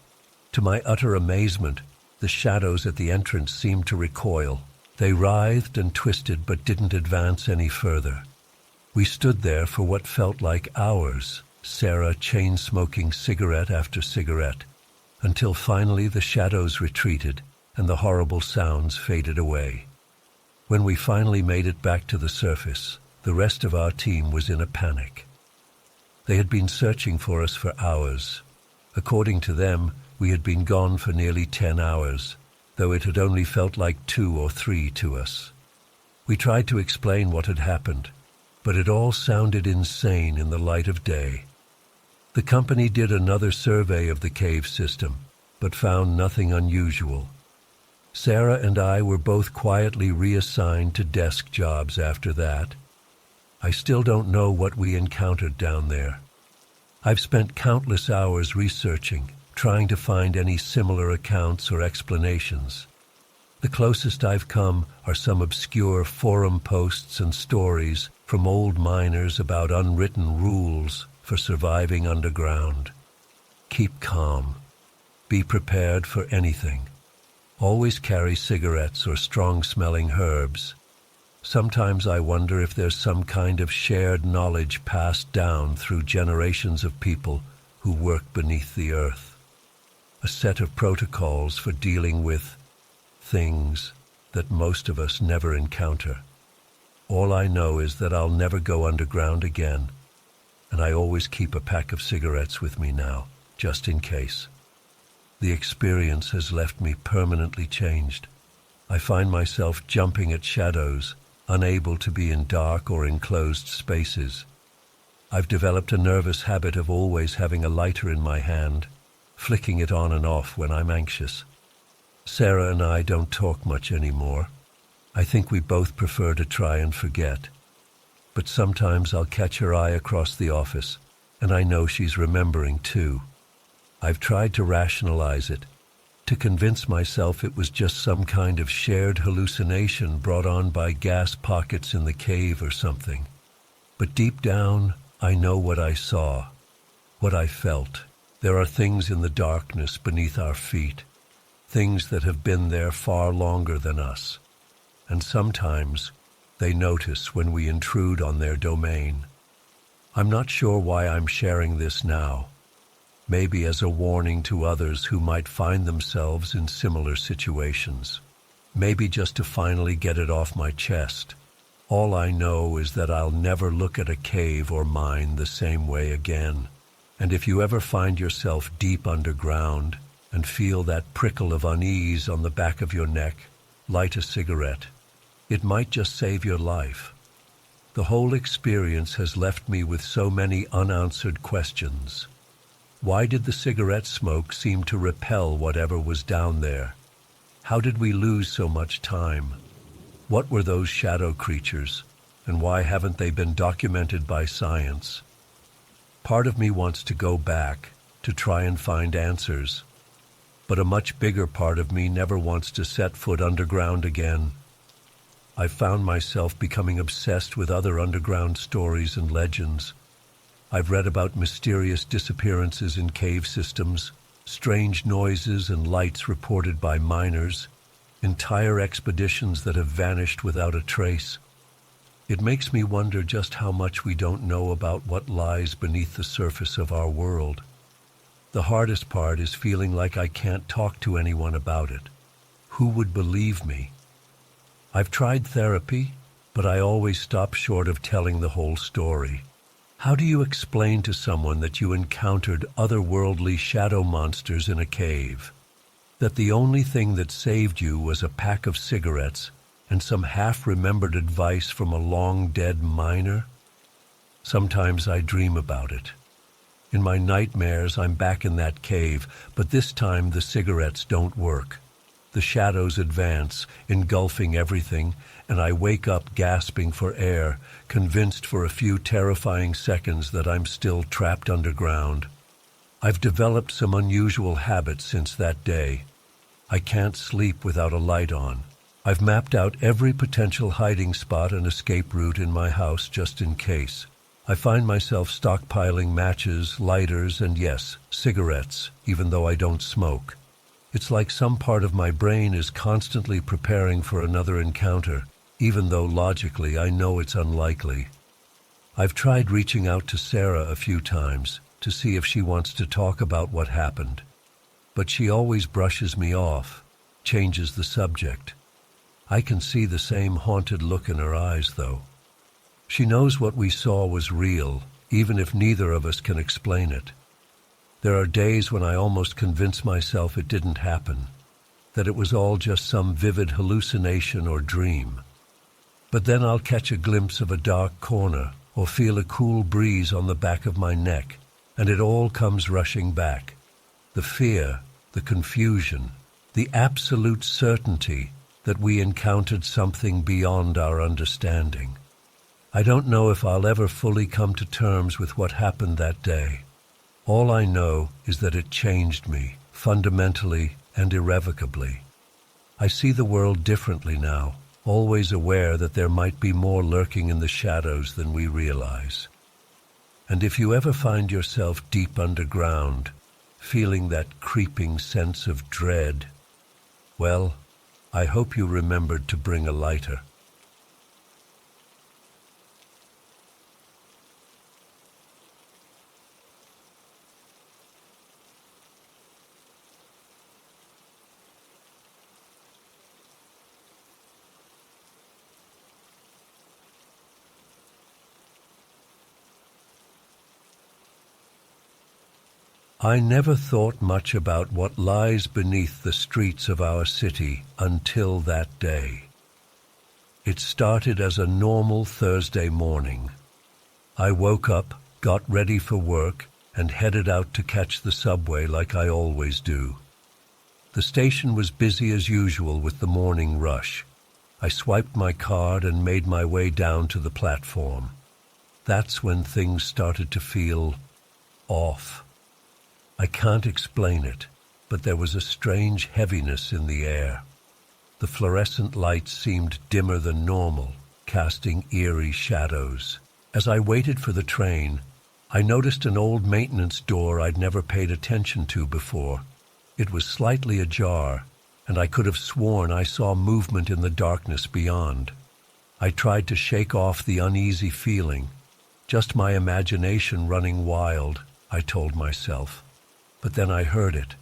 To my utter amazement, the shadows at the entrance seemed to recoil. They writhed and twisted but didn't advance any further. We stood there for what felt like hours, Sarah chain-smoking cigarette after cigarette, until finally the shadows retreated and the horrible sounds faded away. When we finally made it back to the surface, the rest of our team was in a panic. They had been searching for us for hours. According to them, we had been gone for nearly 10 hours, though it had only felt like 2 or 3 to us. We tried to explain what had happened, but it all sounded insane in the light of day. The company did another survey of the cave system, but found nothing unusual. Sarah and I were both quietly reassigned to desk jobs after that. I still don't know what we encountered down there. I've spent countless hours researching, trying to find any similar accounts or explanations. The closest I've come are some obscure forum posts and stories from old miners about unwritten rules for surviving underground. Keep calm. Be prepared for anything. Always carry cigarettes or strong-smelling herbs. Sometimes I wonder if there's some kind of shared knowledge passed down through generations of people who work beneath the earth. A set of protocols for dealing with things that most of us never encounter. All I know is that I'll never go underground again, and I always keep a pack of cigarettes with me now, just in case. The experience has left me permanently changed. I find myself jumping at shadows, unable to be in dark or enclosed spaces. I've developed a nervous habit of always having a lighter in my hand, flicking it on and off when I'm anxious. Sarah and I don't talk much anymore. I think we both prefer to try and forget. But sometimes I'll catch her eye across the office, and I know she's remembering too. I've tried to rationalize it, to convince myself it was just some kind of shared hallucination brought on by gas pockets in the cave or something. But deep down, I know what I saw, what I felt. There are things in the darkness beneath our feet, things that have been there far longer than us, and sometimes they notice when we intrude on their domain. I'm not sure why I'm sharing this now. Maybe as a warning to others who might find themselves in similar situations. Maybe just to finally get it off my chest. All I know is that I'll never look at a cave or mine the same way again. And if you ever find yourself deep underground and feel that prickle of unease on the back of your neck, light a cigarette. It might just save your life. The whole experience has left me with so many unanswered questions. Why did the cigarette smoke seem to repel whatever was down there? How did we lose so much time? What were those shadow creatures, and why haven't they been documented by science? Part of me wants to go back, to try and find answers, but a much bigger part of me never wants to set foot underground again. I've found myself becoming obsessed with other underground stories and legends. I've read about mysterious disappearances in cave systems, strange noises and lights reported by miners, entire expeditions that have vanished without a trace. It makes me wonder just how much we don't know about what lies beneath the surface of our world. The hardest part is feeling like I can't talk to anyone about it. Who would believe me? I've tried therapy, but I always stop short of telling the whole story. How do you explain to someone that you encountered otherworldly shadow monsters in a cave? That the only thing that saved you was a pack of cigarettes and some half-remembered advice from a long-dead miner? Sometimes I dream about it. In my nightmares, I'm back in that cave, but this time the cigarettes don't work. The shadows advance, engulfing everything, and I wake up gasping for air, convinced for a few terrifying seconds that I'm still trapped underground. I've developed some unusual habits since that day. I can't sleep without a light on. I've mapped out every potential hiding spot and escape route in my house just in case. I find myself stockpiling matches, lighters, and yes, cigarettes, even though I don't smoke. It's like some part of my brain is constantly preparing for another encounter, even though logically I know it's unlikely. I've tried reaching out to Sarah a few times to see if she wants to talk about what happened, but she always brushes me off, changes the subject. I can see the same haunted look in her eyes, though. She knows what we saw was real, even if neither of us can explain it. There are days when I almost convince myself it didn't happen, that it was all just some vivid hallucination or dream. But then I'll catch a glimpse of a dark corner or feel a cool breeze on the back of my neck, and it all comes rushing back. The fear, the confusion, the absolute certainty that we encountered something beyond our understanding. I don't know if I'll ever fully come to terms with what happened that day. All I know is that it changed me, fundamentally and irrevocably. I see the world differently now, always aware that there might be more lurking in the shadows than we realize. And if you ever find yourself deep underground, feeling that creeping sense of dread, well, I hope you remembered to bring a lighter. I never thought much about what lies beneath the streets of our city until that day. It started as a normal Thursday morning. I woke up, got ready for work, and headed out to catch the subway like I always do. The station was busy as usual with the morning rush. I swiped my card and made my way down to the platform. That's when things started to feel off. I can't explain it, but there was a strange heaviness in the air. The fluorescent lights seemed dimmer than normal, casting eerie shadows. As I waited for the train, I noticed an old maintenance door I'd never paid attention to before. It was slightly ajar, and I could have sworn I saw movement in the darkness beyond. I tried to shake off the uneasy feeling. Just my imagination running wild, I told myself. But then I heard it,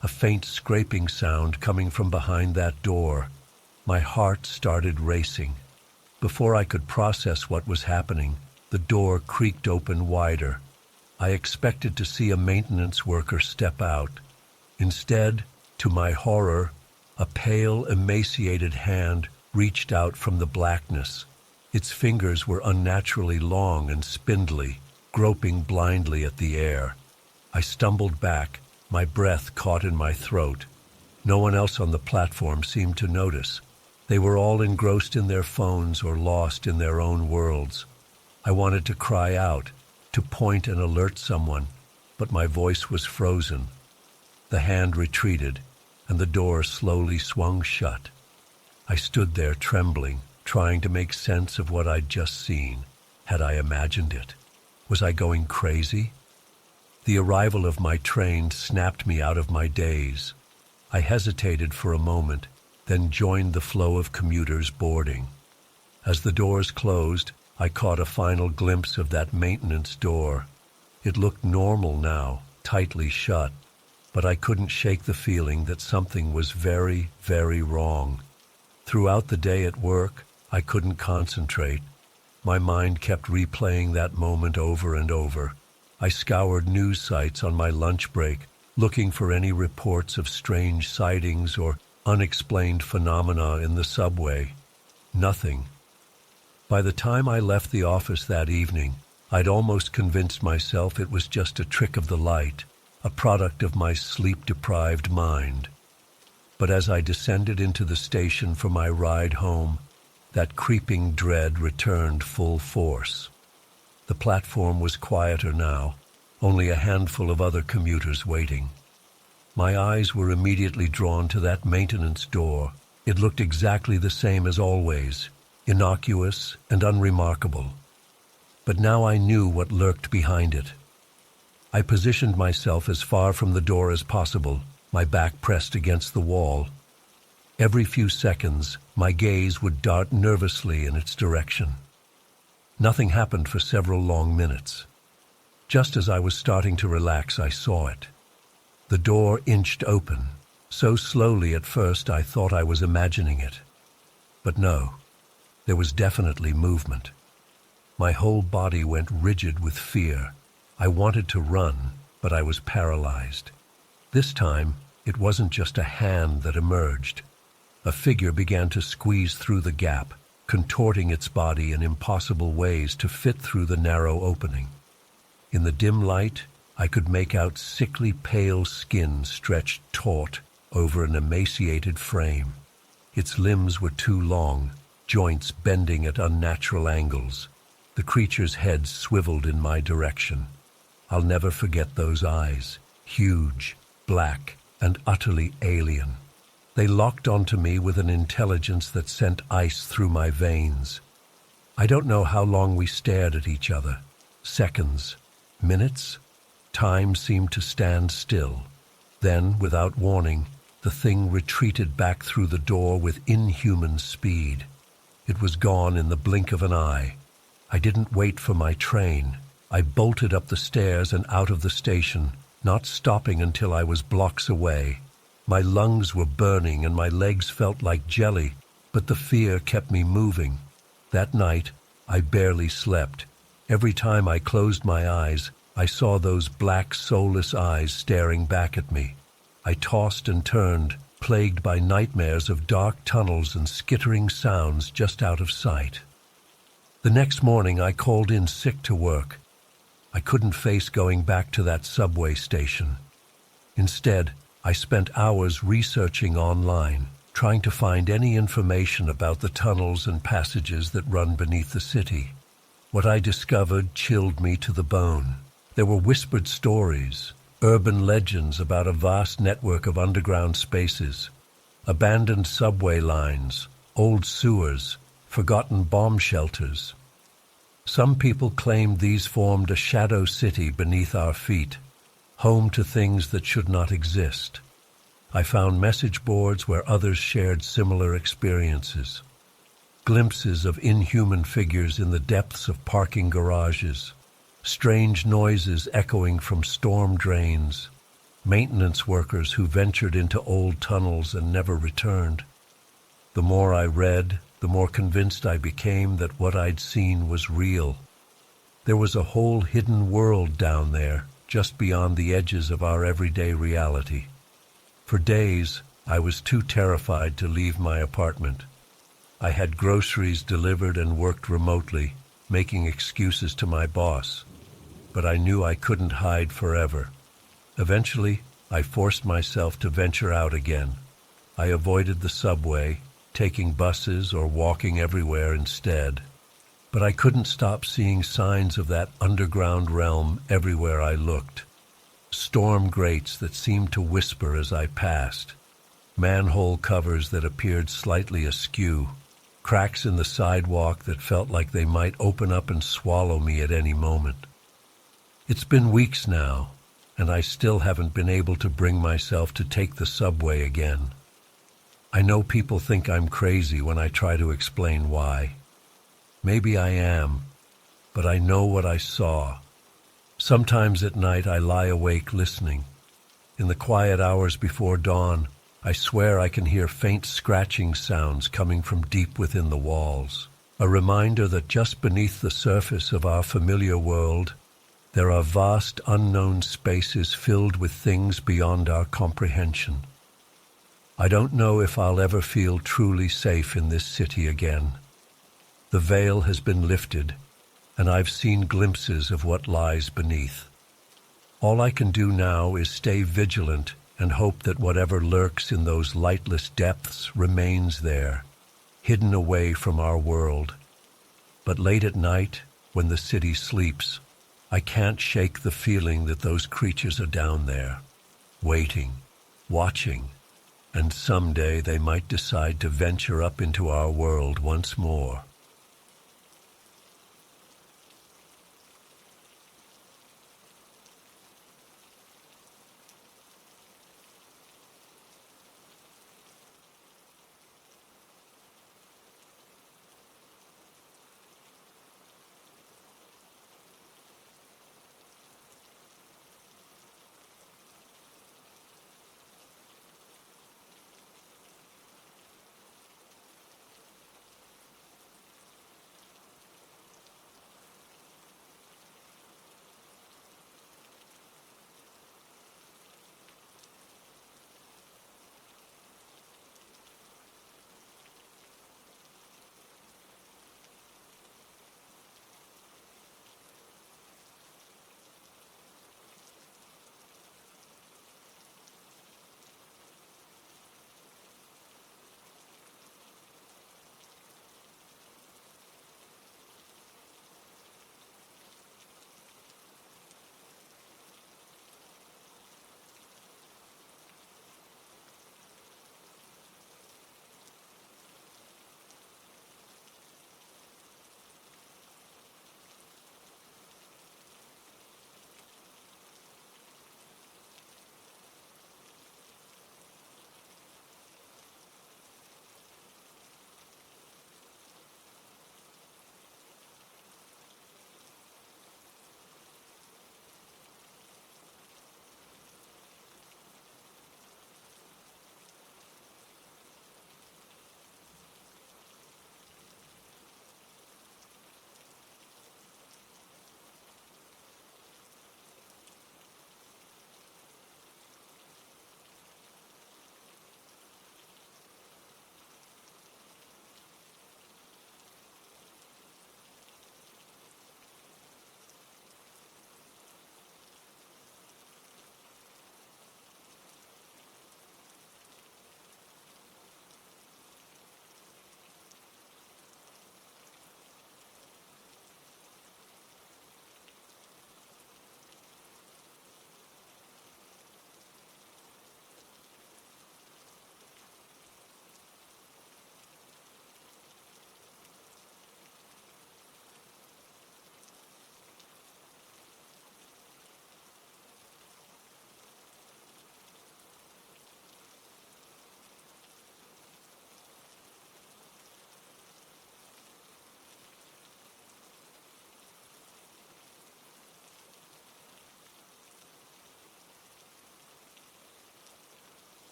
a faint scraping sound coming from behind that door. My heart started racing. Before I could process what was happening, the door creaked open wider. I expected to see a maintenance worker step out. Instead, to my horror, a pale, emaciated hand reached out from the blackness. Its fingers were unnaturally long and spindly, groping blindly at the air. I stumbled back, my breath caught in my throat. No one else on the platform seemed to notice. They were all engrossed in their phones or lost in their own worlds. I wanted to cry out, to point and alert someone, but my voice was frozen. The hand retreated, and the door slowly swung shut. I stood there trembling, trying to make sense of what I'd just seen. Had I imagined it? Was I going crazy? The arrival of my train snapped me out of my daze. I hesitated for a moment, then joined the flow of commuters boarding. As the doors closed, I caught a final glimpse of that maintenance door. It looked normal now, tightly shut, but I couldn't shake the feeling that something was very, very wrong. Throughout the day at work, I couldn't concentrate. My mind kept replaying that moment over and over. I scoured news sites on my lunch break, looking for any reports of strange sightings or unexplained phenomena in the subway. Nothing. By the time I left the office that evening, I'd almost convinced myself it was just a trick of the light, a product of my sleep-deprived mind. But as I descended into the station for my ride home, that creeping dread returned full force. The platform was quieter now, only a handful of other commuters waiting. My eyes were immediately drawn to that maintenance door. It looked exactly the same as always, innocuous and unremarkable. But now I knew what lurked behind it. I positioned myself as far from the door as possible, my back pressed against the wall. Every few seconds, my gaze would dart nervously in its direction. Nothing happened for several long minutes. Just as I was starting to relax, I saw it. The door inched open, so slowly at first I thought I was imagining it. But no, there was definitely movement. My whole body went rigid with fear. I wanted to run, but I was paralyzed. This time, it wasn't just a hand that emerged. A figure began to squeeze through the gap, contorting its body in impossible ways to fit through the narrow opening. In the dim light, I could make out sickly pale skin stretched taut over an emaciated frame. Its limbs were too long, joints bending at unnatural angles. The creature's head swiveled in my direction. I'll never forget those eyes, huge, black, and utterly alien. They locked onto me with an intelligence that sent ice through my veins. I don't know how long we stared at each other. Seconds, minutes? Time seemed to stand still. Then, without warning, the thing retreated back through the door with inhuman speed. It was gone in the blink of an eye. I didn't wait for my train. I bolted up the stairs and out of the station, not stopping until I was blocks away. My lungs were burning and my legs felt like jelly, but the fear kept me moving. That night, I barely slept. Every time I closed my eyes, I saw those black, soulless eyes staring back at me. I tossed and turned, plagued by nightmares of dark tunnels and skittering sounds just out of sight. The next morning, I called in sick to work. I couldn't face going back to that subway station. Instead, I spent hours researching online, trying to find any information about the tunnels and passages that run beneath the city. What I discovered chilled me to the bone. There were whispered stories, urban legends about a vast network of underground spaces, abandoned subway lines, old sewers, forgotten bomb shelters. Some people claimed these formed a shadow city beneath our feet, home to things that should not exist. I found message boards where others shared similar experiences. Glimpses of inhuman figures in the depths of parking garages, strange noises echoing from storm drains, maintenance workers who ventured into old tunnels and never returned. The more I read, the more convinced I became that what I'd seen was real. There was a whole hidden world down there, just beyond the edges of our everyday reality. For days, I was too terrified to leave my apartment. I had groceries delivered and worked remotely, making excuses to my boss. But I knew I couldn't hide forever. Eventually, I forced myself to venture out again. I avoided the subway, taking buses or walking everywhere instead. But I couldn't stop seeing signs of that underground realm everywhere I looked. Storm grates that seemed to whisper as I passed, manhole covers that appeared slightly askew, cracks in the sidewalk that felt like they might open up and swallow me at any moment. It's been weeks now, and I still haven't been able to bring myself to take the subway again. I know people think I'm crazy when I try to explain why. Maybe I am, but I know what I saw. Sometimes at night I lie awake listening. In the quiet hours before dawn, I swear I can hear faint scratching sounds coming from deep within the walls. A reminder that just beneath the surface of our familiar world, there are vast unknown spaces filled with things beyond our comprehension. I don't know if I'll ever feel truly safe in this city again. The veil has been lifted, and I've seen glimpses of what lies beneath. All I can do now is stay vigilant and hope that whatever lurks in those lightless depths remains there, hidden away from our world. But late at night, when the city sleeps, I can't shake the feeling that those creatures are down there, waiting, watching, and someday they might decide to venture up into our world once more.